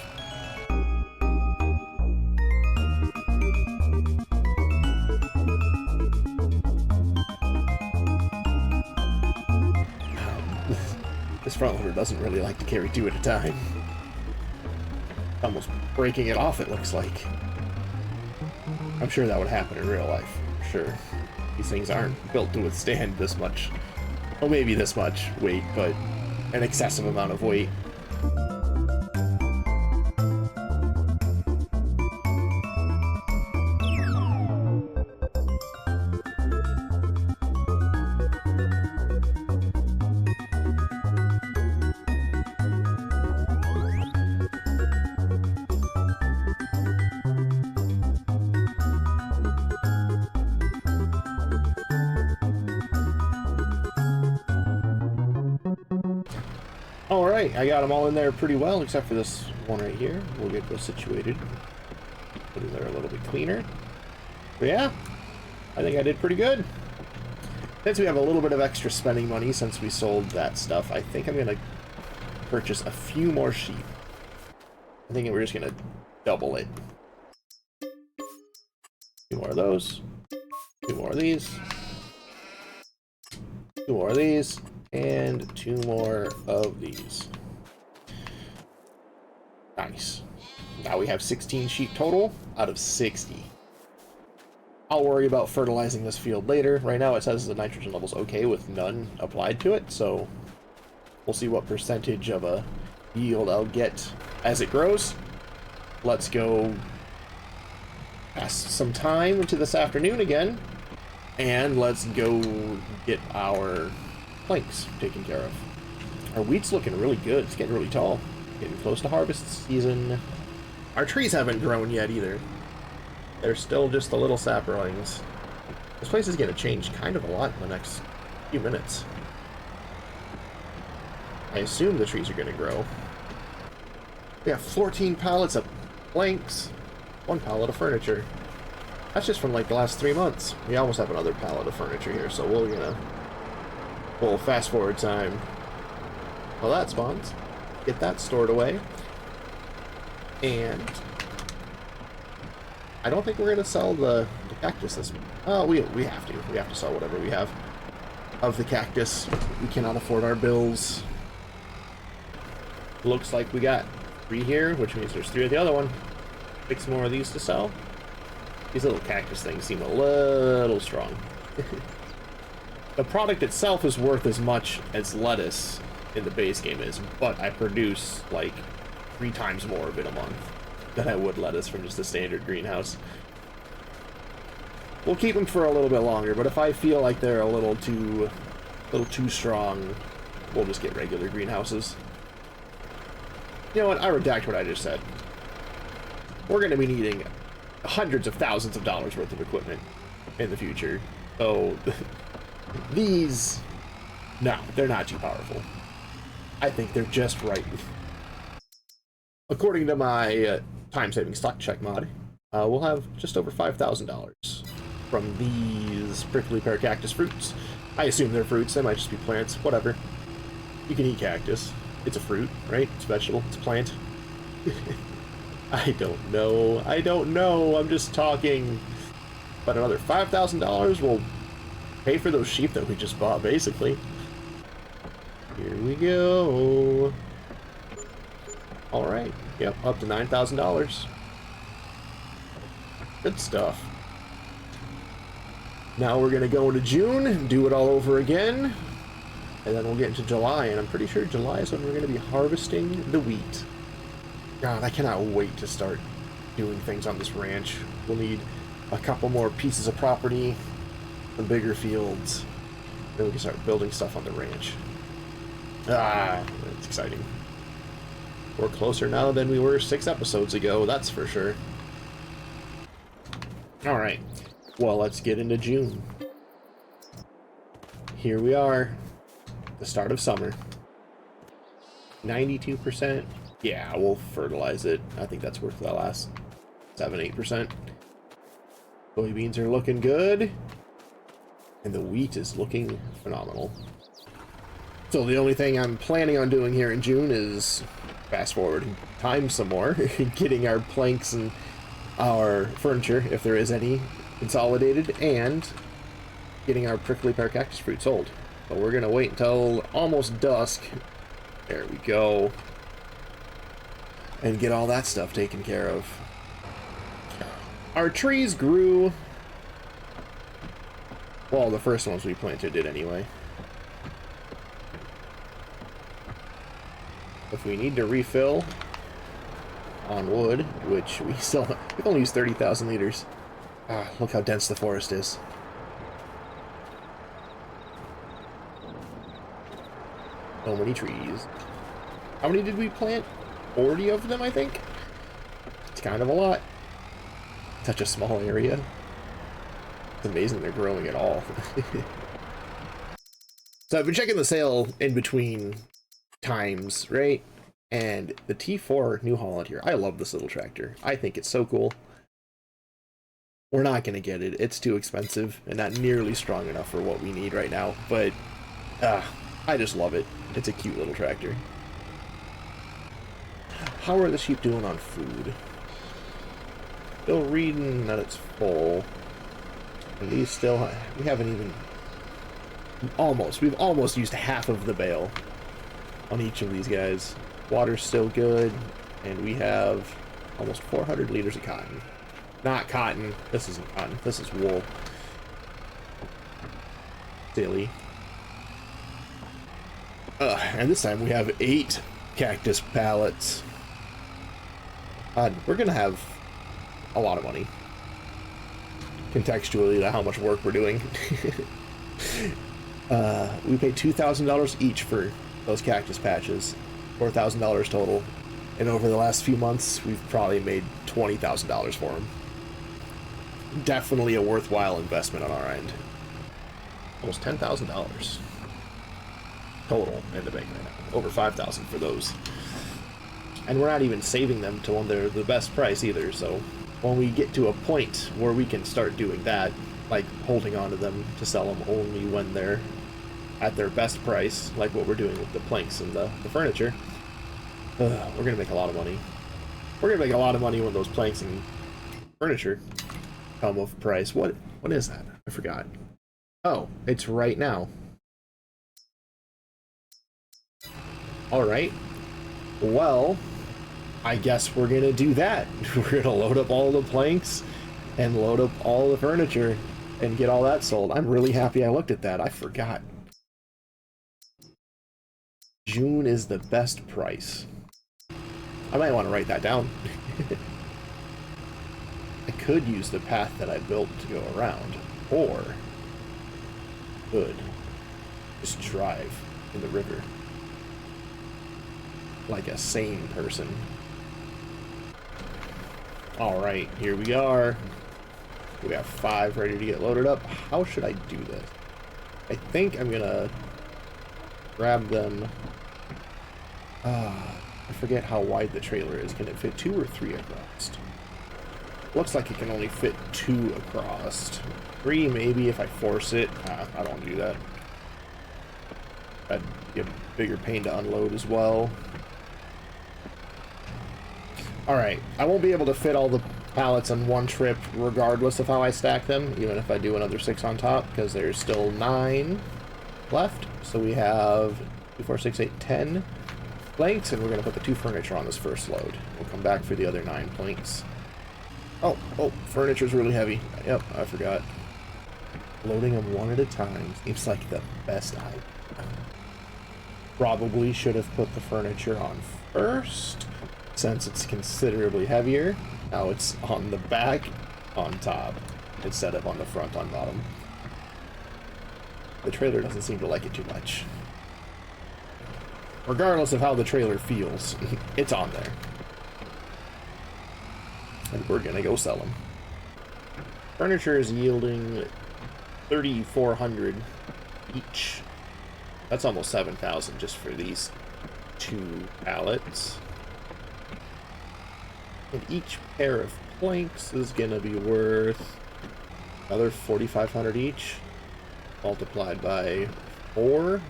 [SPEAKER 1] This front loader doesn't really like to carry 2 at a time. Almost breaking it off, it looks like. I'm sure that would happen in real life, for sure. These things aren't built to withstand this much. Well, maybe this much weight, but an excessive amount of weight. Alright, I got them all in there pretty well, except for this one right here. We'll get those situated. Put it there a little bit cleaner. But yeah, I think I did pretty good. Since we have a little bit of extra spending money since we sold that stuff, I think I'm going to purchase a few more sheep. I think we're just going to double it. 2 more of those. 2 more of these. 2 more of these. And 2 more of these. Nice. Now we have 16 sheep total out of 60. I'll worry about fertilizing this field later. Right now it says the nitrogen level's okay with none applied to it, so we'll see what percentage of a yield I'll get as it grows. Let's go pass some time into this afternoon again, and let's go get our planks taken care of. Our wheat's looking really good. It's getting really tall. Getting close to harvest season. Our trees haven't grown yet either. They're still just the little saplings. This place is going to change kind of a lot in the next few minutes. I assume the trees are going to grow. We have 14 pallets of planks, 1 pallet of furniture. That's just from like the last 3 months. We almost have another pallet of furniture here, so we're gonna fast forward time. Well, that spawns. Get that stored away. And I don't think we're gonna sell the cactus this month. Oh, we have to. We have to sell whatever we have of the cactus. We cannot afford our bills. Looks like we got 3 here, which means there's 3 of the other one. 6 more of these to sell. These little cactus things seem a little strong. The product itself is worth as much as lettuce in the base game is, but I produce like 3 times more of it a month than I would lettuce from just a standard greenhouse. We'll keep them for a little bit longer, but if I feel like they're a little too strong, we'll just get regular greenhouses. You know what? I redact what I just said. We're going to be needing hundreds of thousands of dollars worth of equipment in the future. So these, no, they're not too powerful. I think they're just right. According to my time-saving stock check mod, we'll have just over $5,000 from these prickly pear cactus fruits. I assume they're fruits. They might just be plants. Whatever. You can eat cactus. It's a fruit, right? It's a vegetable. It's a plant. I don't know. I don't know. I'm just talking. But another $5,000 will pay for those sheep that we just bought, basically. Here we go. All right. Yep, up to $9,000. Good stuff. Now we're going to go into June and do it all over again. And then we'll get into July, and I'm pretty sure July is when we're going to be harvesting the wheat. God, I cannot wait to start doing things on this ranch. We'll need a couple more pieces of property, some bigger fields, then we can start building stuff on the ranch. Ah, it's exciting. We're closer now than we were 6 episodes ago, that's for sure. Alright, Well, let's get into June. Here we are, the start of summer. 92%. Yeah, we'll fertilize it. I think that's worth that last 7-8%. Soybeans are looking good. And the wheat is looking phenomenal. So the only thing I'm planning on doing here in June is fast forward time some more, getting our planks and our furniture, if there is any, consolidated, and getting our prickly pear cactus fruit sold. But we're gonna wait until almost dusk. There we go. And get all that stuff taken care of. Our trees grew. Well, the first ones we planted did anyway. If we need to refill on wood, which we still, we've only used 30,000 liters. Ah, look how dense the forest is. So many trees. How many did we plant? 40 of them, I think? It's kind of a lot. Such a small area. It's amazing they're growing at all. So I've been checking the sale in between times, right? And the T4 New Holland here, I love this little tractor. I think it's so cool. We're not going to get it. It's too expensive and not nearly strong enough for what we need right now. But I just love it. It's a cute little tractor. How are the sheep doing on food? Still reading that it's full. And these still, we haven't even, we've almost used half of the bale on each of these guys. Water's still good, and we have almost 400 liters of cotton. Not cotton. This isn't cotton. This is wool. Silly. And this time we have 8 cactus pallets. We're gonna have a lot of money. Contextually to how much work we're doing. We paid $2,000 each for those cactus patches. $4,000 total. And over the last few months, we've probably made $20,000 for them. Definitely a worthwhile investment on our end. Almost $10,000 total in the bank right now. Over $5,000 for those. And we're not even saving them till when they're the best price either, so when we get to a point where we can start doing that, like holding on to them to sell them only when they're at their best price, like what we're doing with the planks and the furniture, we're gonna make a lot of money. We're gonna make a lot of money when those planks and furniture come of price. What is that? I forgot. Oh, it's right now. All right. Well, I guess we're gonna do that. We're gonna load up all the planks and load up all the furniture and get all that sold. I'm really happy I looked at that. I forgot. June is the best price. I might want to write that down. I could use the path that I built to go around, or could just drive in the river like a sane person. Alright, here we are. We have 5 ready to get loaded up. How should I do this? I think I'm gonna grab them. I forget how wide the trailer is. Can it fit 2 or 3 across? Looks like it can only fit 2 across. 3 maybe if I force it. I don't want to do that. That'd be a bigger pain to unload as well. Alright, I won't be able to fit all the pallets on one trip regardless of how I stack them, even if I do another 6 on top, because there's still 9 left. So we have 2, 4, 6, 8, 10 planks, and we're going to put the 2 furniture on this first load. We'll come back for the other 9 planks. Oh, furniture's really heavy. Yep, I forgot. Loading them one at a time seems like the best idea. Probably should have put the furniture on first, since it's considerably heavier. Now it's on the back, on top, instead of on the front, on bottom. The trailer doesn't seem to like it too much. Regardless of how the trailer feels, it's on there. And we're gonna go sell them. Furniture is yielding 3,400 each. That's almost 7,000 just for these 2 pallets. And each pair of planks is gonna be worth another 4,500 each, multiplied by 4.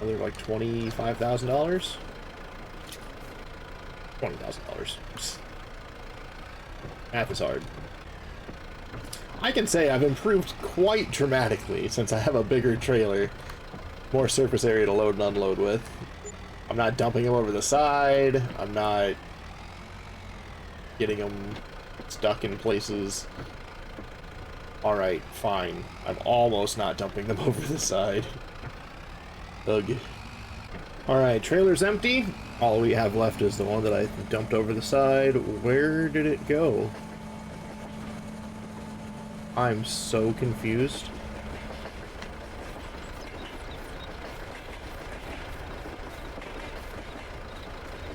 [SPEAKER 1] Another like $25,000. $20,000. Math is hard. I can say I've improved quite dramatically since I have a bigger trailer, more surface area to load and unload with. I'm not dumping them over the side. I'm not getting them stuck in places. Alright, fine. I'm almost not dumping them over the side. Ugh. Alright, trailer's empty. All we have left is the one that I dumped over the side. Where did it go? I'm so confused.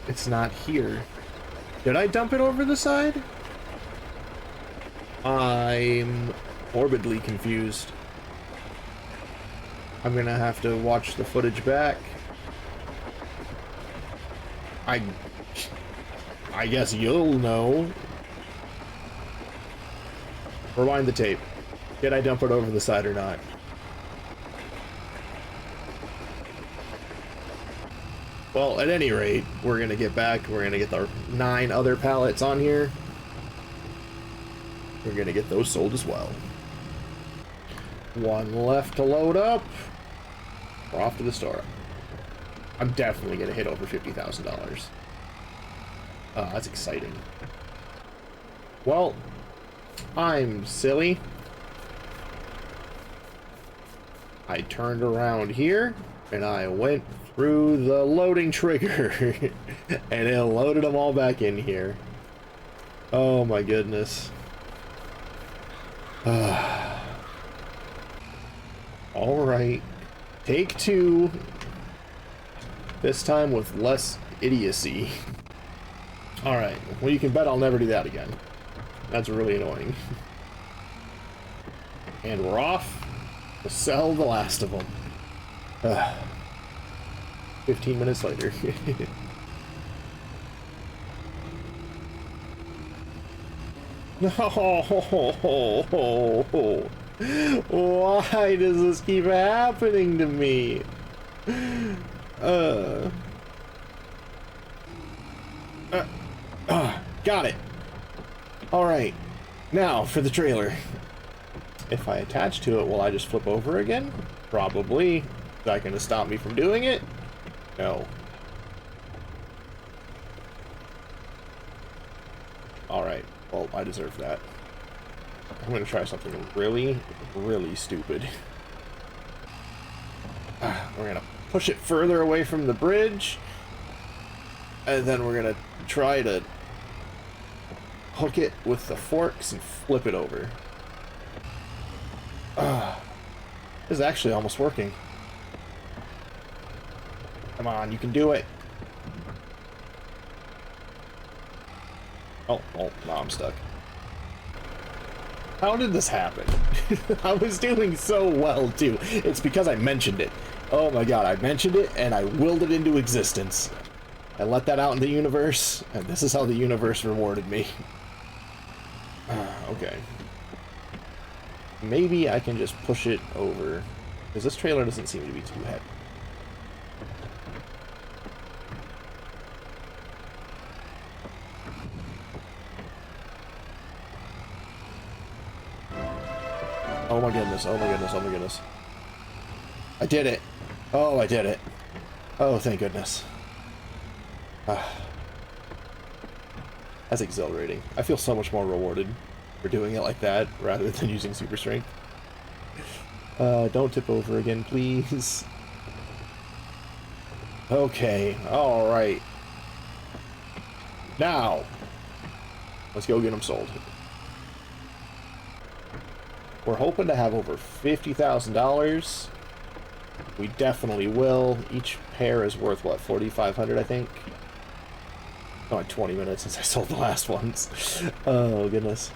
[SPEAKER 1] It's not here. Did I dump it over the side? I'm morbidly confused. I'm gonna have to watch the footage back. I guess you'll know. Rewind the tape. Did I dump it over the side or not? Well, at any rate, we're gonna get back. We're gonna get our 9 other pallets on here. We're gonna get those sold as well. 1 left to load up. We're off to the store. I'm definitely gonna hit over $50,000. That's exciting. Well, I'm silly. I turned around here and I went through the loading trigger and it loaded them all back in here. Oh my goodness. All right, take 2. This time with less idiocy. All right, well, you can bet I'll never do that again. That's really annoying. And we're off to sell the last of them. 15 minutes later. No! Why does this keep happening to me? Got it. Alright, now for the trailer. If I attach to it, will I just flip over again? Probably. Is that going to stop me from doing it? No. Alright, well, I deserve that. I'm going to try something really, really stupid. We're going to push it further away from the bridge. And then we're going to try to hook it with the forks and flip it over. This is actually almost working. Come on, you can do it. Oh, now I'm stuck. How did this happen? I was doing so well, too. It's because I mentioned it. Oh my god, I mentioned it, and I willed it into existence. I let that out in the universe, and this is how the universe rewarded me. Okay. Maybe I can just push it over, because this trailer doesn't seem to be too heavy. Oh my goodness, oh my goodness, oh my goodness. I did it. Oh, I did it. Oh, thank goodness. That's exhilarating. I feel so much more rewarded for doing it like that rather than using super strength. Don't tip over again, please. Okay, alright. Now, let's go get them sold. We're hoping to have over $50,000. We definitely will. Each pair is worth, what, 4,500, I think? Oh, like 20 minutes since I sold the last ones. Oh, goodness.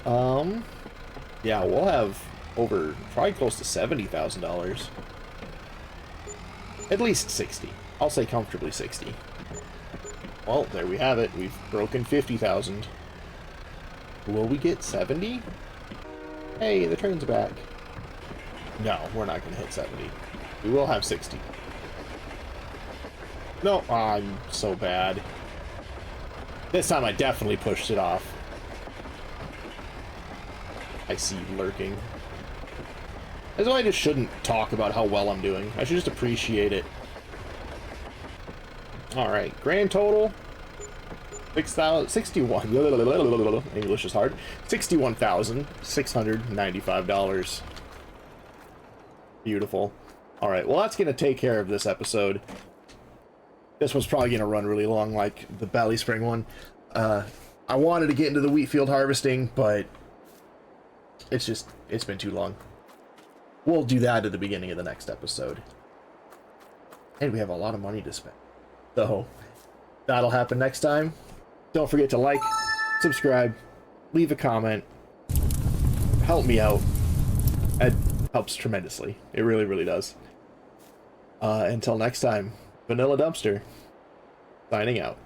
[SPEAKER 1] Yeah, we'll have over, probably close to $70,000. At least 60. I'll say comfortably 60. Well, there we have it. We've broken 50,000. Will we get 70? Hey, the train's back. No, we're not going to hit 70. We will have 60. No, I'm so bad. This time I definitely pushed it off. I see you lurking. That's why I just shouldn't talk about how well I'm doing. I should just appreciate it. Alright, grand total 61 English is hard. $61,695. Beautiful. Alright, well that's gonna take care of this episode. This one's probably gonna run really long like the Valley Spring one. I wanted to get into the wheat field harvesting, but it's been too long. We'll do that at the beginning of the next episode. And we have a lot of money to spend. So, that'll happen next time. Don't forget to like, subscribe, leave a comment. Help me out. It helps tremendously. It really, really does. Until next time, Vanilla Dumpster, signing out.